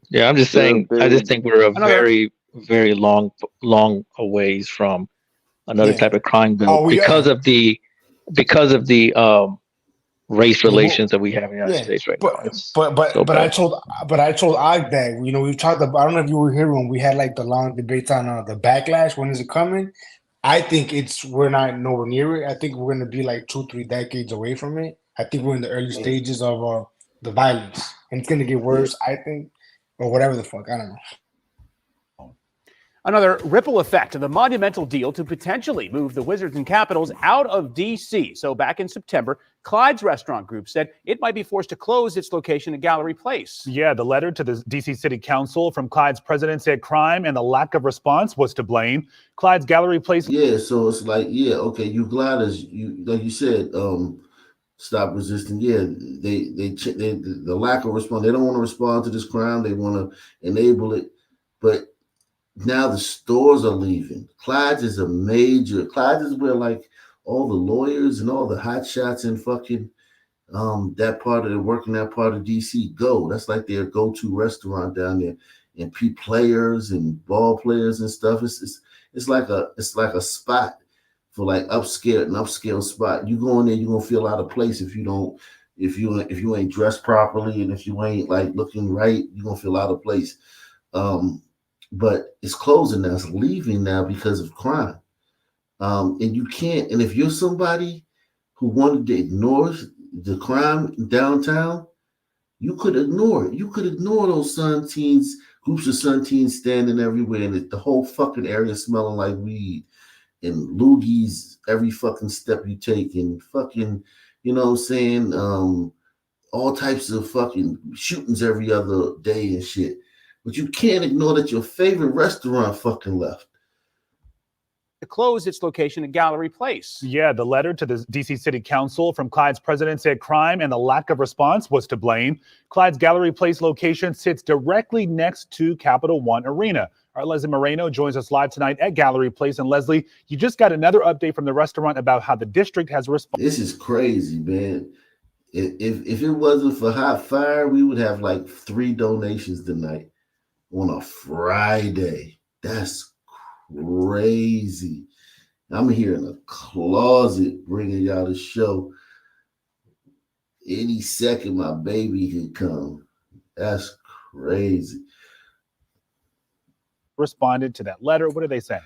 Yeah, I'm just saying. I just think we're a very, very long a ways from another Yeah. type of crime bill Oh, we because are. of the race relations that we have in the United Yeah, States right now. It's but so I bad. told Og that we've talked about. I don't know if you were here when we had like the long debates on the backlash. When is it coming? I think we're not nowhere near it. I think we're gonna be like 2-3 decades away from it. I think we're in the early stages of the violence, and it's gonna get worse. I think, or whatever the fuck. I don't know. Another ripple effect of the monumental deal to potentially move the Wizards and Capitals out of D.C. So back in September, Clyde's Restaurant Group said it might be forced to close its location at Gallery Place. Yeah, the letter to the D.C. City Council from Clyde's president said crime and the lack of response was to blame. Clyde's Gallery Place. Yeah, so it's like, okay, you gliders, like you said, stop resisting. Yeah, they the lack of response. They don't want to respond to this crime. They want to enable it, but now the stores are leaving. Clyde's is where like all the lawyers and all the hot shots in fucking that part of DC go. That's like their go-to restaurant down there. And players and ball players and stuff. It's like a spot for like upscale spot. You go in there, you're gonna feel out of place if you ain't dressed properly and if you ain't like looking right, you're gonna feel out of place. But it's closing now, it's leaving now because of crime. And you can't, and if you're somebody who wanted to ignore the crime downtown, you could ignore it. You could ignore those groups of sun teens standing everywhere, and the whole fucking area smelling like weed and loogies every fucking step you take, and fucking, you know what I'm saying, all types of fucking shootings every other day and shit. But you can't ignore that your favorite restaurant fucking left. To close its location at Gallery Place. Yeah, the letter to the D.C. City Council from Clyde's president said crime and the lack of response was to blame. Clyde's Gallery Place location sits directly next to Capital One Arena. Our Leslie Moreno joins us live tonight at Gallery Place. And Leslie, you just got another update from the restaurant about how the district has responded. This is crazy, man. If it wasn't for Hot Fire, we would have like 3 donations tonight on a Friday. That's crazy. I'm here in a closet bringing y'all the show. Any second, my baby could come. That's crazy. Responded to that letter. What are they saying?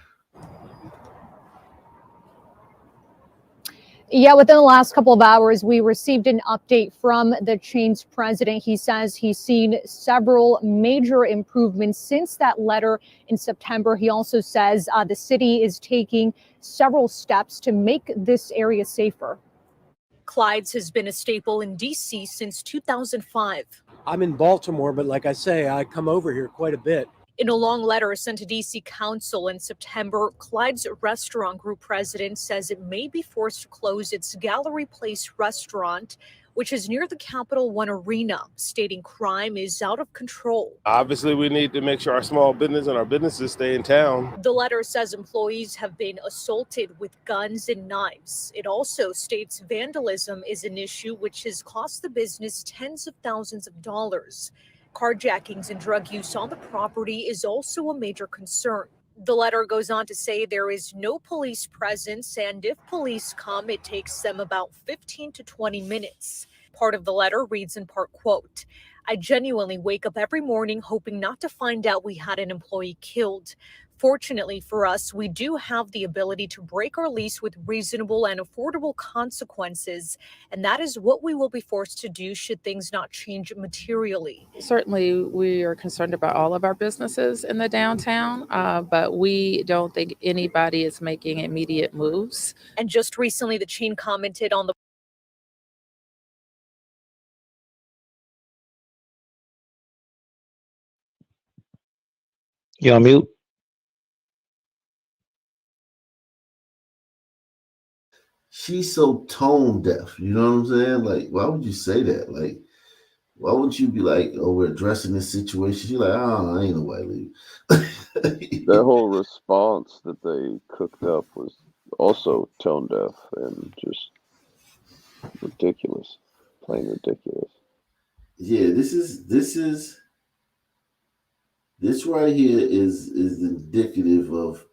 Yeah, within the last couple of hours, we received an update from the chain's president. He says he's seen several major improvements since that letter in September. He also says the city is taking several steps to make this area safer. Clyde's has been a staple in D.C. since 2005. I'm in Baltimore, but like I say, I come over here quite a bit. In a long letter sent to D.C. Council in September, Clyde's Restaurant Group president says it may be forced to close its Gallery Place restaurant, which is near the Capital One Arena, stating crime is out of control. Obviously, we need to make sure our small business and our businesses stay in town. The letter says employees have been assaulted with guns and knives. It also states vandalism is an issue which has cost the business tens of thousands of dollars. Carjackings and drug use on the property is also a major concern. The letter goes on to say there is no police presence, and if police come, it takes them about 15 to 20 minutes. Part of the letter reads in part, quote, I genuinely wake up every morning hoping not to find out we had an employee killed. Fortunately for us, we do have the ability to break our lease with reasonable and affordable consequences, and that is what we will be forced to do should things not change materially. Certainly, we are concerned about all of our businesses in the downtown, but we don't think anybody is making immediate moves. And just recently, the chain commented on the You on mute? She's so tone deaf. You know what I'm saying? Like, why would you say that? Like, why would you be like, oh, we're addressing this situation? She's like, oh, I ain't no white lady. That whole response that they cooked up was also tone deaf and just ridiculous, plain ridiculous. Yeah, this right here is indicative of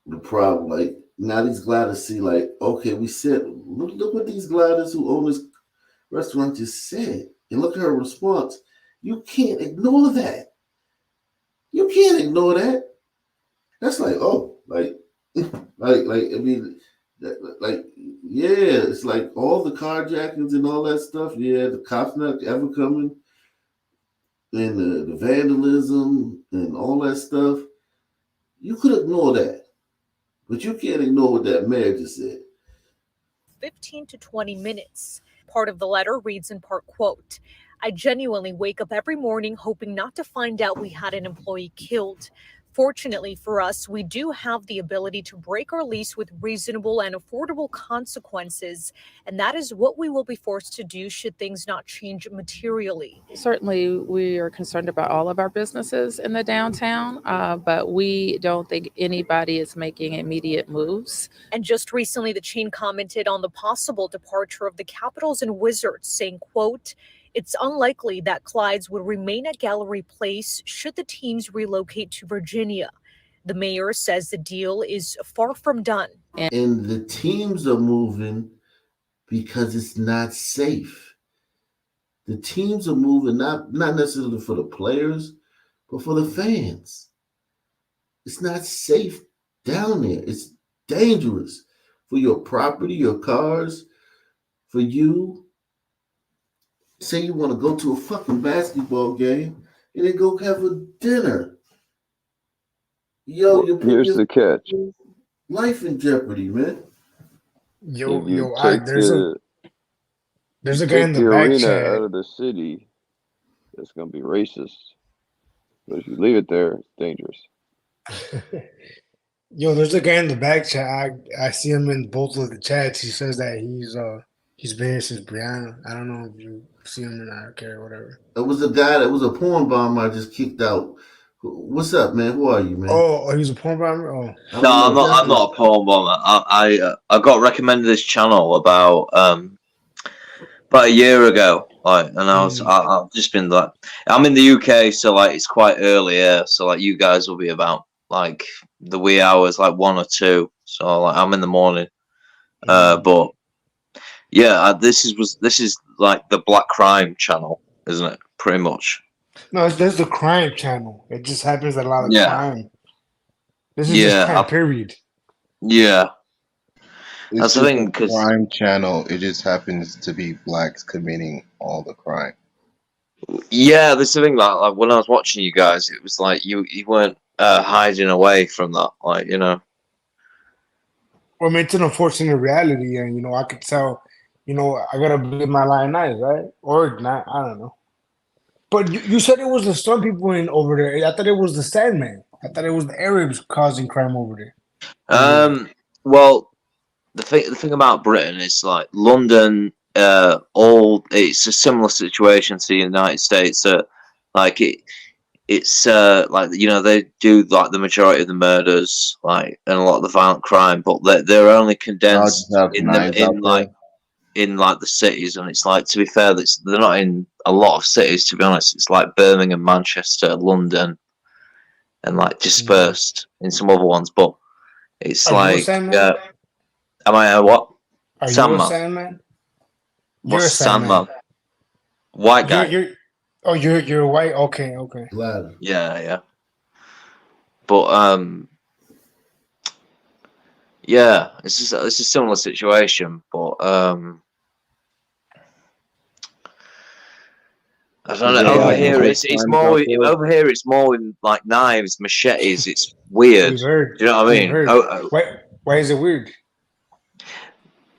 the problem. Like, now these gliders see, like, okay, we said, look what these gliders who own this restaurant just said, and look at her response. You can't ignore that. You can't ignore that. That's like, oh, like I mean, like, yeah, it's like all the carjackings and all that stuff. Yeah, the cops not ever coming, and the vandalism and all that stuff. You could ignore that. But you can't ignore what that mayor just said. 15 to 20 minutes. Part of the letter reads in part, quote, I genuinely wake up every morning hoping not to find out we had an employee killed. Fortunately for us, we do have the ability to break our lease with reasonable and affordable consequences, and that is what we will be forced to do should things not change materially. Certainly, we are concerned about all of our businesses in the downtown, but we don't think anybody is making immediate moves. And just recently, the chain commented on the possible departure of the Capitals and Wizards, saying, quote, it's unlikely that Clyde's would remain at Gallery Place should the teams relocate to Virginia. The mayor says the deal is far from done. And the teams are moving because it's not safe. The teams are moving not necessarily for the players, but for the fans. It's not safe down there. It's dangerous for your property, your cars, for you. Say you want to go to a fucking basketball game and then go have a dinner. Yo, you're putting Here's the catch. Life in jeopardy, man. There's a guy in the the back arena chat. out of the city, it's gonna be racist. But if you leave it there, it's dangerous. Yo, there's a guy in the back chat. I see him in both of the chats. He says that he's been here since Brianna. I don't know if you see him or not, or whatever. It was a guy that was a porn bomber I just kicked out. What's up, man? Who are you, man? Oh, he's a porn bomber? Oh. No, I'm not a porn bomber. I got recommended this channel about a year ago. Like, and I've just been like, I'm in the UK, so like it's quite early here. So like you guys will be about like the wee hours, like 1 or 2. so like I'm in the morning. But yeah, this is like the black crime channel, isn't it? Pretty much. No, there's the crime channel. It just happens a lot of Yeah. crime. This is just crime, period. Yeah. It's That's the just thing, a 'cause crime channel. It just happens to be blacks committing all the crime. yeah, that's the thing. Like when I was watching you guys, it was like you weren't hiding away from that. Like Well, I mean, it's an unfortunate reality, and I could tell. I gotta believe my lying eyes, right? Or not, I don't know. But you said it was the some people in over there. I thought it was the Sandman. I thought it was the Arabs causing crime over there. Well, the thing about Britain is like London. It's a similar situation to the United States. Like it's like they do like the majority of the murders, like, and a lot of the violent crime, but they're only condensed in like the cities. And it's like, to be fair, they're not in a lot of cities, to be honest. It's like Birmingham, Manchester, London, and like dispersed in some other ones. But it's like, am I a what? Are Sandman. you a Sandman? What's You're a Sandman. White guy. You're white. Okay. Yeah. But yeah, it's a similar situation. But I don't know. Over here, it's more. Over here, it's more with like knives, machetes. It's weird. We've heard. Do you know what I mean? Why is it weird?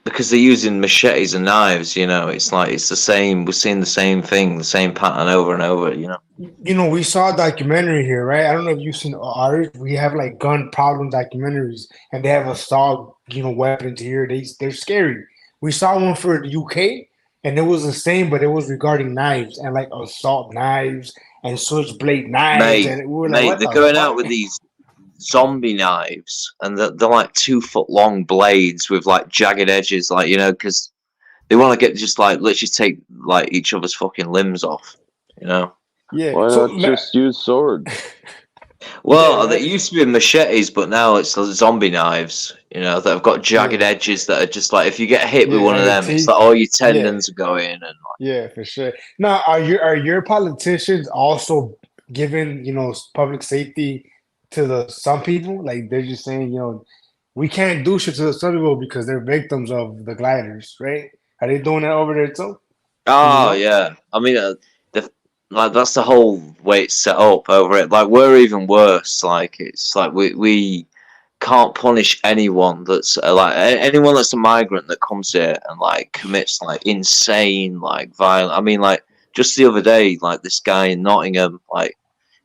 Because they're using machetes and knives. It's like it's the same. We're seeing the same thing, the same pattern over and over. We saw a documentary here, right? I don't know if you've seen ours. We have like gun problem documentaries, and they have assault, weapons here. They're scary. We saw one for the UK, and it was the same, but it was regarding knives and like assault knives and switchblade knives. And we were like, what they're the going fuck? out with these zombie knives, and they're like 2 foot long blades with like jagged edges, like because they want to get just like literally take like each other's fucking limbs off. Yeah. Why not just use swords? Well, they used to be machetes, but now it's the zombie knives. That have got jagged edges that are just like, if you get hit with one of them, it's like all your tendons are going. And yeah, for sure. Now, are your politicians also giving public safety to some people? Like they're just saying we can't do shit to some people because they're victims of the gliders, right? Are they doing that over there too? Oh yeah, I mean, like that's the whole way it's set up over it. Like we're even worse. Like it's like we can't punish anyone that's anyone that's a migrant that comes here and like commits like insane like violent. I mean, like just the other day, like this guy in Nottingham, like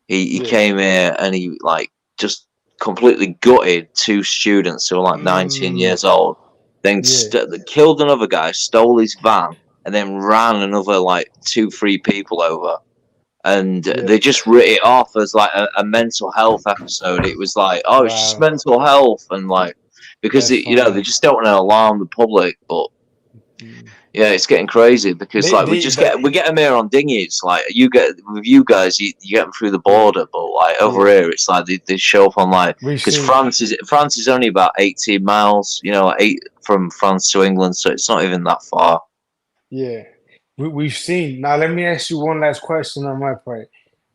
he came here and he like just completely gutted 2 students who were like 19 years old. Then killed another guy, stole his van, and then ran another like 2-3 people over. And they just writ it off as like a mental health episode. It was like, oh, it's just mental health, and like because they just don't want to alarm the public. But yeah, it's getting crazy because we get them here on dinghies. Like with you guys, you get them through the border, but like over here, it's like they show up on like because France is only about 18 miles, from France to England, so it's not even that far. Yeah. We've seen. Now, let me ask you one last question on my part.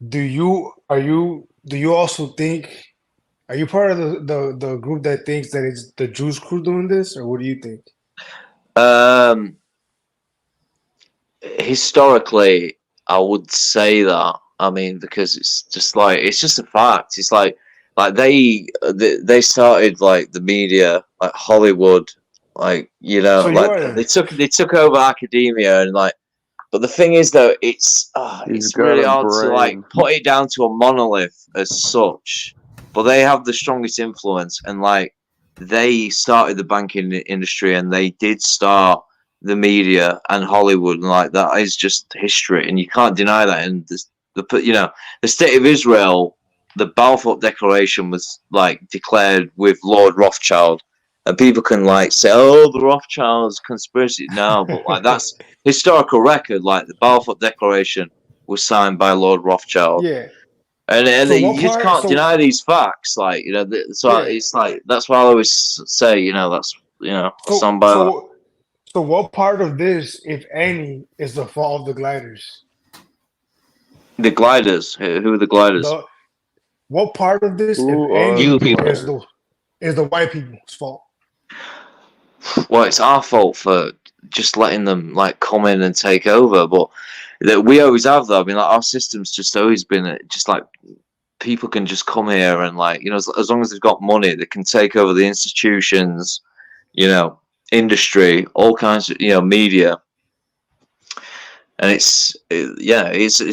Do you also think? Are you part of the group that thinks that it's the Jews crew doing this, or what do you think? Historically, I would say that. I mean, because it's just a fact. It's like they started like the media, like Hollywood, like they took over academia and like. But the thing is, though, it's really hard to like put it down to a monolith as such. But they have the strongest influence, and like they started the banking industry, and they did start the media and Hollywood, and like that is just history, and you can't deny that. And the state of Israel, the Balfour Declaration was like declared with Lord Rothschild. And people can like say, "Oh, the Rothschilds conspiracy." No, but like that's historical record. Like the Balfour Declaration was signed by Lord Rothschild. Yeah. And So you what just part? can't So deny these facts, like so yeah. it's like that's why I always say, that's stand by that. So what part of this, if any, is the fault of the gliders? The gliders, who are the gliders? What part of this, if Who are any, the You people. is the white people's fault? Well, it's our fault for just letting them like come in and take over, but that we always have though. I mean, like our system's just always been just like people can just come here and like as long as they've got money, they can take over the institutions, industry, all kinds of media, and it's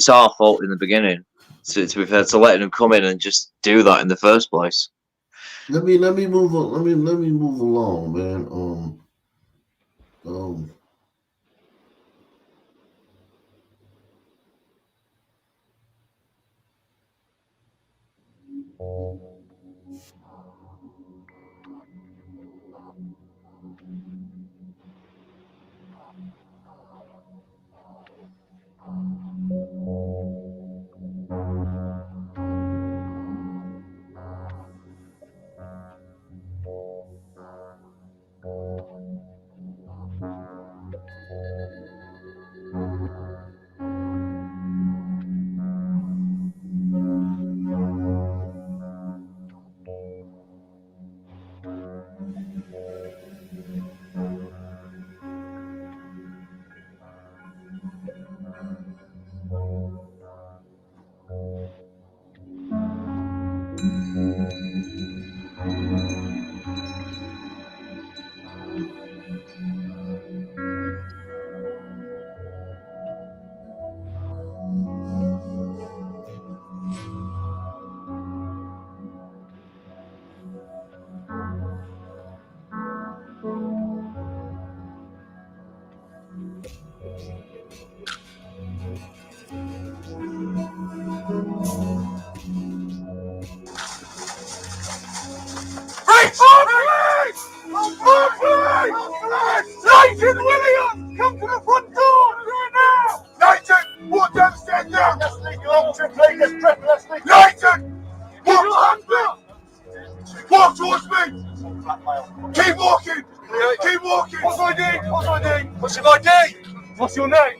our fault in the beginning. To be fair, to letting them come in and just do that in the first place. Let me move on. Let me move along, man. Nathan Williams, come to the front door right now! Nathan, walk down the stairs now! Let's leave you on triple, let's leave. Nathan, walk your hands up! Walk towards me! Keep walking! Keep walking! What's ID? What's ID? What's your ID? What's your name?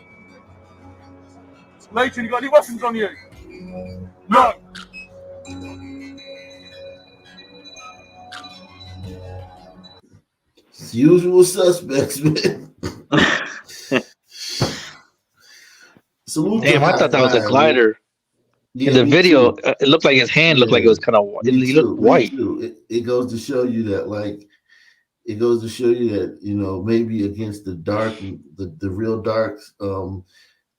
Nathan, you got any weapons on you? No! It's usual suspects, man. Salute Damn, to I high thought that was a five, man. glider. Yeah, In the me video, too. it looked like his hand looked like it was kind of. Me He too. looked Me white. too. It goes to show you that, it goes to show you that maybe against the dark, the real dark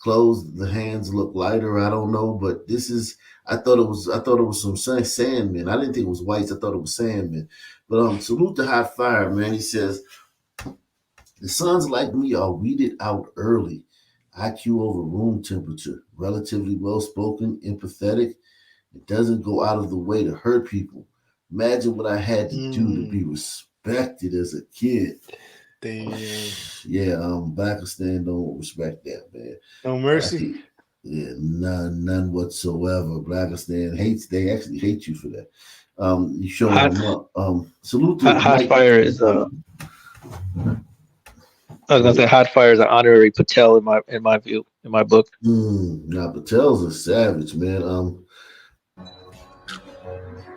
clothes, the hands look lighter. I don't know, but this is. I thought it was some sandmen. I didn't think it was whites. I thought it was sandmen. But salute to hot fire, man. He says the sons like me are weeded out early. IQ over room temperature, relatively well spoken, empathetic. It doesn't go out of the way to hurt people. Imagine what I had to do to be respected as a kid. Yeah, Pakistan don't respect that, man. No mercy. Yeah, none whatsoever. Pakistan hates. They actually hate you for that. You show them up. Salute to Hot Mike. fire is. I was gonna say hot fire is an honorary Patel in my view, in my book. Now Patel's a savage, man.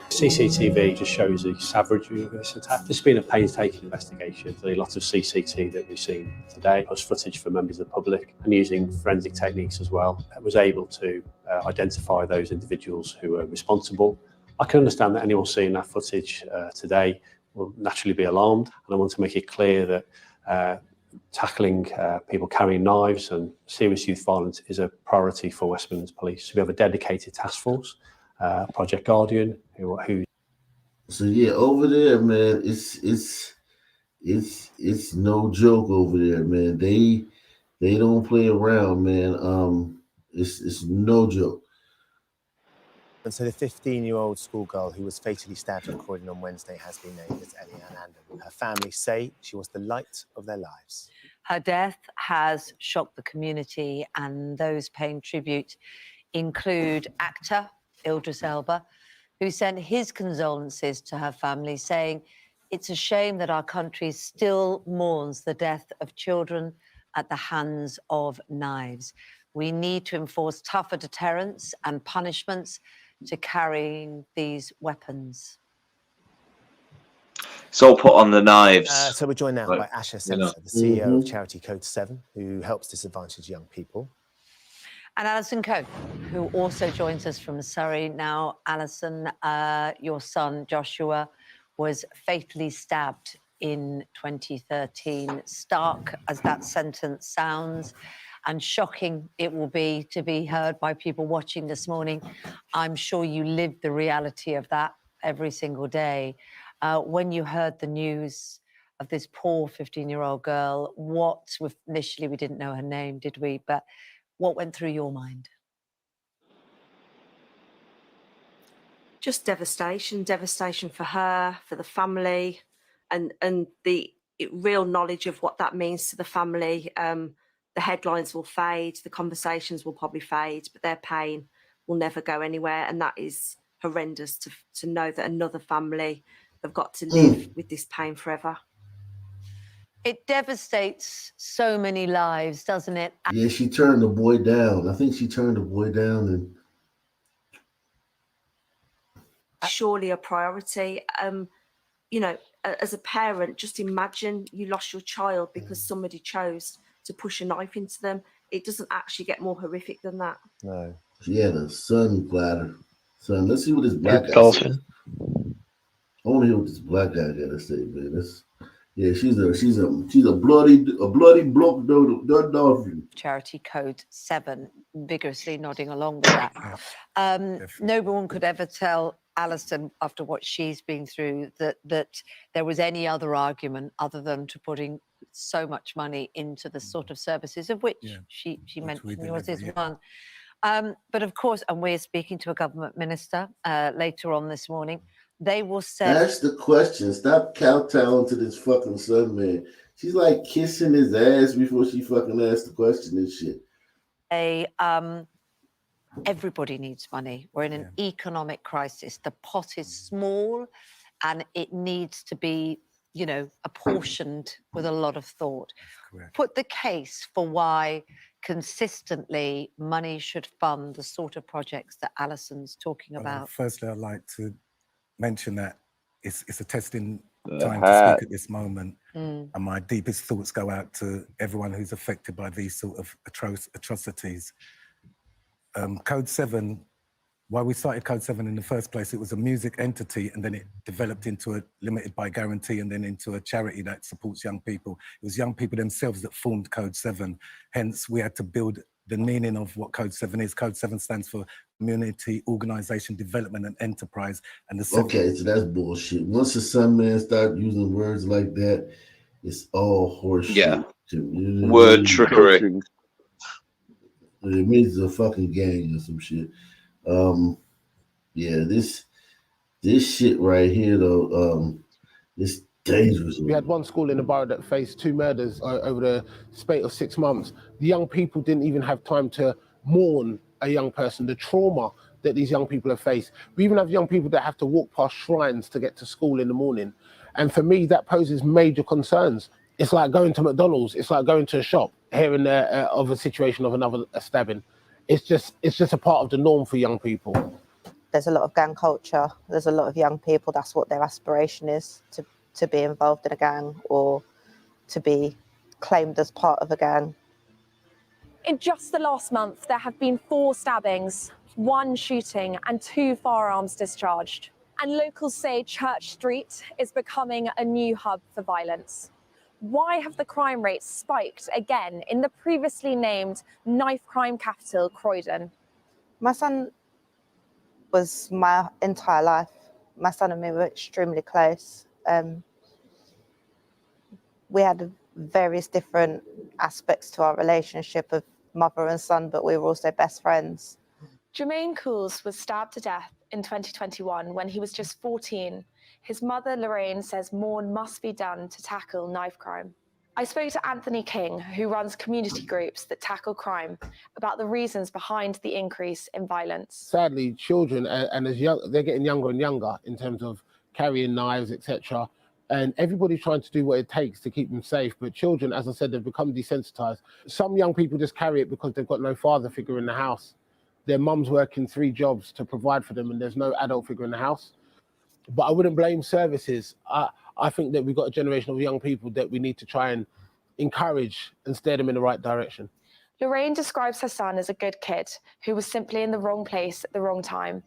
CCTV just shows the savagery of this attack. There's been a painstaking investigation. There's a lot of CCTV that we've seen today, plus footage for members of the public, and using forensic techniques as well, was able to identify those individuals who were responsible. I can understand that anyone seeing that footage today will naturally be alarmed, and I want to make it clear that tackling people carrying knives and serious youth violence is a priority for West Midlands Police. We have a dedicated task force, Project Guardian, who. So yeah, over there, man, it's no joke over there, man. They don't play around, man. It's no joke. And so the 15-year-old schoolgirl who was fatally stabbed in Croydon on Wednesday has been named as Eliane Andon. Her family say she was the light of their lives. Her death has shocked the community, and those paying tribute include actor Idris Elba, who sent his condolences to her family, saying, "It's a shame that our country still mourns the death of children at the hands of knives. We need to enforce tougher deterrents and punishments to carrying these weapons." It's all put on the knives. So we're joined now by Asha you know. Sensor, the CEO of charity Code 7, who helps disadvantaged young people. And Alison Coe, who also joins us from Surrey. Now, Alison, your son Joshua was fatally stabbed in 2013. Stark as that sentence sounds, and shocking it will be to be heard by people watching this morning. I'm sure you lived the reality of that every single day. When you heard the news of this poor 15-year-old girl, initially we didn't know her name, did we? But what went through your mind? Just devastation for her, for the family, and the real knowledge of what that means to the family. The headlines will fade, the conversations will probably fade, but their pain will never go anywhere, and that is horrendous to know that another family have got to live with this pain forever. It devastates so many lives, doesn't it? Yeah, she turned the boy down. I think she turned the boy down, and surely a priority. You know, as a parent, just imagine you lost your child because somebody chose to push a knife into them. It doesn't actually get more horrific than that. No. she had a son, Glider. Son, let's see what this black It's guy dolphin. says. I want to hear what this black guy got to say, man. She's a bloody bloke dolphin. Charity Code 7, vigorously nodding along with that. No one could ever tell Alison, after what she's been through, that there was any other argument other than to putting so much money into the sort of services of which she mentioned yours is one. But of course, and we're speaking to a government minister later on this morning, they will say... Ask the question. Stop kowtowing to this fucking son, man. She's like kissing his ass before she fucking asks the question and shit. Everybody needs money. We're in an economic crisis. The pot is small and it needs to be, apportioned with a lot of thought. Put the case for why consistently money should fund the sort of projects that Alison's talking about. Firstly, I'd like to mention that it's a testing time to speak at this moment, and my deepest thoughts go out to everyone who's affected by these sort of atrocities. Code 7, why we started Code 7 in the first place, it was a music entity, and then it developed into a limited by guarantee, and then into a charity that supports young people. It was young people themselves that formed Code 7. Hence, we had to build the meaning of what Code 7 is. Code 7 stands for Community Organization Development and Enterprise. And Okay, so that's bullshit. Once the son man start using words like that, it's all horseshit. Yeah. Word trickery. It means it's a fucking gang or some shit. This shit right here though, it's dangerous. We had one school in the borough that faced 2 murders over the space of 6 months. The young people didn't even have time to mourn a young person, the trauma that these young people have faced. We even have young people that have to walk past shrines to get to school in the morning. And for me, that poses major concerns. It's like going to McDonald's, it's like going to a shop, hearing of a situation of another stabbing. It's just a part of the norm for young people. There's a lot of gang culture. There's a lot of young people, that's what their aspiration is, to be involved in a gang or to be claimed as part of a gang. In just the last month, there have been 4 stabbings, 1 shooting and 2 firearms discharged. And locals say Church Street is becoming a new hub for violence. Why have the crime rates spiked again in the previously named knife crime capital, Croydon? My son was my entire life. My son and me were extremely close. We had various different aspects to our relationship of mother and son, but we were also best friends. Jermaine Cools was stabbed to death in 2021 when he was just 14. His mother, Lorraine, says more must be done to tackle knife crime. I spoke to Anthony King, who runs community groups that tackle crime, about the reasons behind the increase in violence. Sadly, children, and as young, they're getting younger and younger in terms of carrying knives, etc. And everybody's trying to do what it takes to keep them safe. But children, as I said, they've become desensitized. Some young people just carry it because they've got no father figure in the house. Their mum's working 3 jobs to provide for them, and there's no adult figure in the house. But I wouldn't blame services. I think that we've got a generation of young people that we need to try and encourage and steer them in the right direction. Lorraine describes her son as a good kid who was simply in the wrong place at the wrong time.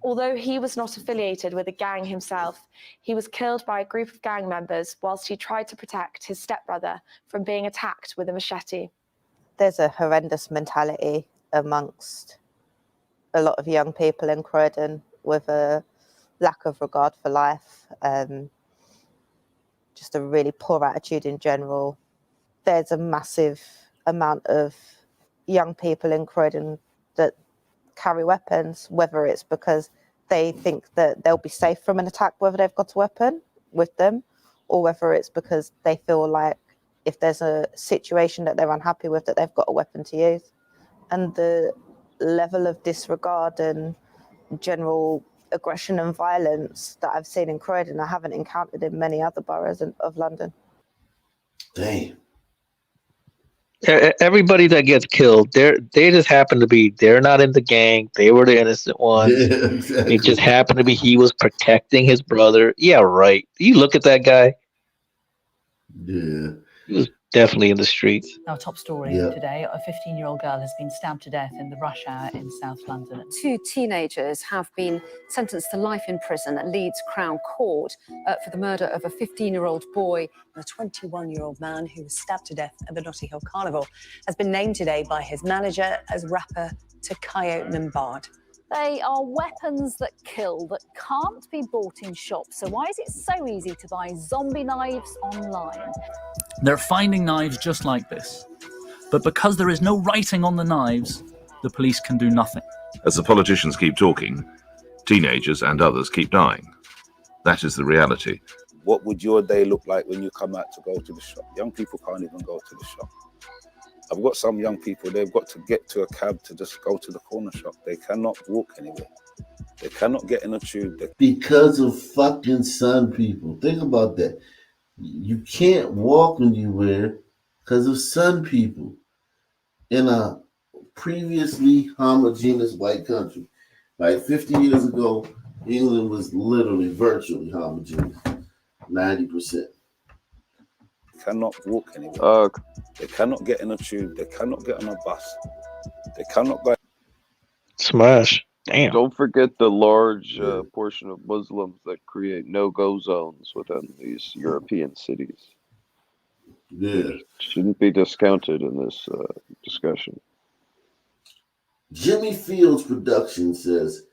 Although he was not affiliated with a gang himself, he was killed by a group of gang members whilst he tried to protect his stepbrother from being attacked with a machete. There's a horrendous mentality amongst a lot of young people in Croydon with a lack of regard for life, just a really poor attitude in general. There's a massive amount of young people in Croydon that carry weapons, whether it's because they think that they'll be safe from an attack, whether they've got a weapon with them, or whether it's because they feel like if there's a situation that they're unhappy with, that they've got a weapon to use. And the level of disregard and general aggression and violence that I've seen in Croydon, I haven't encountered in many other boroughs of London. Damn. Everybody that gets killed, they just happen to be, they're not in the gang. They were the innocent ones. Yeah, exactly. It just happened to be he was protecting his brother. Yeah, right. You look at that guy. Yeah. He was definitely in the streets. Our top story today, a 15-year-old girl has been stabbed to death in the rush hour in South London. 2 teenagers have been sentenced to life in prison at Leeds Crown Court for the murder of a 15-year-old boy and a 21-year-old man who was stabbed to death at the Notting Hill Carnival. Has been named today by his manager as rapper Takayo Nambard. They are weapons that kill, that can't be bought in shops. So why is it so easy to buy zombie knives online? They're finding knives just like this. But because there is no writing on the knives, the police can do nothing. As the politicians keep talking, teenagers and others keep dying. That is the reality. What would your day look like when you come out to go to the shop? Young people can't even go to the shop. I've got some young people, they've got to get to a cab to just go to the corner shop. They cannot walk anywhere. They cannot get in a tube. Because of fucking sun people. Think about that. You can't walk anywhere because of sun people. In a previously homogeneous white country. Like 50 years ago, England was literally virtually homogeneous. 90%. Cannot walk anywhere. They cannot get in a tube. They cannot get on a bus. They cannot go. Smash. Damn. Don't forget the large portion of Muslims that create no-go zones within these European cities. Yeah. Shouldn't be discounted in this discussion. Jimmy Fields Production says,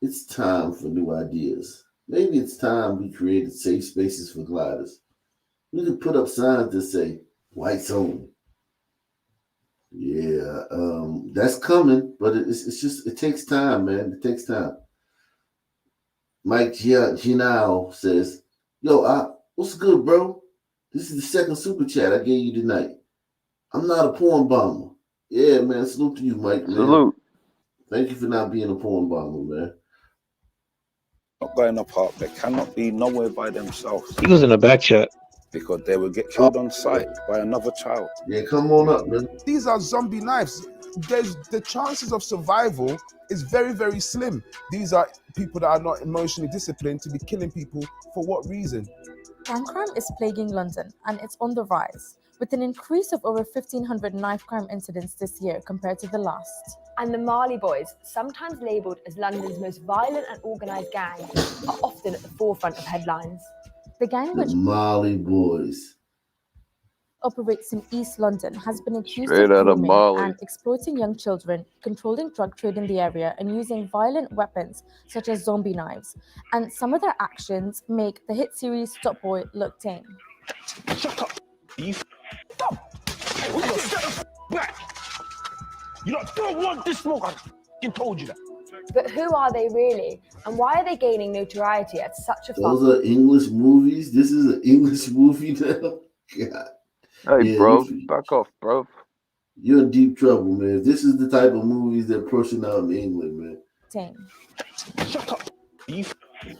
it's time for new ideas. Maybe it's time we created safe spaces for gliders. We could put up signs that say, whites only. Yeah, that's coming, but it's just, it takes time, man. It takes time. Mike Ginao says, yo, what's good, bro? This is the second super chat I gave you tonight. I'm not a porn bomber. Yeah, man, salute to you, Mike, man. Salute. Thank you for not being a porn bomber, man. Not going up park. They cannot be nowhere by themselves. He was in the back chat. Because they will get killed on sight by another child. Yeah, come on up, man. These are zombie knives. The chances of survival is very, very slim. These are people that are not emotionally disciplined to be killing people. For what reason? Gang crime is plaguing London, and it's on the rise, with an increase of over 1,500 knife crime incidents this year compared to the last. And the Marley Boys, sometimes labelled as London's most violent and organised gang, are often at the forefront of headlines. The gang, which Molly Boys operates in East London, has been accused Straight out of grooming Mali. and exploiting young children, controlling drug trade in the area, and using violent weapons such as zombie knives. And some of their actions make the hit series Top Boy look tame. Shut up! You stop! Hey, we gonna step back! You don't want this smoke. I fucking told you that. But who are they really? And why are they gaining notoriety at such a fast? Those are English movies. This is an English movie now. God. Hey, Yeah, bro, back off, bro. you're in deep trouble, man. This is the type of movies they're pushing out in England, man. Shut up. You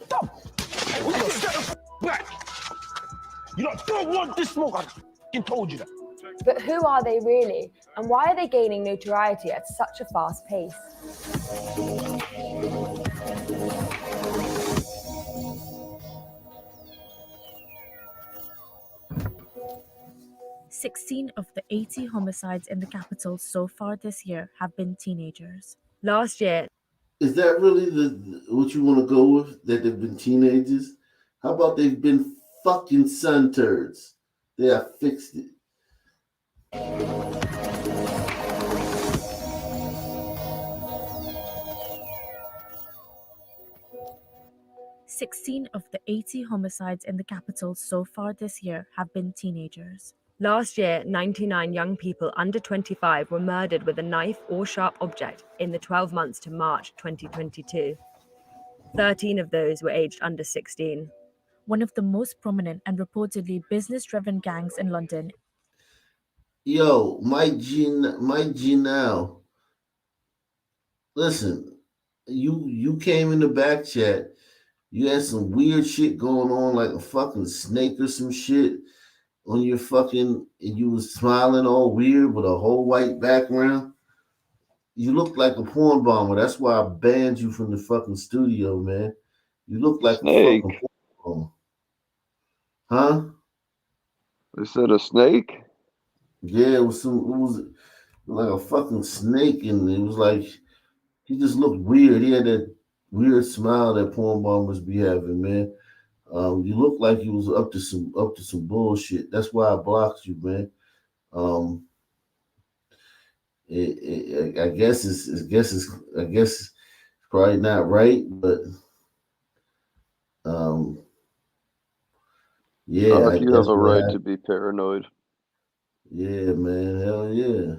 dumb. Hey, what's your step back? You don't want this smoke. I f***ing told you that. But who are they really? And why are they gaining notoriety at such a fast pace? 16 of the 80 homicides in the capital so far this year have been teenagers. Last year, Is that really what you want to go with? That they've been teenagers? How about they've been fucking sun turds? They have fixed it. "16 of the 80 homicides in the capital so far this year have been teenagers. Last year, 99 young people under 25 were murdered with a knife or sharp object in the 12 months to March 2022. 13 of those were aged under 16. One of the most prominent and reportedly business-driven gangs in London. Yo, Mike G now. Listen, you came in the back chat. You had some weird shit going on, like a fucking snake or some shit on your fucking, and you was smiling all weird with a whole white background. You look like a porn bomber. That's why I banned you from the fucking studio, man. You look like Snake. a fucking porn bomber. Huh? They said a snake? Yeah, it was like a fucking snake, and it was like he just looked weird. He had that weird smile that porn bombers be having, man. You look like you was up to some bullshit. That's why I blocked you, man. I guess it's probably not right, but yeah, Not I if you have guess a what right to happened. be paranoid. Yeah, man, hell yeah.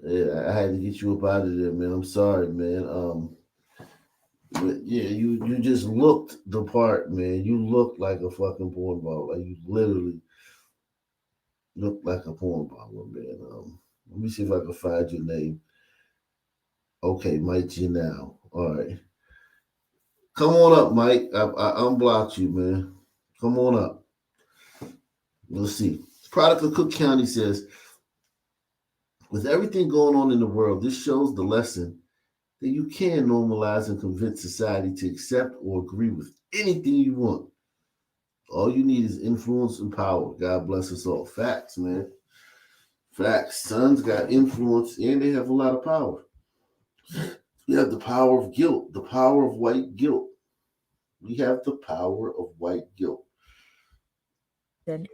Yeah, I had to get you up out of there, man. I'm sorry, man. But yeah, you just looked the part, man. You looked like a fucking porn ball. Like you literally looked like a porn baller, man. Let me see if I can find your name. Okay, Mike G now. All right. Come on up, Mike. I unblocked you, man. Come on up. Let's see. Product of Cook County says, with everything going on in the world, this shows the lesson that you can normalize and convince society to accept or agree with anything you want. All you need is influence and power. God bless us all. Facts, man. Facts. Sons got influence and they have a lot of power. We have the power of guilt, the power of white guilt. We have the power of white guilt.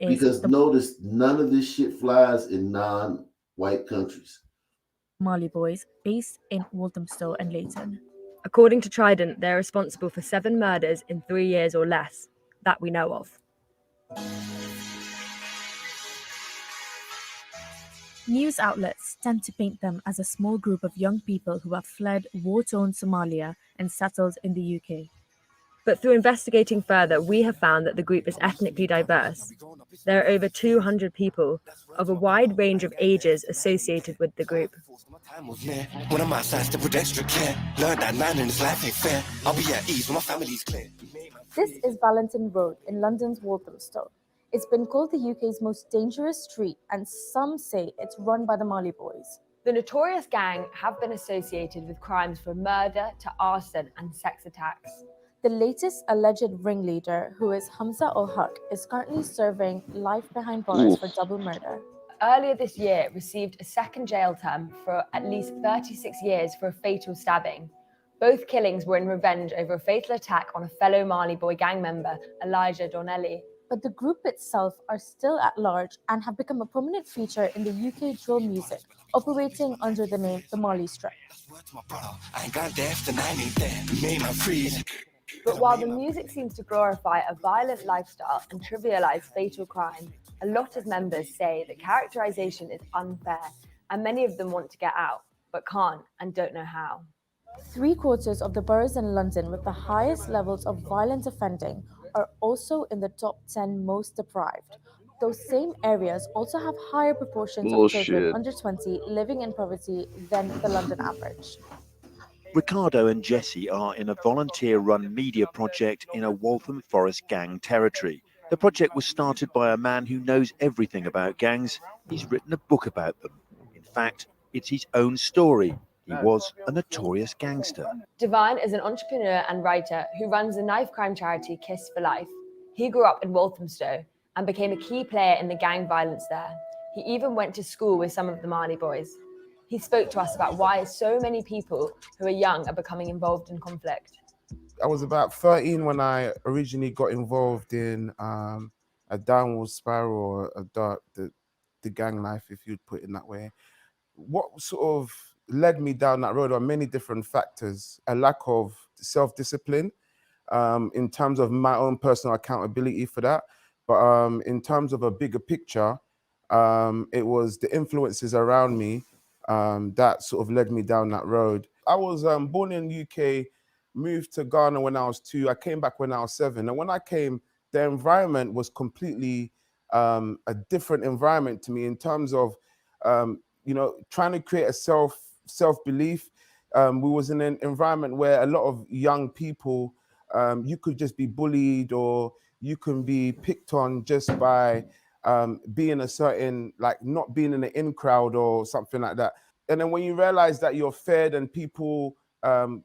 Because notice, none of this shit flies in non-white countries. Marley Boys, based in Walthamstow and Leighton. According to Trident, they're responsible for 7 murders in 3 years or less, that we know of. News outlets tend to paint them as a small group of young people who have fled war-torn Somalia and settled in the UK. But through investigating further, we have found that the group is ethnically diverse. There are over 200 people of a wide range of ages associated with the group. When I'm outside, still with extra care. Learn that man in this life ain't fair. I'll be at ease when my family's clear. This is Valentin Road in London's Walthamstow. It's been called the UK's most dangerous street, and some say it's run by the Marley Boys. The notorious gang have been associated with crimes from murder to arson and sex attacks. The latest alleged ringleader, who is Hamza ul-Haq, is currently serving life behind bars for double murder. Earlier this year, received a second jail term for at least 36 years for a fatal stabbing. Both killings were in revenge over a fatal attack on a fellow Marley Boy gang member, Elijah Donnelly. But the group itself are still at large and have become a prominent feature in the UK drill music, operating under the name the Marley Strike. But while the music seems to glorify a violent lifestyle and trivialize fatal crime, a lot of members say that characterization is unfair, and many of them want to get out, but can't and don't know how. 3/4 of the boroughs in London with the highest levels of violent offending are also in the top 10 most deprived. those same areas also have higher proportions of children Bullshit. under 20 living in poverty than the London average. Ricardo and Jesse are in a volunteer-run media project in a Waltham Forest gang territory. The project was started by a man who knows everything about gangs. He's written a book about them. In fact, it's his own story. He was a notorious gangster. Devon is an entrepreneur and writer who runs the knife crime charity Kiss for Life. He grew up in Walthamstow and became a key player in the gang violence there. He even went to school with some of the Marley boys. He spoke to us about why so many people who are young are becoming involved in conflict. I was about 13 when I originally got involved in a downward spiral or the gang life, if you'd put it in that way. What sort of led me down that road are many different factors. A lack of self-discipline in terms of my own personal accountability for that. But in terms of a bigger picture, it was the influences around me that sort of led me down that road. I was born in the UK, moved to Ghana when I was 2. I came back when I was 7. And when I came, the environment was completely a different environment to me in terms of, trying to create a self-belief. We was in an environment where a lot of young people, you could just be bullied or you can be picked on just by being a certain, like not being in the in crowd or something like that. And then when you realize that you're fed and people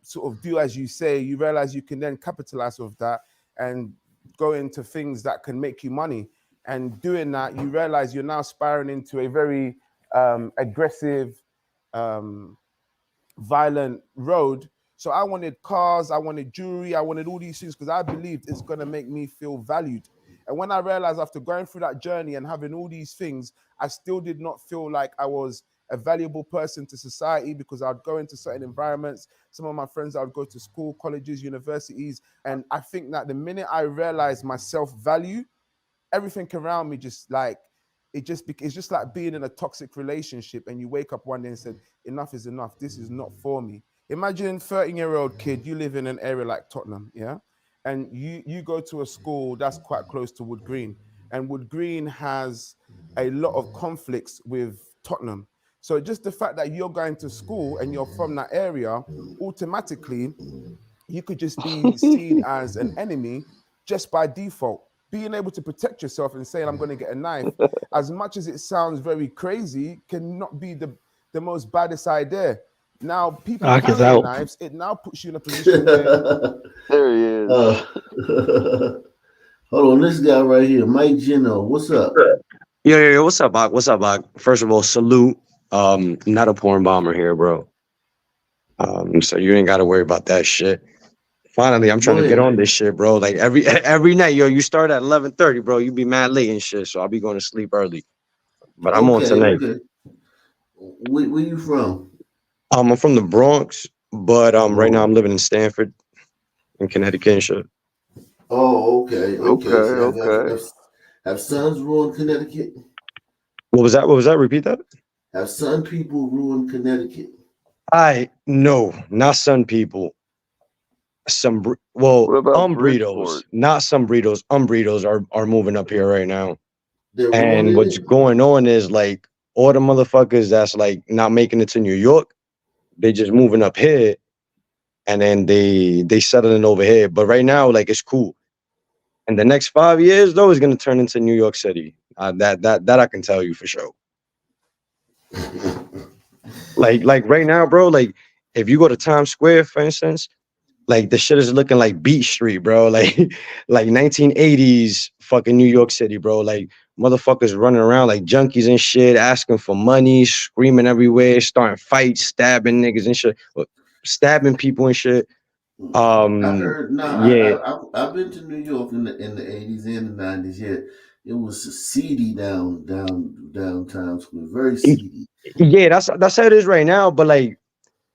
sort of do as you say, you realize you can then capitalize with that and go into things that can make you money. And doing that, you realize you're now spiraling into a very aggressive, violent road. So I wanted cars, I wanted jewelry, I wanted all these things because I believed it's going to make me feel valued. And when I realized after going through that journey and having all these things, I still did not feel like I was a valuable person to society because I'd go into certain environments. Some of my friends, I would go to school, colleges, universities. And I think that the minute I realized my self-value, everything around me just like, it's just like being in a toxic relationship and you wake up one day and said, enough is enough. This is not for me. Imagine 13-year-old kid, you live in an area like Tottenham, yeah? And you go to a school that's quite close to Wood Green. And Wood Green has a lot of conflicts with Tottenham. So just the fact that you're going to school and you're from that area, automatically, you could just be seen as an enemy just by default. Being able to protect yourself and saying, I'm going to get a knife, as much as it sounds very crazy, cannot be the most baddest idea. Now, people carrying knives, it now puts you in a position where... There he is. Hold on, this guy right here, Mike Gino. What's up? Yo, what's up, Bach? What's up, Bach? First of all, salute. Not a porn bomber here, bro. So you ain't got to worry about that shit. Finally, I'm trying to get on this shit, bro. Like every night, yo, you start at 11:30, bro. You be mad late and shit, so I'll be going to sleep early. But I'm on tonight. Okay. Where you from? I'm from the Bronx, but right now I'm living in Stamford, in Connecticut and shit. Oh, okay. Okay. Have sons ruined Connecticut? What was that? Repeat that. Have son people ruined Connecticut? No, not son people. Umbredos, not some burritos. Umbredos are moving up here right now. And what's going on is like all the motherfuckers that's like not making it to New York, they just moving up here, and then they settling over here. But right now, like it's cool. And the next 5 years, though, is gonna turn into New York City. That I can tell you for sure. like right now, bro. Like if you go to Times Square, for instance. Like the shit is looking like Beat Street, bro. Like 1980s fucking New York City, bro. Like motherfuckers running around like junkies and shit, asking for money, screaming everywhere, starting fights, stabbing niggas and shit, stabbing people and shit. I heard. I've been to New York in the 80s and the 90s. Yeah, it was seedy downtown Square, very seedy. Yeah, that's how it is right now. But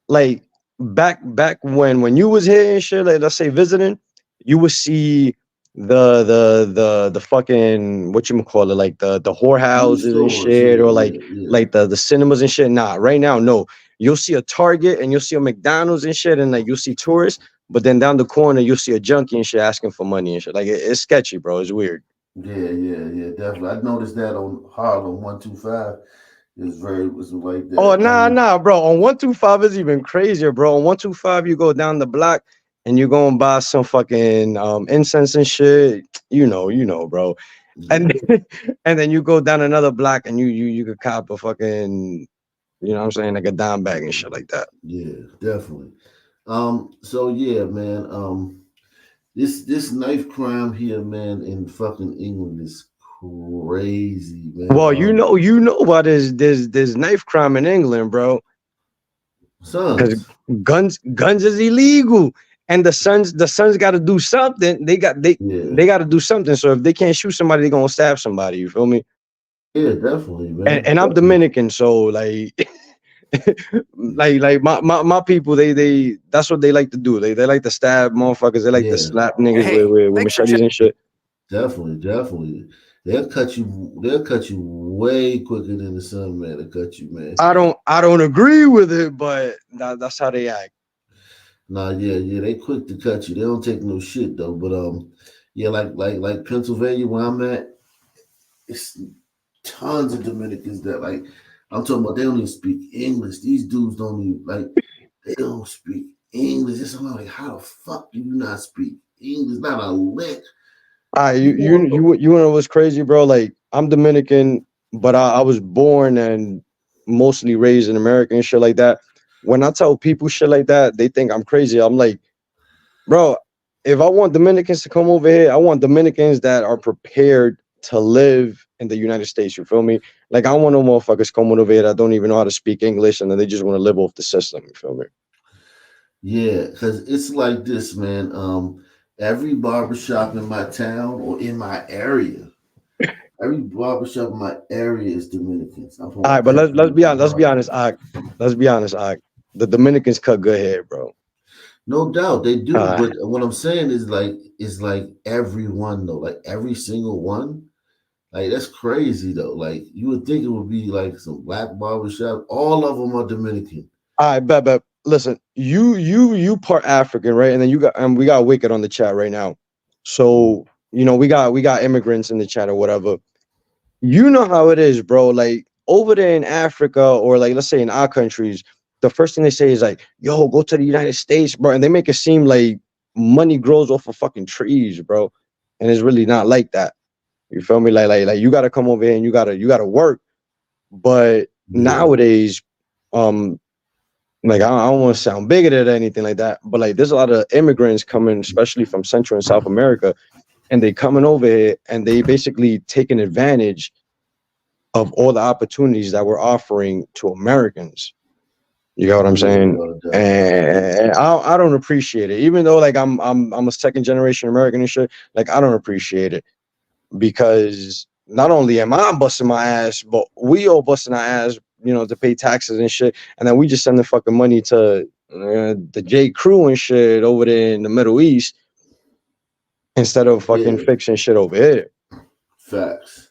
like back when you was here and shit, like let's say visiting, you would see the fucking whatchamacallit, like the whorehouses and shit, or like the cinemas and shit. Nah, right now, no. You'll see a Target and you'll see a McDonald's and shit, and like you'll see tourists, but then down the corner you'll see a junkie and shit asking for money and shit. Like it's sketchy, bro. It's weird. Yeah, definitely. I noticed that on Harlem 125 was like Oh, that. nah, bro. On 125 is even crazier, bro. On 125, you go down the block and you go and buy some fucking incense and shit. You know, bro. And and then you go down another block and you could cop a fucking, you know what I'm saying, like a dime bag and shit like that. Yeah, definitely. So yeah, man. This knife crime here, man, in fucking England is crazy, man. Well, you know about this knife crime in England, bro. Because Sons. guns is illegal. And the sons got to do something. They got to do something. So if they can't shoot somebody, they're gonna stab somebody. You feel me? Yeah, definitely, man. And I'm Dominican, so like like my people, they that's what they like to do. They like to stab motherfuckers. They like to Yeah. slap niggas with machetes and shit. Definitely. They'll cut you way quicker than the sun, man. To cut you, man. I don't agree with it, but that's how they act. Nah, yeah, they quick to cut you. They don't take no shit though. But yeah, like Pennsylvania, where I'm at, it's tons of Dominicans that like. I'm talking about they don't even speak English. These dudes don't even like. They don't speak English. It's like, how the fuck do you not speak English? Not a lick. You know what's crazy, bro? Like I'm Dominican, but I was born and mostly raised in America and shit like that. When I tell people shit like that, they think I'm crazy. I'm like, bro, if I want Dominicans to come over here, I want Dominicans that are prepared to live in the United States. You feel me? Like I don't want no motherfuckers coming over here that don't even know how to speak English and then they just want to live off the system. You feel me? Yeah, because it's like this, man. Every barbershop in my town or in my area, every barbershop in my area is Dominicans. I'm All right, but let's be honest. Let's be honest. The Dominicans cut good hair, bro. No doubt they do, but what I'm saying is like everyone though, like every single one. Like that's crazy though. Like you would think it would be like some black barbershop. All of them are Dominican. All right, bet. Listen, you part African, right? And then we got Wicked on the chat right now. So we got immigrants in the chat or whatever. You know how it is, bro. Like over there in Africa, or like let's say in our countries, the first thing they say is like, "Yo, go to the United States, bro," and they make it seem like money grows off of fucking trees, bro. And it's really not like that. You feel me? Like you gotta come over here and you gotta work. But nowadays, like I don't want to sound bigoted or anything like that, but like there's a lot of immigrants coming, especially from Central and South America, and they coming over here and they basically taking advantage of all the opportunities that we're offering to Americans. You know what I'm saying? And I don't appreciate it, even though like I'm a second generation American and shit. Like I don't appreciate it because not only am I busting my ass, but we all busting our ass, to pay taxes and shit, and then we just send the fucking money to the J. Crew and shit over there in the Middle East instead of fucking fixing shit over here. Facts.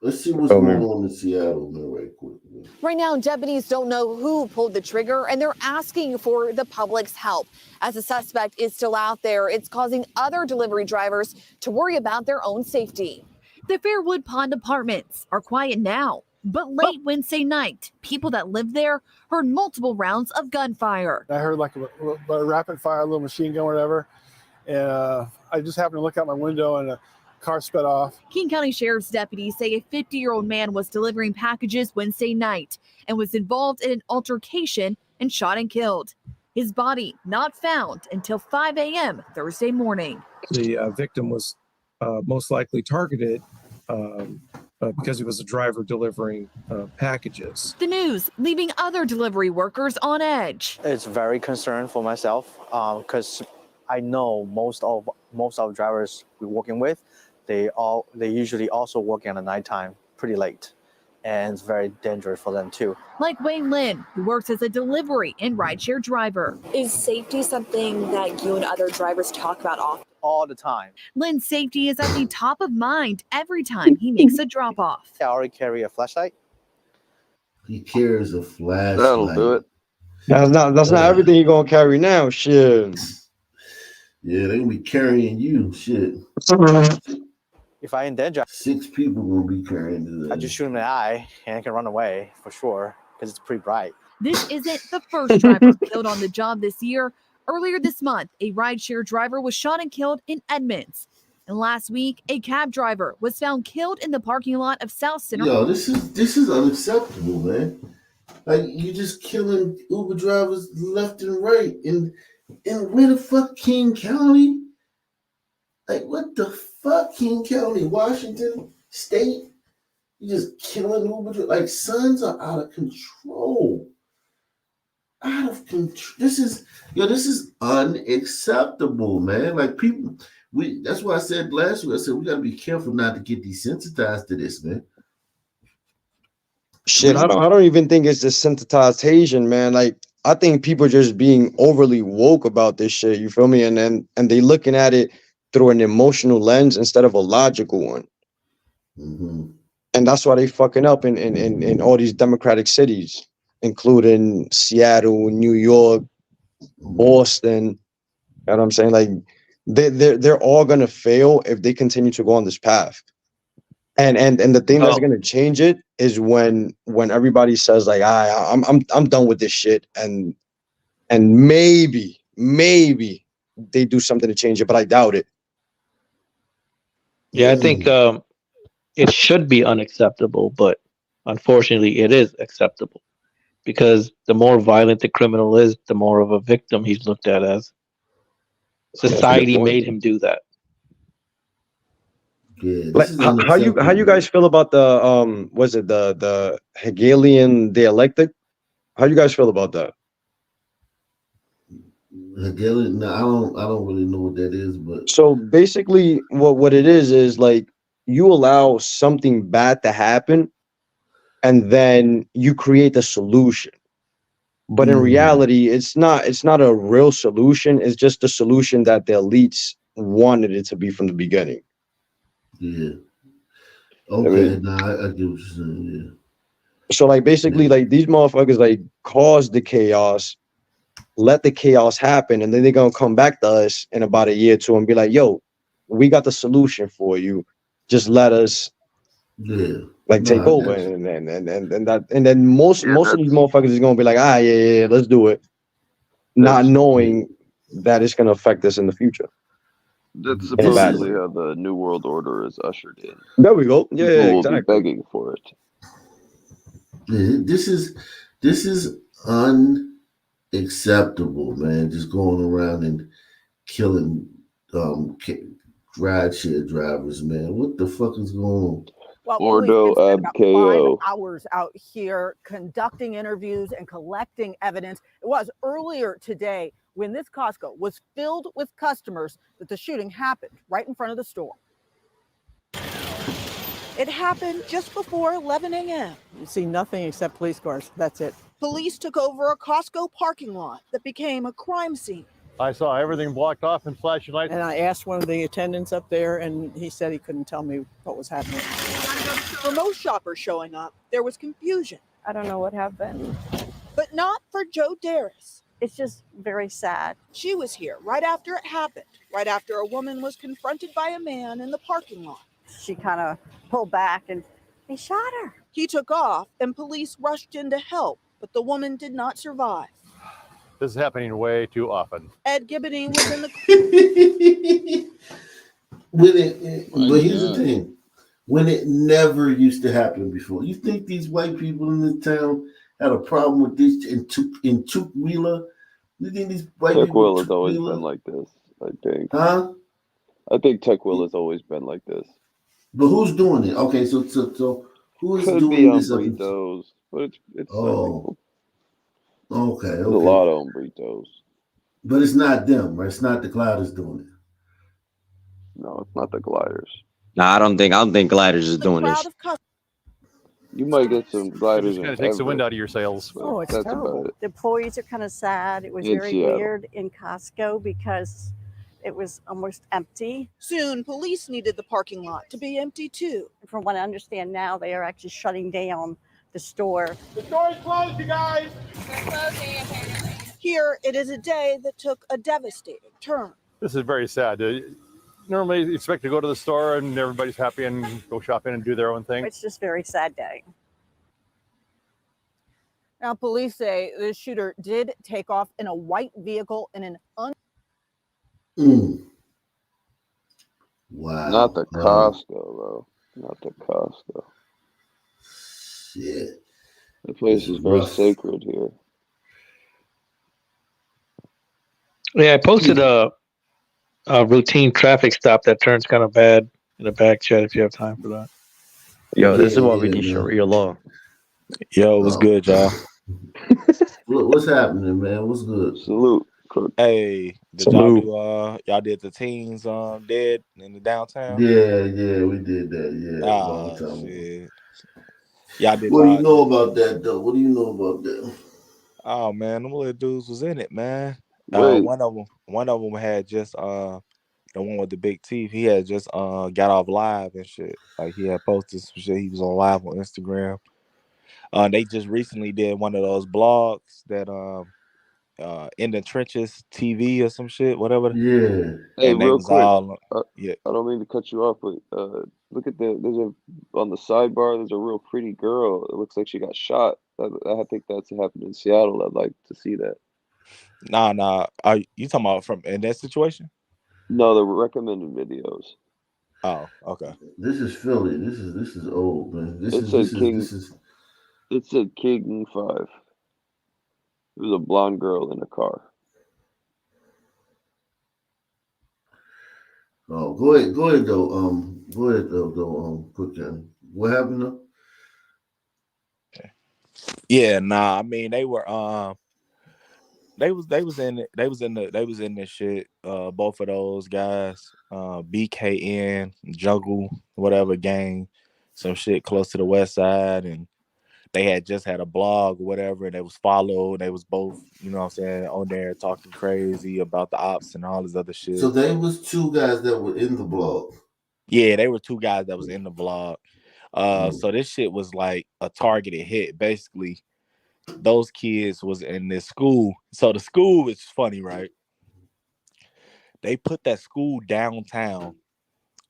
Let's see what's going on in Seattle, man, right quick. Man. Right now, deputies don't know who pulled the trigger, and they're asking for the public's help. As the suspect is still out there, it's causing other delivery drivers to worry about their own safety. The Fairwood Pond Apartments are quiet now, but late Wednesday night, people that live there heard multiple rounds of gunfire. I heard like a rapid fire, little machine gun, whatever, and I just happened to look out my window and a car sped off. King County Sheriff's deputies say a 50-year-old man was delivering packages Wednesday night and was involved in an altercation and shot and killed. His body not found until 5 a.m. Thursday morning. The victim was most likely targeted because he was a driver delivering packages. The news leaving other delivery workers on edge. It's very concerned for myself because I know most of drivers we're working with, they usually also working at nighttime pretty late, and it's very dangerous for them too. Like Wayne Lin, who works as a delivery and rideshare driver. Is safety something that you and other drivers talk about often? All the time. Lynn's safety is at the top of mind every time he makes a drop off. I already carry a flashlight. He carries a flashlight. That'll do it. That's not everything you're gonna carry now. Shit. Yeah, they gonna be carrying you. Shit. if I endanger, 6 people will be carrying today. I just shoot him in the eye and I can run away for sure because it's pretty bright. This isn't the first driver killed on the job this year. Earlier this month, a rideshare driver was shot and killed in Edmonds. And last week, a cab driver was found killed in the parking lot of South Center. Yo, this is unacceptable, man. Like, you just killing Uber drivers left and right. And where the fuck, King County? Like, what the fuck, King County, Washington State? You just killing Uber. Like, sons are out of control. Out of control. This is unacceptable, man. Like, people, that's why I said last week, I said we gotta be careful not to get desensitized to this, man. Shit, I don't even think it's desensitization, man. Like, I think people just being overly woke about this shit. You feel me? And they looking at it through an emotional lens instead of a logical one. Mm-hmm. And that's why they fucking up in all these democratic cities, including Seattle, New York, Boston. You know what I'm saying? Like, they're all gonna fail if they continue to go on this path. And the thing that's gonna change it is when everybody says like, I'm done with this shit, and maybe they do something to change it, but I doubt it. Yeah, I think it should be unacceptable, but unfortunately it is acceptable because the more violent the criminal is, the more of a victim he's looked at as. Society made him do that. Yeah, Like, how you guys feel about the was it the Hegelian dialectic? How you guys feel about that? Hegelian? No, I don't really know what that is, but So basically, what it is like you allow something bad to happen, and then you create a solution. But in reality, it's not a real solution. It's just the solution that the elites wanted it to be from the beginning. Yeah. Okay, I get what you're saying. Yeah. So like basically, like these motherfuckers like caused the chaos, let the chaos happen, and then they're gonna come back to us in about a year or two and be like, "Yo, we got the solution for you. Just let us, take over." And then most of these motherfuckers is gonna be like, yeah, let's do it, not knowing that it's gonna affect us in the future. That's supposedly how the New World Order is ushered in. There we go. Yeah, People will exactly. be begging for it. Yeah, this is unacceptable, man. Just going around and killing rideshare drivers, man. What the fuck is going on? Well, police spent about 5 hours out here conducting interviews and collecting evidence. It was earlier today when this Costco was filled with customers that the shooting happened right in front of the store. It happened just before 11 a.m. You see nothing except police cars. That's it. Police took over a Costco parking lot that became a crime scene. I saw everything blocked off and flashing lights. And I asked one of the attendants up there, and he said he couldn't tell me what was happening. For most shoppers showing up, there was confusion. I don't know what happened. But not for Joe Darris. It's just very sad. She was here right after it happened, right after a woman was confronted by a man in the parking lot. She kind of pulled back and they shot her. He took off and police rushed in to help, but the woman did not survive. This is happening way too often. Ed Gibbony was in the... But here's the thing. When it never used to happen before. You think these white people in this town had a problem with this in Tukwila? You think these white people... Tukwila has always been like this, I think. Huh? I think Tukwila has always been like this. But who's doing it? Okay, so who is Could doing be this? Hombritos, but it's Okay. There's a lot of Hombritos. But it's not them, right? It's not the Gliders doing it. No, it's not the Gliders. Nah, I don't think Gliders is doing this. You might get some Gliders. Just kind of takes the wind out of your sails. Oh, it's That's terrible. about it. The employees are kind of sad. It was In very Seattle. weird in Costco because it was almost empty. Soon, police needed the parking lot to be empty too. From what I understand now, they are actually shutting down the store. The store's closed, you guys. Here, it is a day that took a devastating turn. This is very sad. normally expect to go to the store and everybody's happy and go shopping and do their own thing. It's just a very sad day. Now, police say the shooter did take off in a white vehicle in an Wow. Not the Costco, though. Not the Costco. Shit. The place It's is very rough. sacred here. Yeah, I posted a routine traffic stop that turns kind of bad in the back chat if you have time for that. Yo, this is why we Yeah, need man. Sharia law. Yo, what's good, y'all? What's happening, man? What's good? Salute. Hey, did Salute. y'all do the teens dead in the downtown? Yeah, we did that. Yeah, a long Ah, time ago. shit. Y'all did What do you know about that, though? What do you know about that? Oh man, them little dudes was in it, man. Wait. One of them had just the one with the big teeth. He had just got off live and shit. Like he had posted some shit. He was on live on Instagram. They just recently did one of those blogs that in the trenches TV or some shit, whatever. Yeah. Hey, And they real was quick. all yeah. I don't mean to cut you off, but look at there's on the sidebar. There's a real pretty girl. It looks like she got shot. I think that's happened in Seattle. I'd like to see that. Nah. Are you talking about from in that situation? No, the recommended videos. Oh, okay. This is Philly. This is old, man. It said King 5. It was a blonde girl in a car. Oh, go ahead though. Go ahead though. Quick, what happened though? Yeah, nah. I mean, they were they was in it. They was in this shit. Both of those guys, BKN, Jungle, whatever gang, some shit close to the west side, and they had just had a blog or whatever, and they was followed. They was both, you know what I'm saying, on there talking crazy about the ops and all this other shit. So they was two guys that were in the blog. Yeah, they were two guys that was in the vlog. So this shit was like a targeted hit. Basically, those kids was in this school. So the school is funny, right? They put that school downtown,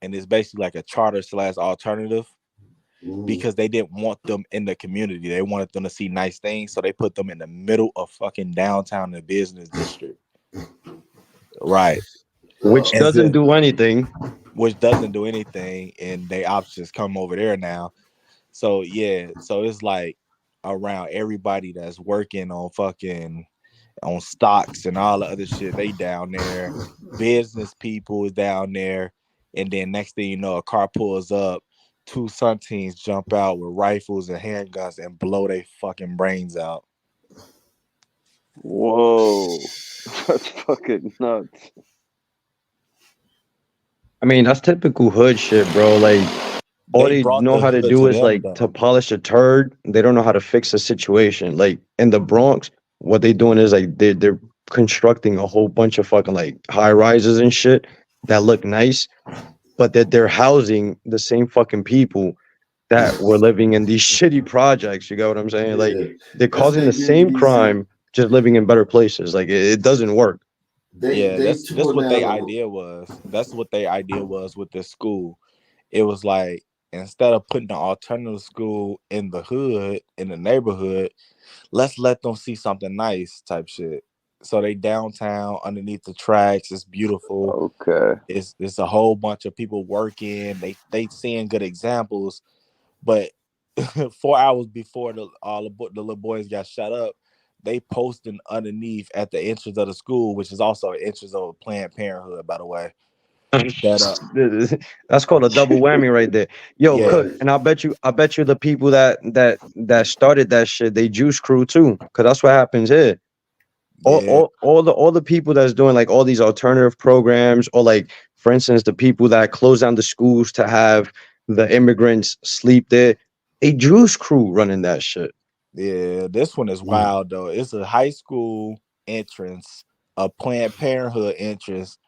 and it's basically like a charter / alternative because they didn't want them in the community. They wanted them to see nice things, so they put them in the middle of fucking downtown, the business district. Right. Which doesn't do anything. Which doesn't do anything, and they options come over there now. So yeah, so it's like around everybody that's working on fucking on stocks and all the other shit, they down there. Business people is down there, and then next thing you know, a car pulls up, two Sunteens jump out with rifles and handguns and blow their fucking brains out. Whoa, that's fucking nuts. I mean, that's typical hood shit, bro. Like, all they know how to do is like to polish a turd. They don't know how to fix a situation. Like in the Bronx, what they doing is like they're constructing a whole bunch of fucking like high rises and shit that look nice, but that they're housing the same fucking people that were living in these shitty projects. You got what I'm saying? Like they're causing the same crime, just living in better places. Like it doesn't work. That's what their idea was. That's what their idea was with this school. It was like instead of putting an alternative school in the hood, in the neighborhood, let's let them see something nice type shit. So they downtown underneath the tracks. It's beautiful. Okay. It's a whole bunch of people working. They seeing good examples, but 4 hours before the little boys got shot up, they posting underneath at the entrance of the school, which is also an entrance of Planned Parenthood, by the way. That's called a double whammy right there. Yo, Yeah. Cook, and I bet you the people that started that shit, they juice crew too, because that's what happens here. All the people that's doing like all these alternative programs, or like for instance the people that close down the schools to have the immigrants sleep there, a juice crew running that shit. Yeah, this one is wild though. It's a high school entrance, a Planned Parenthood entrance,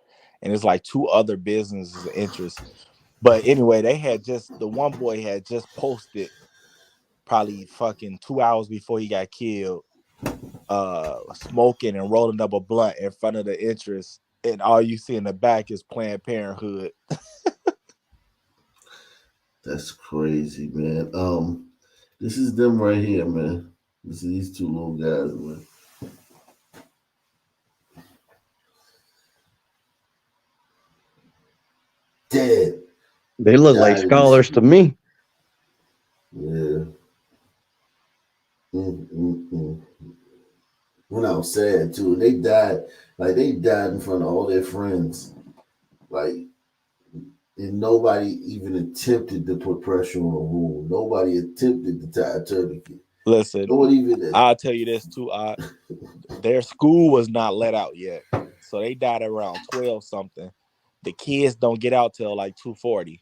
and it's like two other businesses interest. But anyway, the one boy had just posted probably fucking 2 hours before he got killed, smoking and rolling up a blunt in front of the entrance and all you see in the back is Planned Parenthood. That's crazy, man. This is them right here, man. This is these two little guys, man. Dead. They look like scholars to me. Yeah. When I was sad too, they died in front of all their friends, and nobody even attempted to put pressure on a rule. Nobody attempted to tie a tourniquet. Listen, even I'll tell you this too. Their school was not let out yet, so they died around 12 something. The kids don't get out till like 2:40,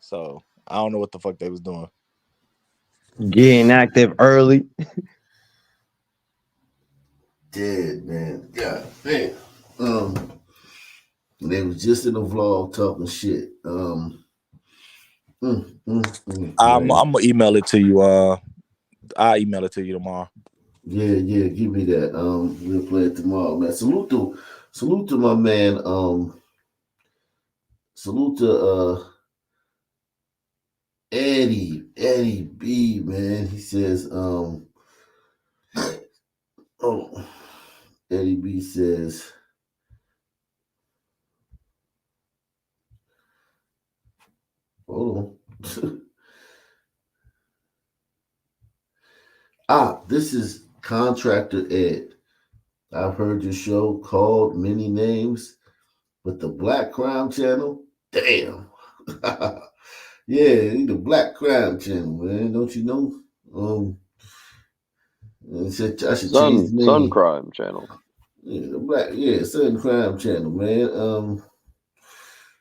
so I don't know what the fuck they was doing. Getting active early. Dead, man. God damn. They was just in the vlog talking shit. I'm gonna email it to you. I'll email it to you tomorrow. Yeah, give me that. We'll play it tomorrow, man. Salute to my man. Salute to Eddie B, man. He says, Eddie B says, hold on. This is Contractor Ed. I've heard your show called many names, but the Black Crime Channel, damn. Yeah, the Black Crime Channel, man. Don't you know? I should change the name. Sun Crime Channel. Yeah, the Sun Crime Channel, man.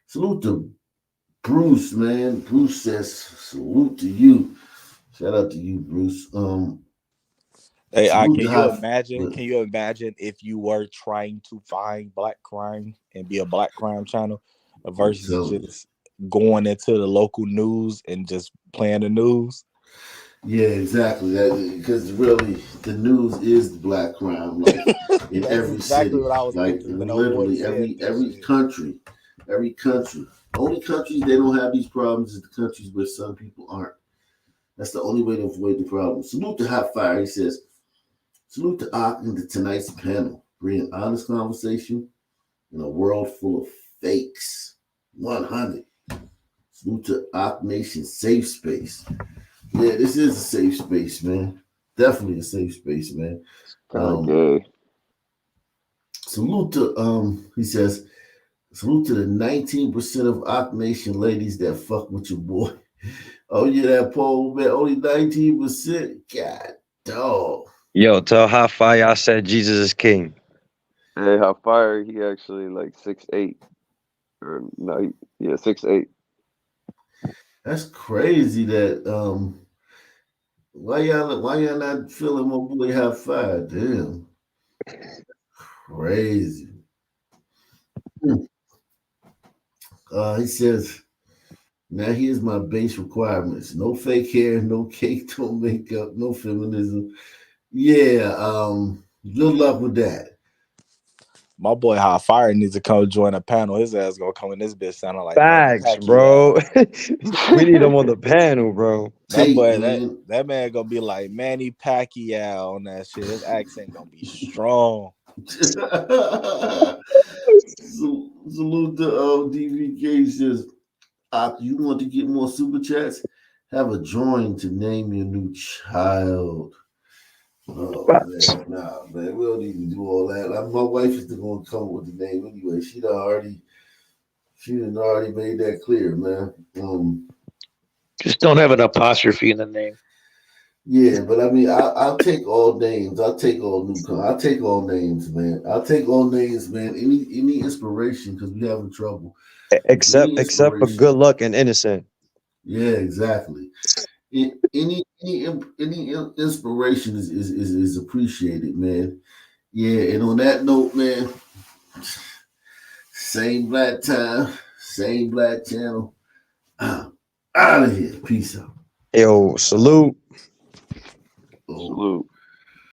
Salute to Bruce, man. Bruce says salute to you. Shout out to you, Bruce. Hey, can you imagine? Can you imagine if you were trying to find black crime and be a black crime channel versus just going into the local news and just playing the news? Yeah, exactly. Because really, the news is black crime, like in every city, what I was like thinking when literally every country. The only countries they don't have these problems is the countries where some people aren't. That's the only way to avoid the problem. Salute to Hot Fire. He says, salute to Ak and to tonight's panel. Bring honest conversation in a world full of fakes. 100. Salute to Ak Nation Safe Space. Yeah, this is a safe space, man. Definitely a safe space, man. Gay. Salute to he says, salute to the 19% of Ak Nation ladies that fuck with your boy. Oh yeah, that poll, man. Only 19%. God dog. Yo, tell Hot Fire I said Jesus is king. Hey, Hot Fire, he actually like 6'8". Or no, 6'8". That's crazy that why y'all not feeling my boy Hot Fire? Damn. Crazy. He says, now here's my base requirements. No fake hair, no cake, no makeup, no feminism. Yeah, good luck with that. My boy Hot Fire needs to come join a panel. His ass gonna come in this bitch sounding like facts, bro. We need him on the panel, bro. That man gonna be like Manny Pacquiao on that shit. His accent gonna be strong. Salute to DVK says, you want to get more super chats? Have a drawing to name your new child. Oh man, nah, man, we don't need to do all that. My wife is going to come up with the name anyway. She done already made that clear, man. Just don't have an apostrophe in the name. Yeah, but I mean, I'll take all names. I'll take all I'll take all names, man. Any inspiration because we having trouble. Except for good luck and innocent. Yeah, exactly. Any inspiration is appreciated, man. Yeah, and on that note, man, same black time, same black channel. Out of here. Peace out. Yo, salute. Salute.